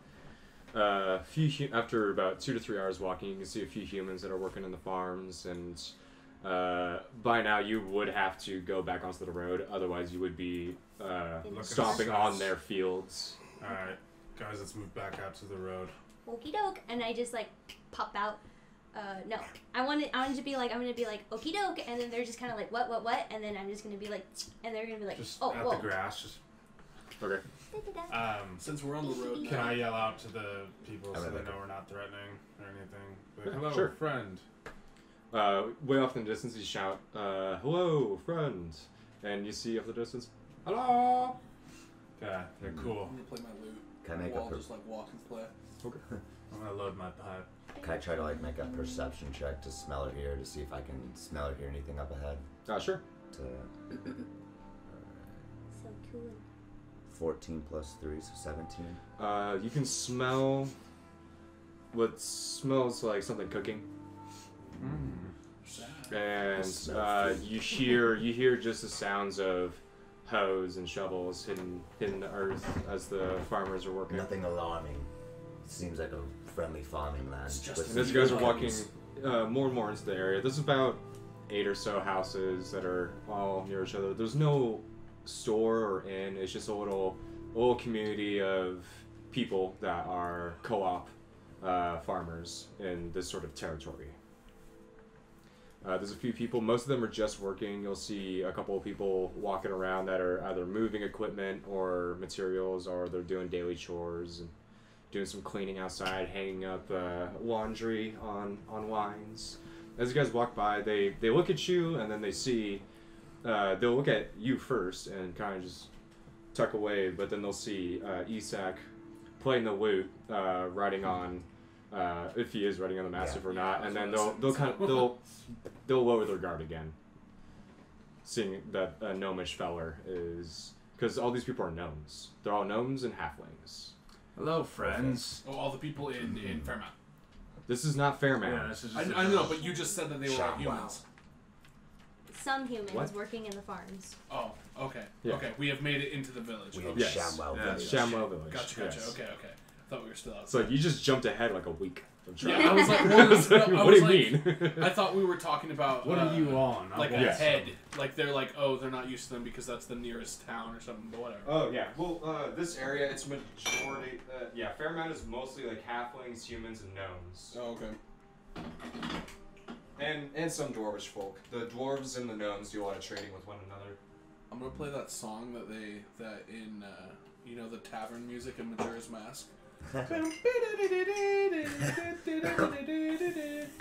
after about 2 to 3 hours walking, you can see a few humans that are working in the farms, and by now you would have to go back onto the road, otherwise you would be stomping on their fields. Alright, guys, let's move back out to the road. Okie doke, and I just like pop out. No, I'm gonna be like okie doke, and then they're just kind of like what, and then I'm just gonna be like, and they're gonna be like, Just oh, at whoa. the grass. Just Okay. Since we're on the road, can I yell out to the people so I they would like know we're not threatening or anything? Like, Yeah, hello, sure. friend. Way off in the distance, you shout, "Hello, friend!" And you see off the distance, "Hello!" Yeah, they're cool. I'm gonna play my lute. Can I make While a just like walk and play. Okay. I'm gonna load my pipe. Can I try to like make a perception check to smell or hear to see if I can smell or hear anything up ahead? Sure. To So cool. 14 plus 3, so 17. You can smell what smells like something cooking. And you hear just the sounds of hoes and shovels hitting the earth as the farmers are working. Nothing alarming. Seems like a friendly farming land. It's just with And as some you guys are gardens. walking more and more into the area, this is about 8 or so houses that are all near each other. There's no store or inn. It's just a little community of people that are co-op farmers in this sort of territory. There's a few people. Most of them are just working. You'll see a couple of people walking around that are either moving equipment or materials, or they're doing daily chores and doing some cleaning outside, hanging up laundry on lines. As you guys walk by, they look at you, and then they see, they'll look at you first and kind of just tuck away, but then they'll see Isak playing the lute, riding on, if he is riding on the Mastiff or not, and then they'll lower their guard again, seeing that a gnomish feller is, because all these people are gnomes. They're all gnomes and halflings. Hello, friends. Oh, all the people in Fairmount. This is not Fairmount. Yeah, this is just I know, but you just said that they were all humans. Some humans What? working in the farms. Oh, okay. Yeah. Okay, we have made it into the village. We have Yes. Shamwell Yeah, Village. Shamwell Village. Gotcha. Yes. Okay. I thought we were still outside. It's like you just jumped ahead like a week of Yeah, travel. I was like, what what do you mean? I thought we were talking about What are you on? like I a Yes. head. Like they're like, oh, they're not used to them because that's the nearest town or something. But whatever. Oh yeah. Well, this area, it's majority. Yeah, Fairmount is mostly like halflings, humans, and gnomes, Oh, okay. and some dwarvish folk. The dwarves and the gnomes do a lot of trading with one another. I'm gonna play that song that in you know, the tavern music in Majora's Mask. You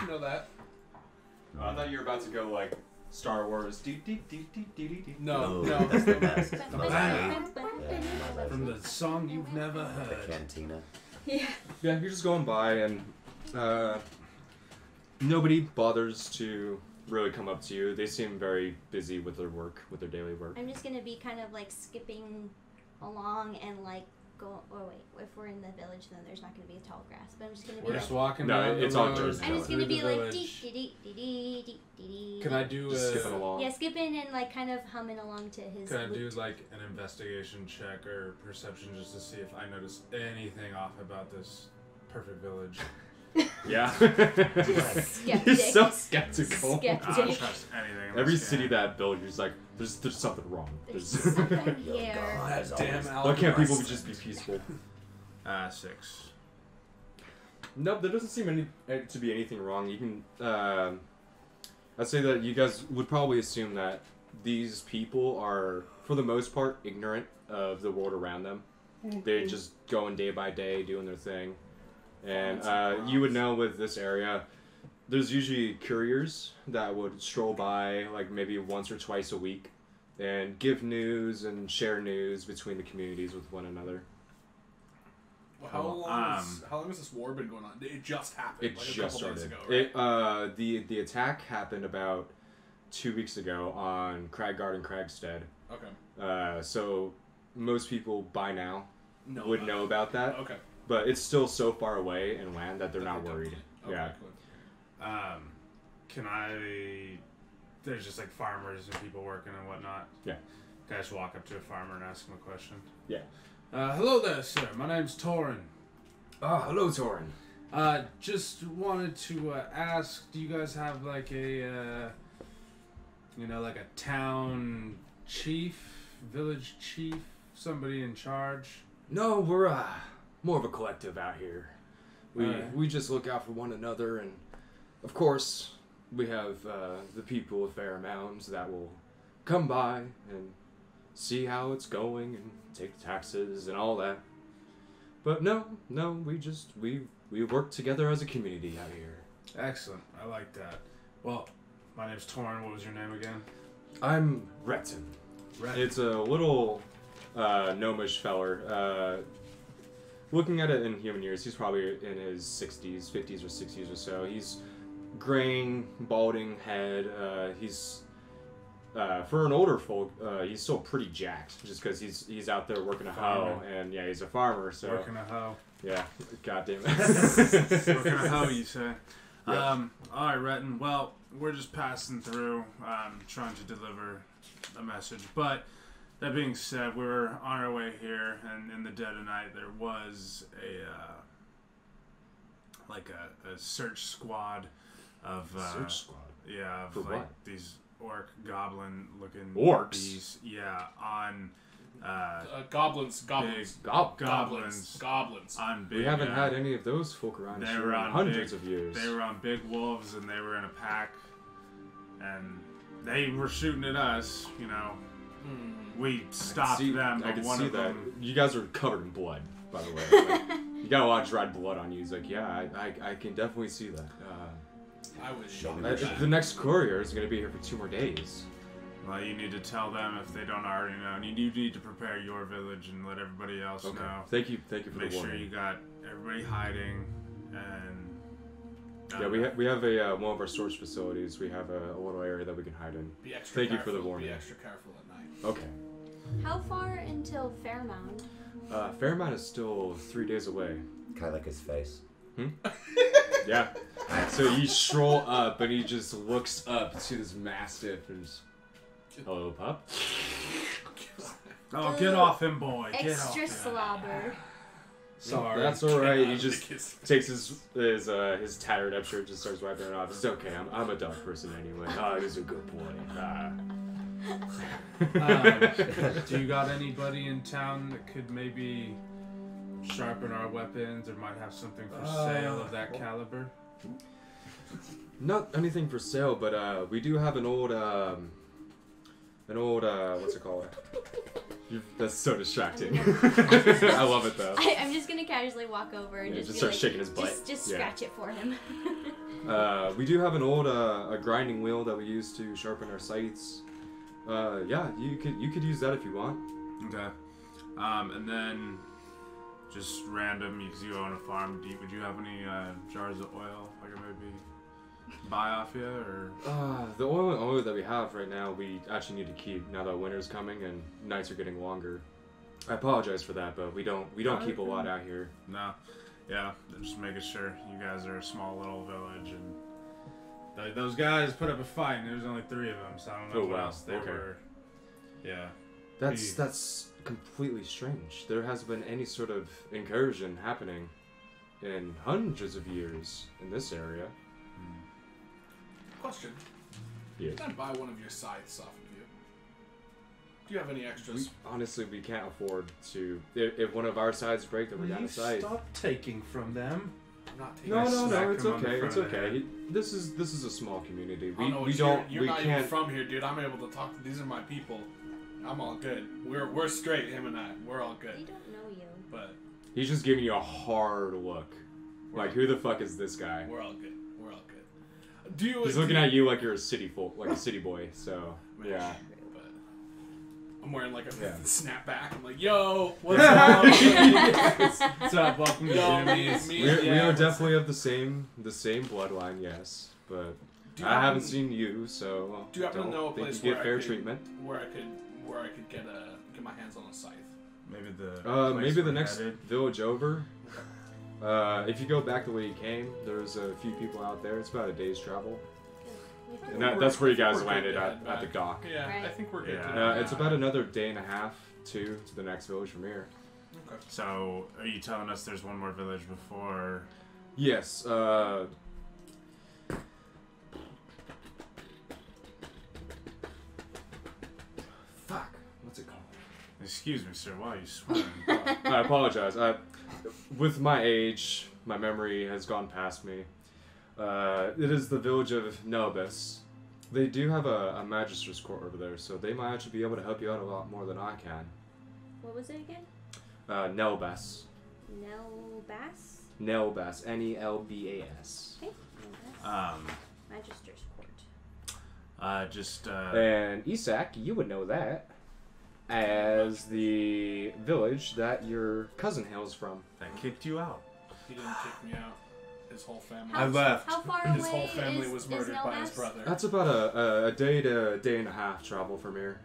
know that? I thought you were about to go like Star Wars. No. That's the best. From the song you've never The heard. cantina. Yeah. Yeah, you're just going by, and nobody bothers to really come up to you. They seem very busy with their work, with their daily work. I'm just gonna be kind of like skipping along and like go. Oh wait, if we're in the village, then there's not gonna be a tall grass. But I'm just gonna be We're like. just walking No, down the it's all road. dirt. I'm just through gonna the be like village. dee dee dee dee dee dee dee. Can I do Just skipping a... along. Yeah, skipping and like kind of humming along to his. Can I do lute. like an investigation check or perception just to see if I notice anything off about this perfect village? Yeah. Skeptic. You're so skeptical. I don't Skeptic. trust anything. in Every this city game. that built, you're just like, there's something wrong. There's There's something Your here. God is Damn always- Why can't people Algebra. just be peaceful? 6. Nope, there doesn't seem to be anything wrong. You can, I'd say that you guys would probably assume that these people are, for the most part, ignorant of the world around them. They're just going day by day, doing their thing. And you would know with this area, there's usually couriers that would stroll by like maybe once or twice a week and give news and share news between the communities with one another. Well, how long has this war been going on? It just happened. It like just a couple started. days ago, right? The attack happened about 2 weeks ago on Cragguard and Cragstead. Okay. So most people by now No. would know about that, Okay. but it's still so far away in land that they're That not they don't worried. get it. Okay, Yeah. cool. Can I... There's just like farmers and people working and whatnot. Yeah. Can I just walk up to a farmer and ask him a question? Yeah. Hello there, sir. My name's Torin. Oh, hello, Torin. Just wanted to ask, do you guys have like a, like a town chief, village chief, somebody in charge? No, we're more of a collective out here. Alright. We just look out for one another, and of course we have the people of Fairmount that will come by and see how it's going and take taxes and all that. But no, we work together as a community out here. Excellent. I like that. Well, my name's Torin. What was your name again? I'm Retin. It's a little gnomish feller. Looking at it in human years, he's probably in his 60s, 50s or 60s or so. He's graying, balding head. He's for an older folk, he's still pretty jacked, just because he's out there working a hoe, and yeah, he's a farmer. So Working a hoe. yeah, goddamn it. Working a hoe, you say? Yeah. All right, Retin. Well, we're just passing through, trying to deliver a message. But that being said, we were on our way here, and in the dead of night, there was a search squad of Search squad. Yeah, For like what? these orc goblin looking Orcs? beasts. Yeah, on Goblins. goblins on big. We haven't had any of those folk around they here were in on hundreds big- of years. They were on big wolves and they were in a pack, and they were shooting at us. You know, we stopped them, I but can one see of that. them. You guys are covered in blood, by the way. Like, you got a lot of dried blood on you. He's like, yeah, I can definitely see that. I was Show me shocked. the The next courier is going to be here for 2 more days. Well, you need to tell them if they don't already know. And you need to prepare your village and let everybody else Okay. know. Thank you for Make the sure warning. you got everybody hiding and. Yeah, we have a one of our storage facilities. We have a little area that we can hide in. Be extra Thank you careful. for the warning. Be extra careful at night. Okay. How far until Fairmount? Fairmount is still 3 days away. Kind of like his face. Yeah. So you stroll up and he just looks up to this mastiff and just, hello, pup. Oh, get off him, boy! Get off Extra him. slobber. Sorry. That's all right. He Get just out. takes his tattered up shirt, just starts wiping it off. It's okay. I'm a dog person anyway. Oh, he's a good boy. Do you got anybody in town that could maybe sharpen our weapons or might have something for sale of that caliber? Not anything for sale, but we do have an old what's it called? That's so distracting. I love it though. I'm just gonna casually walk over and Yeah, just just be start like, shaking his butt. Just Yeah. scratch it for him. We do have an old a grinding wheel that we use to sharpen our sights. Yeah, you could use that if you want. Okay. And then just random, because you own a farm. Would you have any jars of oil I could maybe buy off you, or? The oil that we have right now, we actually need to keep now that winter's coming and nights are getting longer. I apologize for that, but we don't keep a lot out here. No. Yeah, just making sure. You guys are a small little village, and those guys put up a fight, and there was only 3 of them, so I don't know Oh, what wow. else they Okay. were. Yeah. That's completely strange. There hasn't been any sort of incursion happening in hundreds of years in this area. Question. Yes. Can I buy one of your scythes off of you? Do you have any extras? Honestly, we can't afford to. If one of our sides break, then we're down a side. Stop taking from them. I'm not taking No, Smack it's him on the okay. It's front of the okay. This is a small community. Oh, no, We it's don't. You're We not even can't. from here, dude. I'm able to talk. These are my people. I'm all good. We're straight. Him and I. We're all They good. don't know you. But He's just giving you a hard look. Like, who the fuck is this guy? we're all good. We're all good. Do you? He's looking at you like you're a city like a city boy. So yeah. But I'm wearing like a Yeah. snapback. I'm like, yo, what's up? What's up? Welcome to Yo, Jimmy's. me- We Yeah, are what's definitely of the same bloodline, yes. But Do you I haven't happen- seen you, so Do you happen to don't know a think place you where get I fair could- treatment. where I could get my hands on a scythe? Maybe the. Maybe place the we're next headed. village over. If you go back the way you came, there's a few people out there. It's about a day's travel. And that's where you guys We're good landed to at head the back. dock. Yeah, I Right. think we're good. Yeah. to head It's back. about another day and a half to the next village from here. Okay. So, are you telling us there's one more village before? Yes. Fuck. What's it called? Excuse me, sir. Why are you swearing? I apologize. With my age, my memory has gone past me. It is the village of Nelbis. They do have a magistrate's court over there, so they might actually be able to help you out a lot more than I can. What was it again? Nelbas. Nelbas? Nelbas. Nelbas. Okay. Nelbas. um, Magister's Court. just And Isak, you would know that as the village that your cousin hails from. that kicked you out. He didn't kick me out. His whole family. I left. How far away His whole family is, was murdered by his Nelbas? brother. That's about a day to a day and a half travel from here.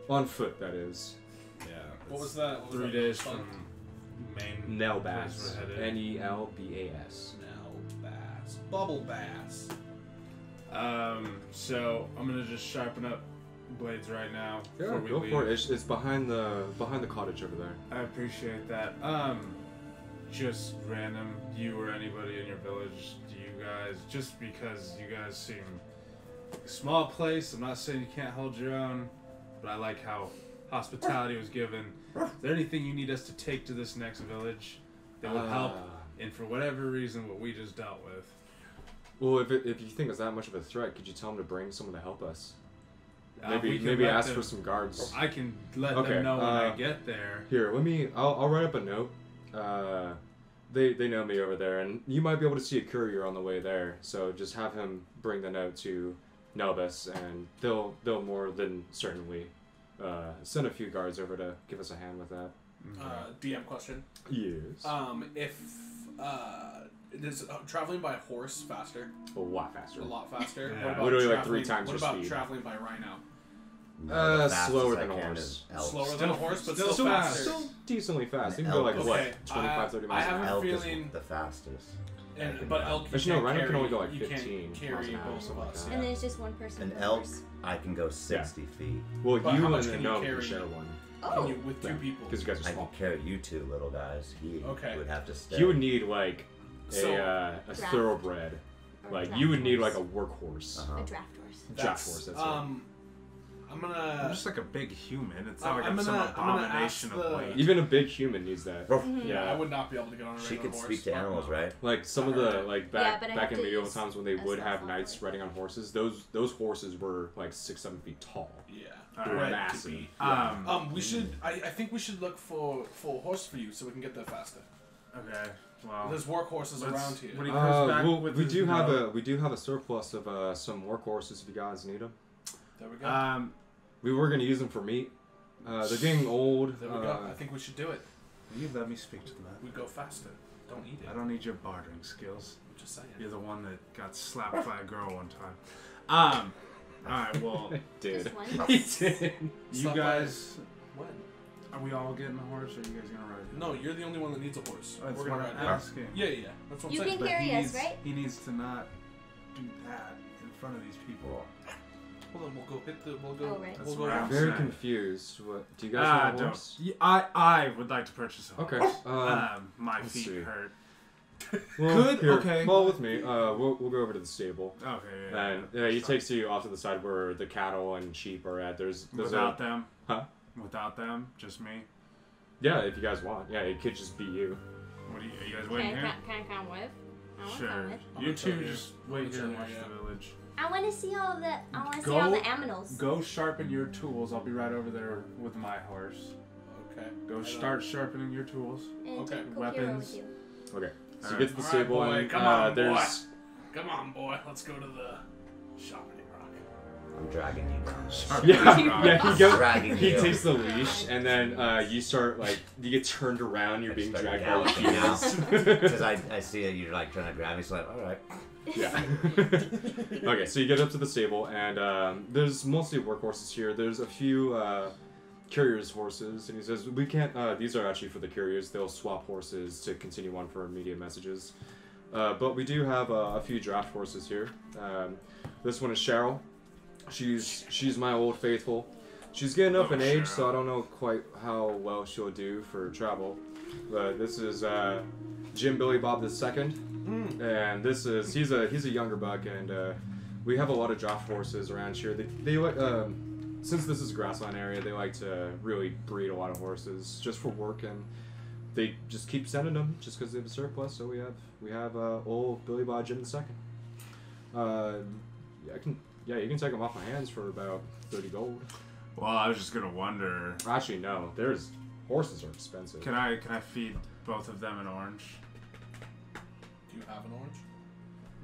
On foot, that is. Yeah. What was that? What was 3 that days called? from main. Nelbas. place we're headed. Nelbas. Bass. Bubble bass. So I'm gonna just sharpen up blades right now. Yeah, before we go leave. for it. It's behind the cottage over there. I appreciate that. Just random. You or anybody in your village? Do you guys, just because you guys seem like a small place. I'm not saying you can't hold your own, but I like how hospitality was given. Is there anything you need us to take to this next village that would help? And for whatever reason, what we just dealt with. Well, if you think it's that much of a threat, could you tell him to bring someone to help us? We can Maybe let ask them- for some guards. I can let Okay, them know when I get there. Here, I'll write up a note. They know me over there, and you might be able to see a courier on the way there. So just have him bring the note to Nelbus, and they'll more than certainly send a few guards over to give us a hand with that. DM question. Yes. If is traveling by horse faster? A lot faster. A lot faster. Yeah. What about Literally like traveling- 3 times your What about speed. traveling by rhino? No, the fastest slower I than a can horse. is elk. Slower than Still- a horse, but still still faster. Still decently fast. You can Elk go like, is- what, Okay, 25, 30 I miles an have hour? a Elk feeling- is the fastest. But elk, you Actually, no, can't rhino carry, can only go like you 15 can't miles carry an hour, both something of like us. that. And then it's just one person. An per elk, horse. I can go 60 feet. Well, But how you much and can the you gnome can carry? share one. Oh. Can you, with 2 Yeah. people? Because you guys are I small. can carry you 2 little guys. He Okay. would have to stay. He would need like So- a Draft. thoroughbred. Or Like draft you would need horse. like a workhorse. Uh-huh. A draft horse. Draft horse. That's it. I'm I'm gonna. just like a big human. It's not like I'm I'm some gonna abomination ask of the- weight. Even a big human needs that. Mhm. Yeah. I would not be able to get on a She regular can horse. speak to animals, right? Like some of the like Yeah, back but I back have in to medieval use times when they a would have stealth knights roll. riding on horses, those horses were like 6-7 feet tall. Yeah. Alright. They were Bred to massive. be. Yeah. We should. I think we should look for a horse for you so we can get there faster. Okay, well. There's work horses let's- around here. When he comes back well, with we his do have note- we do have a surplus of some workhorses if you guys need them. There we go. We were gonna use them for meat. They're getting old. There we go. I think we should do it. You let me speak to that. We go faster. Don't eat it. I don't need your bartering skills. I'm just saying. You're the one that got slapped by a girl one time. Alright, well, did. Just one? He did. you Stop guys, When? are we all getting a horse or are you guys gonna ride it? No, you're the only one that needs a horse. That's We're what gonna I'm ride it. asking. Yeah, yeah. That's what I'm You saying. can But carry he us, needs, right? He needs to not do that in front of these people. Hold on, we'll go hit the. We'll go. Oh, right. That's We'll what go. I'm Very saying. confused. What? Do you guys want a Don't. horse? Yeah, I would like to purchase a Okay. horse. My let's feet see. hurt. Well, Good, here, okay. Follow with me. We'll go over to the stable. Okay, yeah. And he takes you off to the side where the cattle and sheep are at. There's Without them? Huh? Without them? Just me? Yeah, if you guys want. Yeah, it could just be you. What are you guys Can waiting here? I come with? I want to Sure. come with. You gonna chill two here. just I'm wait gonna here chill and watch here, the village. I want to see all the. I want to see Go- all the aminals. Go sharpen your tools. I'll be right over there with my horse. Okay. Go start sharpening your tools. And Okay. take Kokiro Weapons. with you. Okay. So you Alright. get to the Alright, stable boy, and come on, there's Come on, boy. Let's go to the sharpening rock. I'm dragging you down. he You. takes the leash and then you start like you get turned around. You're I being start dragged by galloping now. the Because I see that you're like trying to grab me, so like, alright. Yeah. Okay, so you get up to the stable, and there's mostly workhorses here. There's a few couriers' horses, and he says, we can't, these are actually for the couriers. They'll swap horses to continue on for immediate messages. But we do have a few draft horses here. This one is Cheryl. She's my old faithful. She's getting up in age, so I don't know quite how well she'll do for travel. But this is Jim Billy Bob II. And this is he's a younger buck, and we have a lot of draft horses around here. They like since this is a grassland area, they like to really breed a lot of horses just for work, and they just keep sending them just because they have a surplus. So we have old Billy Bob Jim II. You can take them off my hands for about 30 gold. Well, I was just gonna wonder. Actually, no, horses are expensive. Can I feed both of them an orange? Do you have an orange?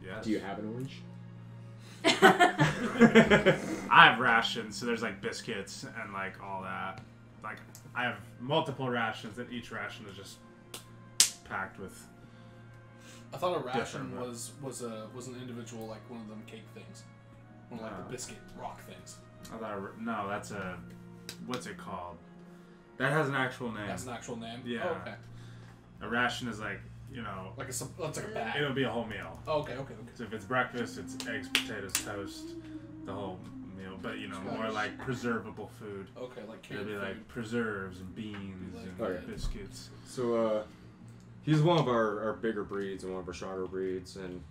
Yes. Do you have an orange? I have rations, so there's like biscuits and like all that. Like I have multiple rations, and each ration is just packed with. I thought a ration Different, was an individual, like one of them cake things, one of like the biscuit rock things. I thought no, that's a what's it called? That has an actual name. That's an actual name. Yeah. Oh, okay. A ration is like Like that's like a bag. it'll be a whole meal. Oh, okay. So if it's breakfast, it's eggs, potatoes, toast, the whole meal. But more like preservable food. Okay, like It'll canned be food. like preserves and beans and Okay. biscuits. So, he's one of our bigger breeds and one of our stronger breeds, and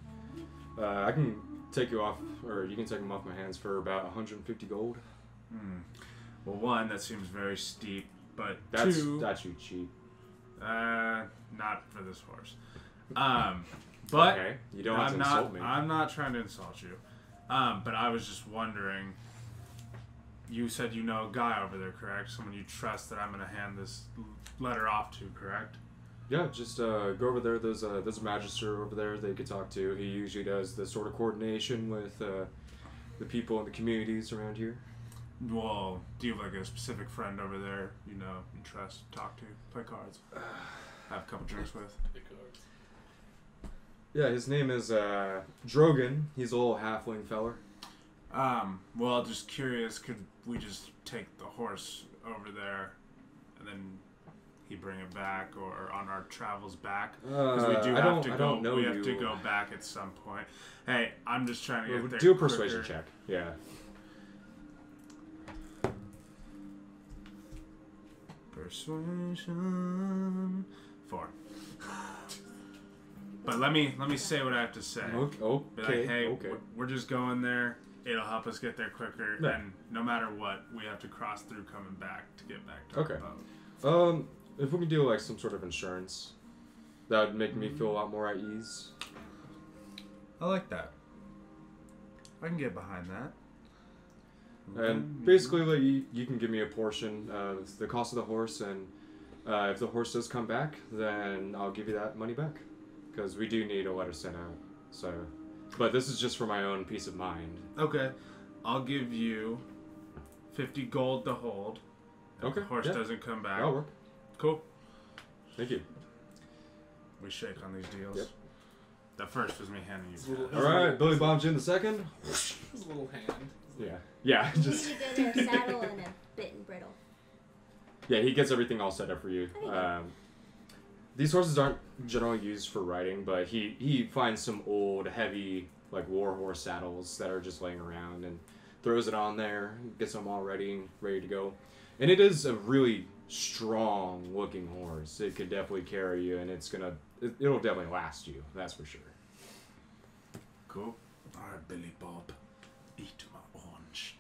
I can take you off, or you can take them off my hands for about 150 gold. Well, one, that seems very steep, but That's two, you cheap. not for this horse. But Okay, you don't have to insult me. I'm not trying to insult you. But I was just wondering. You said you know a guy over there, correct? Someone you trust that I'm gonna hand this letter off to, correct? Yeah, just go over there. There's a magister over there that you could talk to. He usually does the sort of coordination with the people in the communities around here. Well, do you have like a specific friend over there you know, you trust, talk to, play cards, have a couple drinks with? Yeah, his name is Drogan. He's a little halfling feller. Well, just curious, could we just take the horse over there and then he bring it back, or on our travels back? Because we do have to go. We have to go back at some point. Hey, I'm just trying to get there. Do a persuasion check. Yeah. Persuasion 4. But let me say what I have to say. Okay. Be like, hey, we're just going there. It'll help us get there quicker, and no matter what, we have to cross through coming back to get back to the boat. If we can do like some sort of insurance, that would make me feel a lot more at ease. I like that. I can get behind that. And basically, like, you can give me a portion of the cost of the horse, and if the horse does come back, then I'll give you that money back, because we do need a letter sent out. So, but this is just for my own peace of mind. Okay, I'll give you 50 gold to hold. If the horse doesn't come back. That'll work. Cool. Thank you. We shake on these deals. Yep. The first was me handing you. All right, Billy bombs you in the second. His little hand. Yeah, just. You get a saddle and a bit and brittle. Yeah, he gets everything all set up for you. These horses aren't generally used for riding, but he finds some old, heavy, like war horse saddles that are just laying around and throws it on there, gets them all ready to go. And it is a really strong looking horse. It could definitely carry you, and it'll definitely last you. That's for sure. Cool. All right, Billy Bob, eat my orange.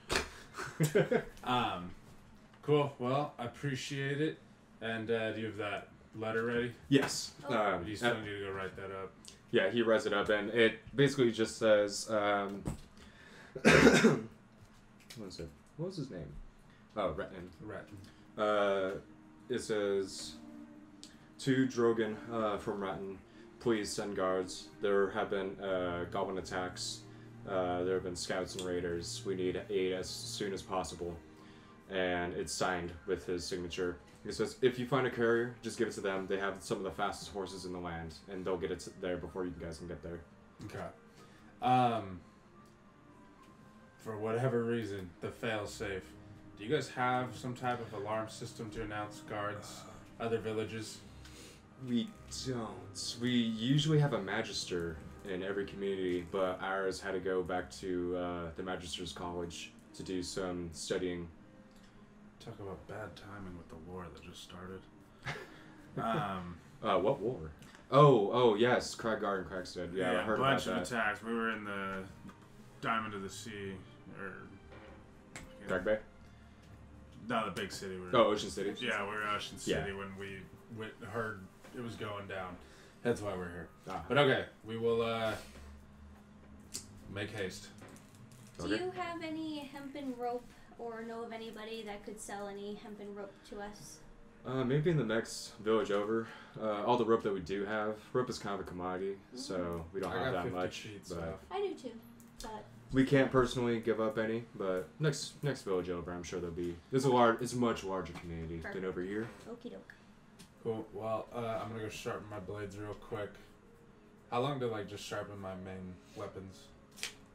Cool. Well, I appreciate it. And do you have that letter ready? Yes. You still need to go write that up. Yeah, he writes it up, and it basically just says, what was his name? Oh, Retin. It says, to Drogan from Ratten, please send guards. There have been goblin attacks. There have been scouts and raiders. We need aid as soon as possible. And it's signed with his signature. It says, if you find a courier, just give it to them. They have some of the fastest horses in the land, and they'll get it there before you guys can get there. Okay. For whatever reason, the fail-safe. Do you guys have some type of alarm system to announce guards, other villages? We don't. We usually have a magister in every community, but ours had to go back to the Magister's College to do some studying. Talk about bad timing with the war that just started. What war? Oh, yes, Craggar and Cragstead. Yeah, I heard a bunch about of that. attacks. We were in the Diamond of the Sea, or Crag Bay? no, the big city. Ocean City. Yeah, we were in Ocean City when we heard it was going down. That's why we're here. But okay, we will make haste. Do you have any hempen rope, or know of anybody that could sell any hempen rope to us? Maybe in the next village over. All the rope that we do have, rope is kind of a commodity, so we don't have that much. But I do too, but we can't personally give up any. But next village over, I'm sure there'll be. It's a much larger community than over here. okie doke. Cool. Well, I'm gonna go sharpen my blades real quick. How long to just sharpen my main weapons?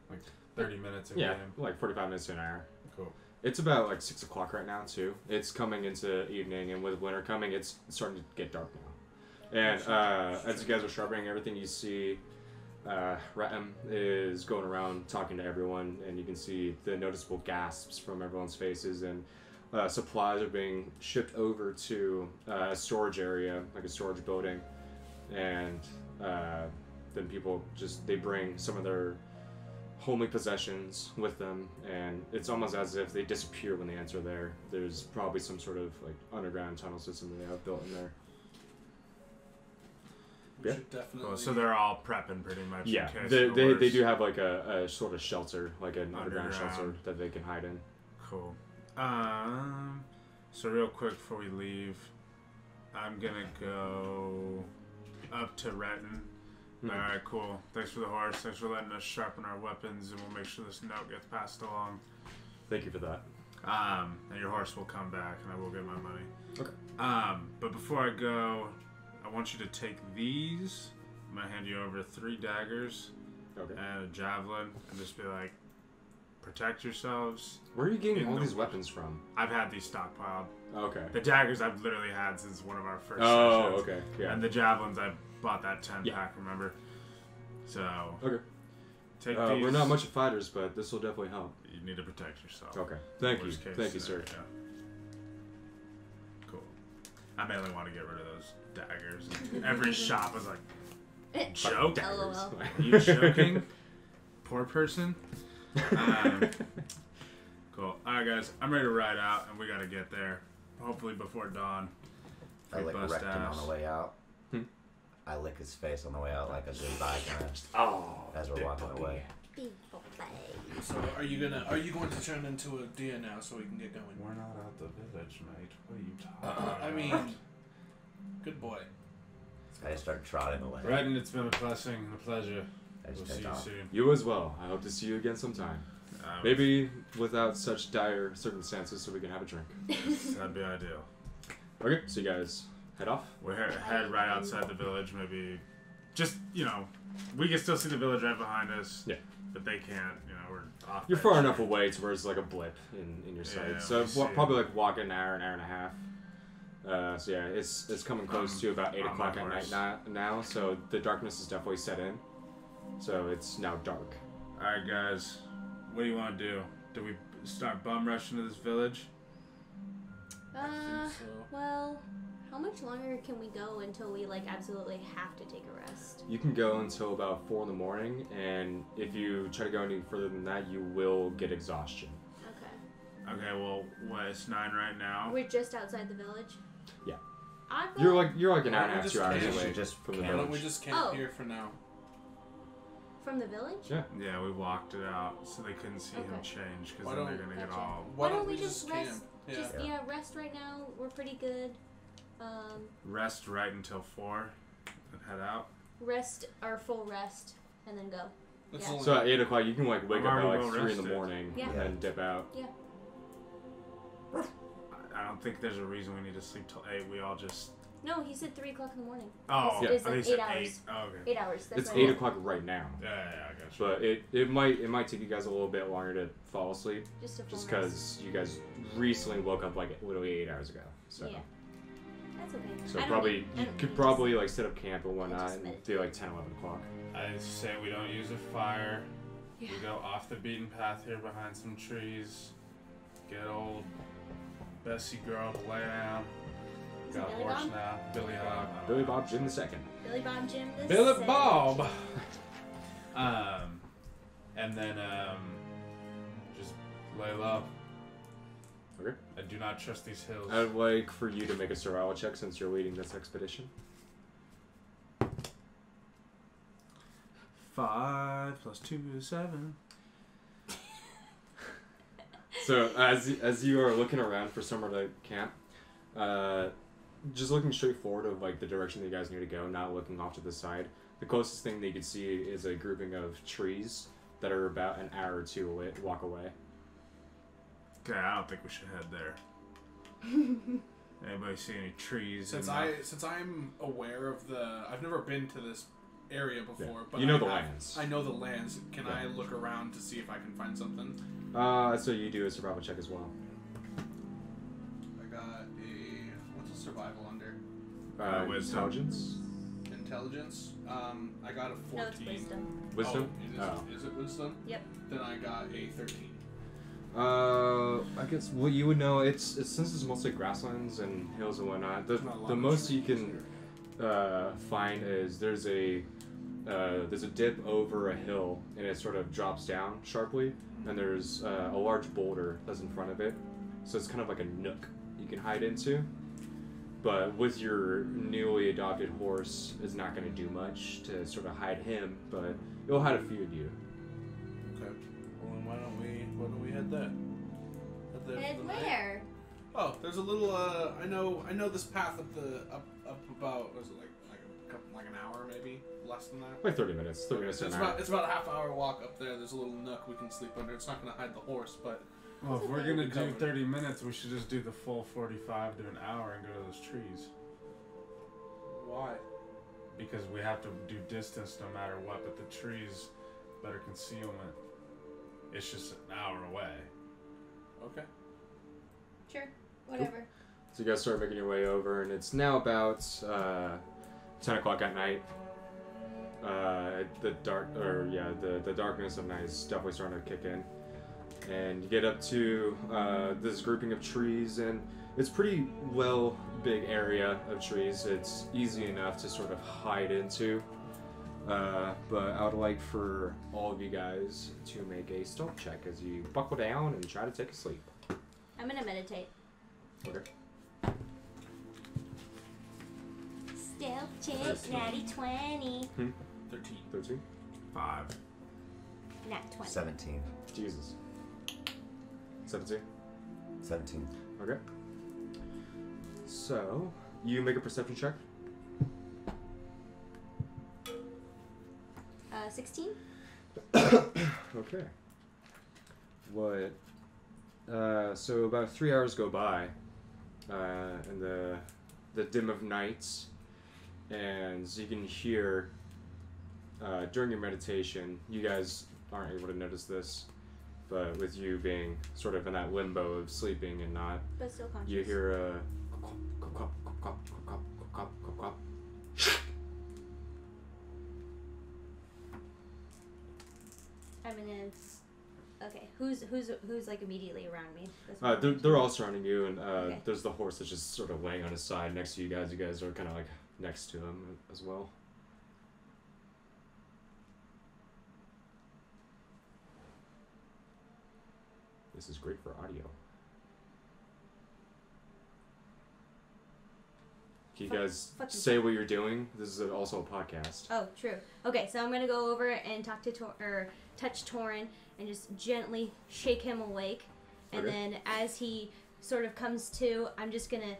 Like 30 minutes a game? Like 45 minutes to an hour. Cool. It's about like 6 o'clock right now too. It's coming into evening, and with winter coming, it's starting to get dark now. And as you guys are sharpening everything, you see Ratem is going around talking to everyone, and you can see the noticeable gasps from everyone's faces, and supplies are being shipped over to a storage area, like a storage building, and then people they bring some of their homely possessions with them, and it's almost as if they disappear when they enter there. There's probably some sort of like underground tunnel system that they have built in there. We Yeah. should definitely. Cool. So they're all prepping pretty much. Yeah, in case they, of the they worst. do have like a sort of shelter, like an underground shelter Underground. that they can hide in. Cool. So real quick before we leave, I'm gonna go up to Retton. Mhm. All right, cool. Thanks for the horse. Thanks for letting us sharpen our weapons, and we'll make sure this note gets passed along. Thank you for that. And your horse will come back, and I will get my money. Okay. But before I go, I want you to take these. I'm gonna hand you over 3 daggers Okay. and a javelin, and just be like, protect yourselves. Where are you getting In all the- these weapons from? I've had these stockpiled. Okay. The daggers I've literally had since one of our first Oh, sessions. okay. Yeah. And the javelins, I bought that 10 Yeah. pack, remember? So, Okay. take these. We're not much of fighters, but this will definitely help. You need to protect yourself. Okay. Thank you. Worst case Thank you, sir. scenario. Cool. I mainly want to get rid of those daggers. Every shop was like, joke? Daggers. LOL. Are you joking? Poor person? Cool. Alright, guys. I'm ready to ride out, and we gotta get there. Hopefully before dawn. I lick bust Rectum ass. on the way out. Hmm. I lick his face on the way out like a goodbye kind of Oh. as we're walking away. So are you going to turn into a deer now so we can get going? We're not out the village, mate. What are you talking about? I mean, good boy. I just start trotting away. Redden, it's been a blessing and a pleasure. I just We'll take see you off. soon. You as well. I hope to see you again sometime. Maybe without such dire circumstances, so we can have a drink. That'd be ideal. Okay. So you guys head off. We're head right outside the village, maybe. Just, we can still see the village right behind us. Yeah. But they can't, we're off. You're that far shit. enough away to where it's like a blip in your sight. Yeah, So we see probably like walk an hour and a half. So yeah, it's coming close to about 8 on o'clock my at horse. night now. So the darkness is definitely set in. So it's now dark. Alright, guys. What do you want to do? Do we start bum rushing to this village? I think so. Well, how much longer can we go until we absolutely have to take a rest? You can go until about 4 in the morning, and if you try to go any further than that, you will get exhaustion. Okay. Okay, well, it's 9 right now. We're just outside the village. Yeah. I thought... You're like an Why hour don't and a half, we 2 just hours camp? away Just from the Why camp. don't we village. just camp Oh. here for now? From the village? Yeah. Yeah, we walked it out so they couldn't see him Okay. change because Why then they're don't- going to get Gotcha. all. Why don't we just rest? Yeah. Just rest right now. We're pretty good. Rest right until 4 and head out. Rest our full rest and then go. That's Yeah. only- So at 8 o'clock, you can wake I'm up at already 3 in the well-rested. morning Yeah. and then dip out. I don't think there's a reason we need to sleep till 8. We all just. No, he said 3 o'clock in the morning. Oh, Yeah. It's I like think he 8 said hours. 8. Oh, okay. 8 hours. That's It's what 8 I o'clock right now. Yeah, I got you. But it might take you guys a little bit longer to fall asleep, Just a full just rest. because you guys recently woke up like literally 8 hours ago. So Yeah. That's okay. so I don't probably need- I you don't could need probably like set up camp and whatnot just and meditate. do like 10, 11 o'clock. I say we don't use a fire. Yeah. We go off the beaten path here behind some trees. Get old Bessie girl to lay down. Is it Got a Billy horse Bob? now. Billy Bob. Billy Bob Jim II. Billy Bob Jim. the Billy Savage. Bob. And then just lay low. Okay. I do not trust these hills. I'd like for you to make a survival check since you're leading this expedition. 5 + 2 is 7. So as you are looking around for somewhere to camp, just looking straight forward of like the direction that you guys need to go, not looking off to the side. The closest thing that you can see is a grouping of trees that are about an hour or two walk away. Okay, I don't think we should head there. Anybody see any trees? Since I'm aware of I've never been to this area before, Yeah. but You know I the have- lands. I know the lands. Can I Yeah. look around to see if I can find something? So you do a survival check as well. I got what's a survival under? Wisdom. Intelligence? Intelligence. I got a 14. No, it's wisdom. Wisdom? Oh, is it wisdom? Yep. Then I got a 13. I guess what you would know, it's since it's mostly grasslands and hills and whatnot. There's not a lot The of most you trees can here. find is there's a there's a dip over a hill, and it sort of drops down sharply, and there's a large boulder that's in front of it. So it's kind of like a nook you can hide into. But with your newly adopted horse, it's not going to do much to sort of hide him, but it'll hide a few of you. Okay. Well, then why don't we head there? Head where? Oh, there's a little. I know this path up about. Was it like an hour maybe? Less than that. Like 30 minutes. 30 minutes to an hour. It's about a half-hour walk up there. There's a little nook we can sleep under. It's not going to hide the horse, but. Well, if we're gonna do 30 minutes, we should just do the full 45 to an hour and go to those trees. Why? Because we have to do distance no matter what, but the trees, better concealment. It's just an hour away. Okay. Sure. Whatever. So you guys start making your way over, and it's now about 10 o'clock at night. The darkness of night is definitely starting to kick in. And you get up to this grouping of trees, and it's pretty big area of trees. It's easy enough to sort of hide into. But I would like for all of you guys to make a stealth check as you buckle down and try to take a sleep. I'm gonna meditate. Okay. Stealth check, natty 20. 13. 5. Nat 20. 17. Jesus. 17. 17. Okay. So, you make a perception check. 16? Okay. What? So about 3 hours go by, in the dim of night, and you can hear, during your meditation, you guys aren't able to notice this, but with you being sort of in that limbo of sleeping and not, But still conscious. you hear a I'm gonna. Okay, who's like immediately around me? That's what I'm they're all surrounding you, and Okay. there's the horse that's just sort of laying on his side next to you guys. You guys are kind of like next to him as well. This is great for audio. Can you guys fucking say what you're doing? This is also a podcast. Oh, true. Okay, so I'm gonna go over and talk to touch Torin and just gently shake him awake, and Okay. then as he sort of comes to, I'm just gonna,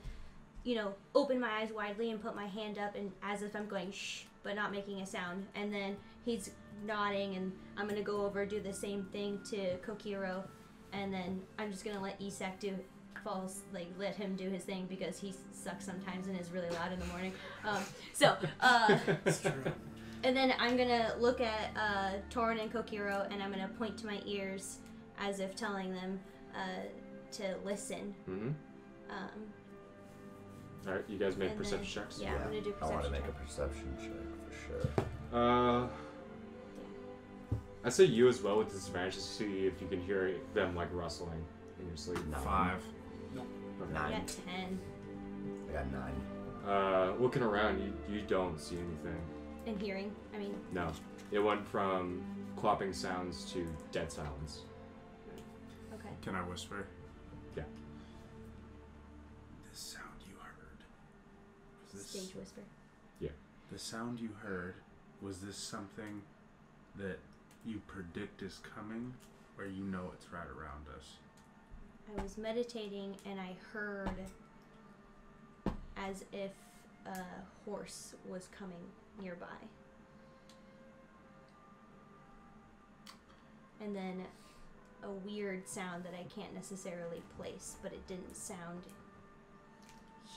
open my eyes widely and put my hand up and as if I'm going shh, but not making a sound. And then he's nodding, and I'm gonna go over do the same thing to Kokiro, and then I'm just gonna let Isak let him do his thing because he sucks sometimes and is really loud in the morning. It's true. And then I'm gonna look at Torin and Kokiro, and I'm gonna point to my ears as if telling them to listen. Mm-hmm. All right, you guys make and perception then- checks. Yeah, I'm gonna do I want to perception make check. a perception check for sure. I say you as well with disadvantage to see if you can hear them like rustling in your sleep. 5. Okay. I 9. got 10. I got 9. Looking around, you don't see anything. And hearing, I mean, No, it went from clopping sounds to dead silence. okay. Can I whisper? Yeah. This sound you heard. Stage whisper. The sound you heard, was this something that you predict is coming, or you know it's right around us? I was meditating and I heard as if a horse was coming nearby. And then a weird sound that I can't necessarily place, but it didn't sound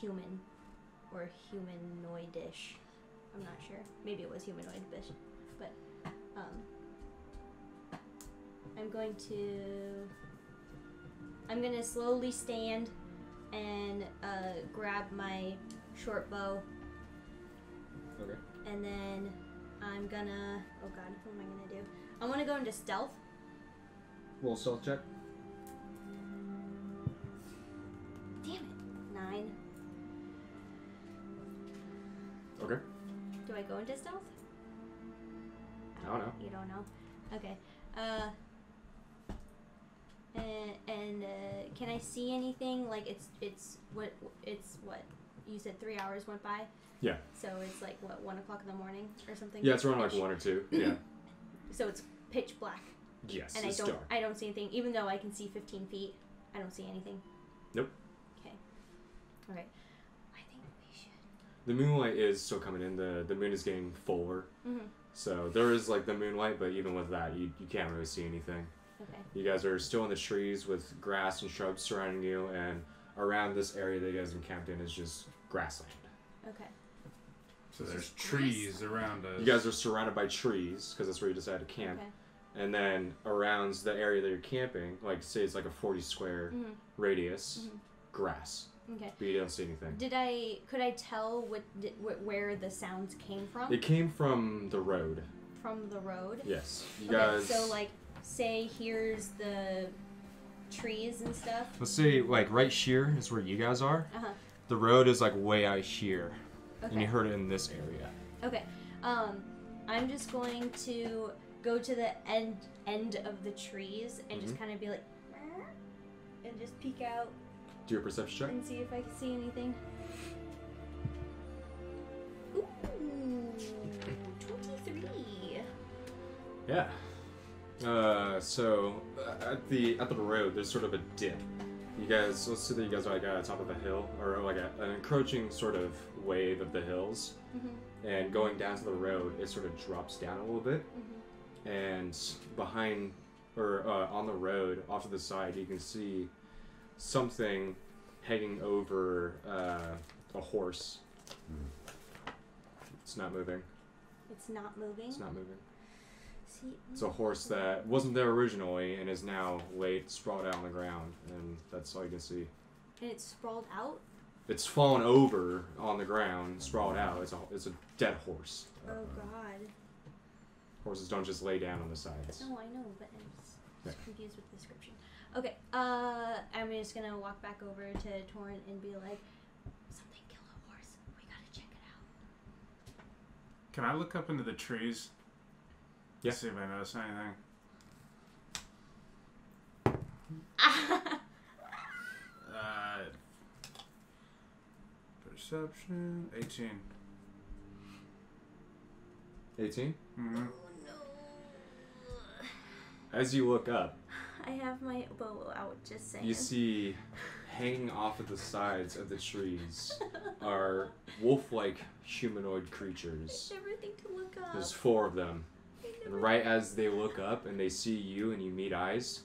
human or humanoidish. I'm not sure. Maybe it was humanoid-ish, but I'm gonna slowly stand and grab my short bow, Okay. and then I'm gonna, oh god, what am I gonna do? I wanna go into stealth. Roll stealth check. Damn it. 9. Okay. Do I go into stealth? And can I see anything? Like it's what you said 3 hours went by. Yeah. So it's like what 1 o'clock in the morning or something. Yeah, it's around like 1 or 2. Yeah. So it's pitch black. Yes. And it's I dark. don't see anything, even though I can see 15 feet. I don't see anything. Nope. Okay. Okay. I think we should. The moonlight is still coming in. The moon is getting fuller. Mm-hmm. So there is like the moonlight, but even with that, you can't really see anything. Okay. You guys are still in the trees with grass and shrubs surrounding you, and around this area that you guys encamped in is just grassland. Okay. So there's trees around us. You guys are surrounded by trees because that's where you decided to camp. Okay. And then around the area that you're camping, like say it's like a 40 square Mm-hmm. radius, Mm-hmm. grass. Okay. But you don't see anything. Could I tell where the sounds came from? It came from the road. From the road? Yes. You Okay, guys. so like, say here's the trees and stuff. Let's say like right here is where you guys are. Uh-huh. The road is like way out here, Okay. and you heard it in this area. Okay. I'm just going to go to the end of the trees and just kind of be like, "Meow," and just peek out Do your perception check. and see if I can see anything. Ooh, 23. Yeah. So at the road, there's sort of a dip. You guys, let's say that you guys are like at the top of a hill, or like an encroaching sort of wave of the hills, and going down to the road, it sort of drops down a little bit, and behind, or on the road, off to the side, you can see something hanging over a horse. It's not moving. It's not moving. It's not moving. See, It's a horse that wasn't there originally and is now laid sprawled out on the ground, and that's all you can see. and it's sprawled out. It's fallen over on the ground, sprawled out. It's a dead horse. Oh God. Horses don't just lay down on the sides. No, I know, but I'm Yeah. just confused with the description. Okay, I'm just gonna walk back over to Torrent and be like, something killed a horse. We gotta check it out. Can I look up into the trees? Yeah. See if I notice anything. Perception 18. 18? Mm-hmm. Oh no. As you look up, I have my bow out, just saying. you see hanging off of the sides of the trees are wolf-like humanoid creatures. I never think to look up. There's 4 of them. I And never- right as they look up and they see you and you meet eyes,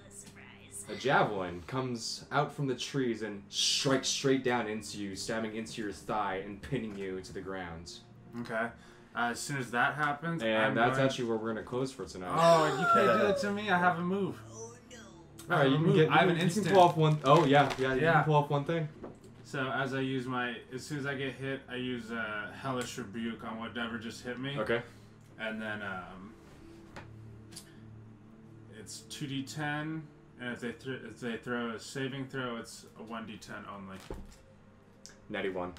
Surprise. a javelin comes out from the trees and strikes straight down into you, stabbing into your thigh and pinning you to the ground. Okay. As soon as that happens, And I'm that's going... actually where we're going to close for tonight. Oh, you can't do that to me. I have a move. Oh no. Alright, you can move. get. I have an You can instant. pull off one. Oh yeah. You Yeah. can pull off one thing. So as soon as I get hit, I use a hellish rebuke on whatever just hit me. Okay. And then it's 2d10, and if they throw a saving throw, it's a 1d10 only. Natty 1.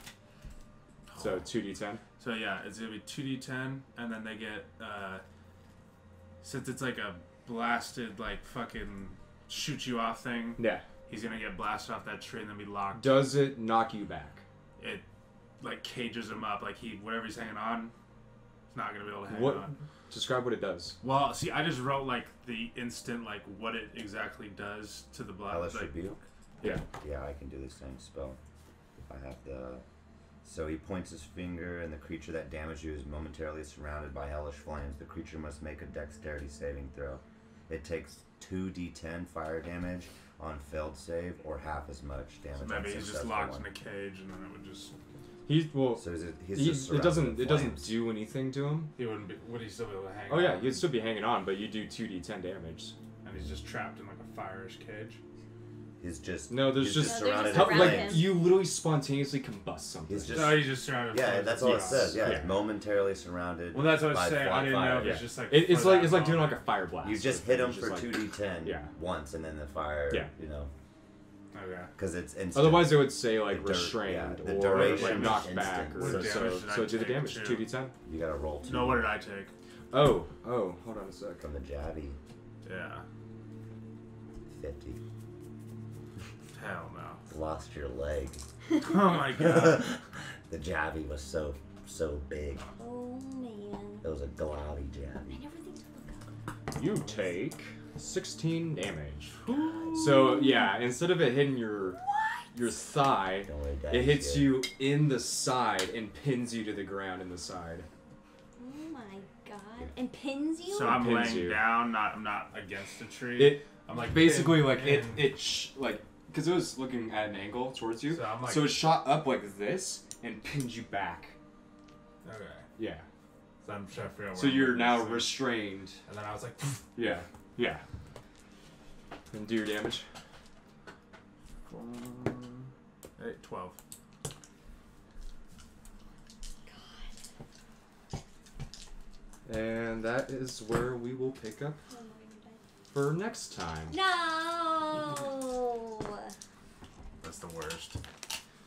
So 2d10. So yeah, it's gonna be 2d10, and then they get since it's like a blasted like fucking shoot you off thing. Yeah. He's gonna get blasted off that tree and then be locked. Does it knock you back? It like cages him up, like whatever he's hanging on, he's not gonna be able to hang What? on. Describe what it does. Well, see, I just wrote like the instant like what it exactly does to the blood. Hellish Like, rebuke. Yeah. Yeah, I can do the same spell. I have the. So he points his finger, and the creature that damaged you is momentarily surrounded by hellish flames. The creature must make a dexterity saving throw. It takes 2d10 fire damage on failed save, or half as much damage. so maybe on he's just successful locked one. in a cage, and then it would just. So he's just it doesn't. surrounded It in doesn't flames. do anything to him. He wouldn't be. Would he still be able to hang? Oh yeah, on? you'd still be hanging on, but you do 2d10 damage. And he's just trapped in like a fire-ish cage. He's just No, there's he's just- No, they're surrounded just in around Like him. flames. you literally spontaneously combust something. He's just No, he's just surrounded. yeah, with that's all it Yes. says. Yeah, Yeah. it's momentarily surrounded. Well, that's what I by was saying. I flat didn't know fire. if Yeah. it's just like. It's for like that doing like moment. a fire blast. You just or hit him something, for just like- 2d10 Yeah. once, and then the fire. Yeah. You know, Okay. because it's instant. Otherwise, they would say like The restrained the or duration like is knocked back. instant. Or What so damage did I so do the take, damage. too? 2d10. You gotta roll 2 No, what did I take? Oh, hold on a sec. from the jabby. Yeah. 50. Hell no. Lost your leg. Oh my god. The jabby was so big. Oh man. It was a globby I jabby. never think to look up. You take 16 damage. So yeah, instead of it hitting your thigh, Don't worry, guys. it hits you in the side and pins you to the ground in the side. Oh my god. And pins you? So I'm Pins laying you. down, I'm not against the tree. It I'm like basically pin, like pin. like because it was looking at an angle towards you, So I'm like- so it shot up like this and pinned you back. Okay. Yeah. So I'm trying to figure out So where you're I'm now going. restrained. And then I was like, Yeah. Yeah. And do your damage. 8, 12. And that is where we will pick up for next time. No!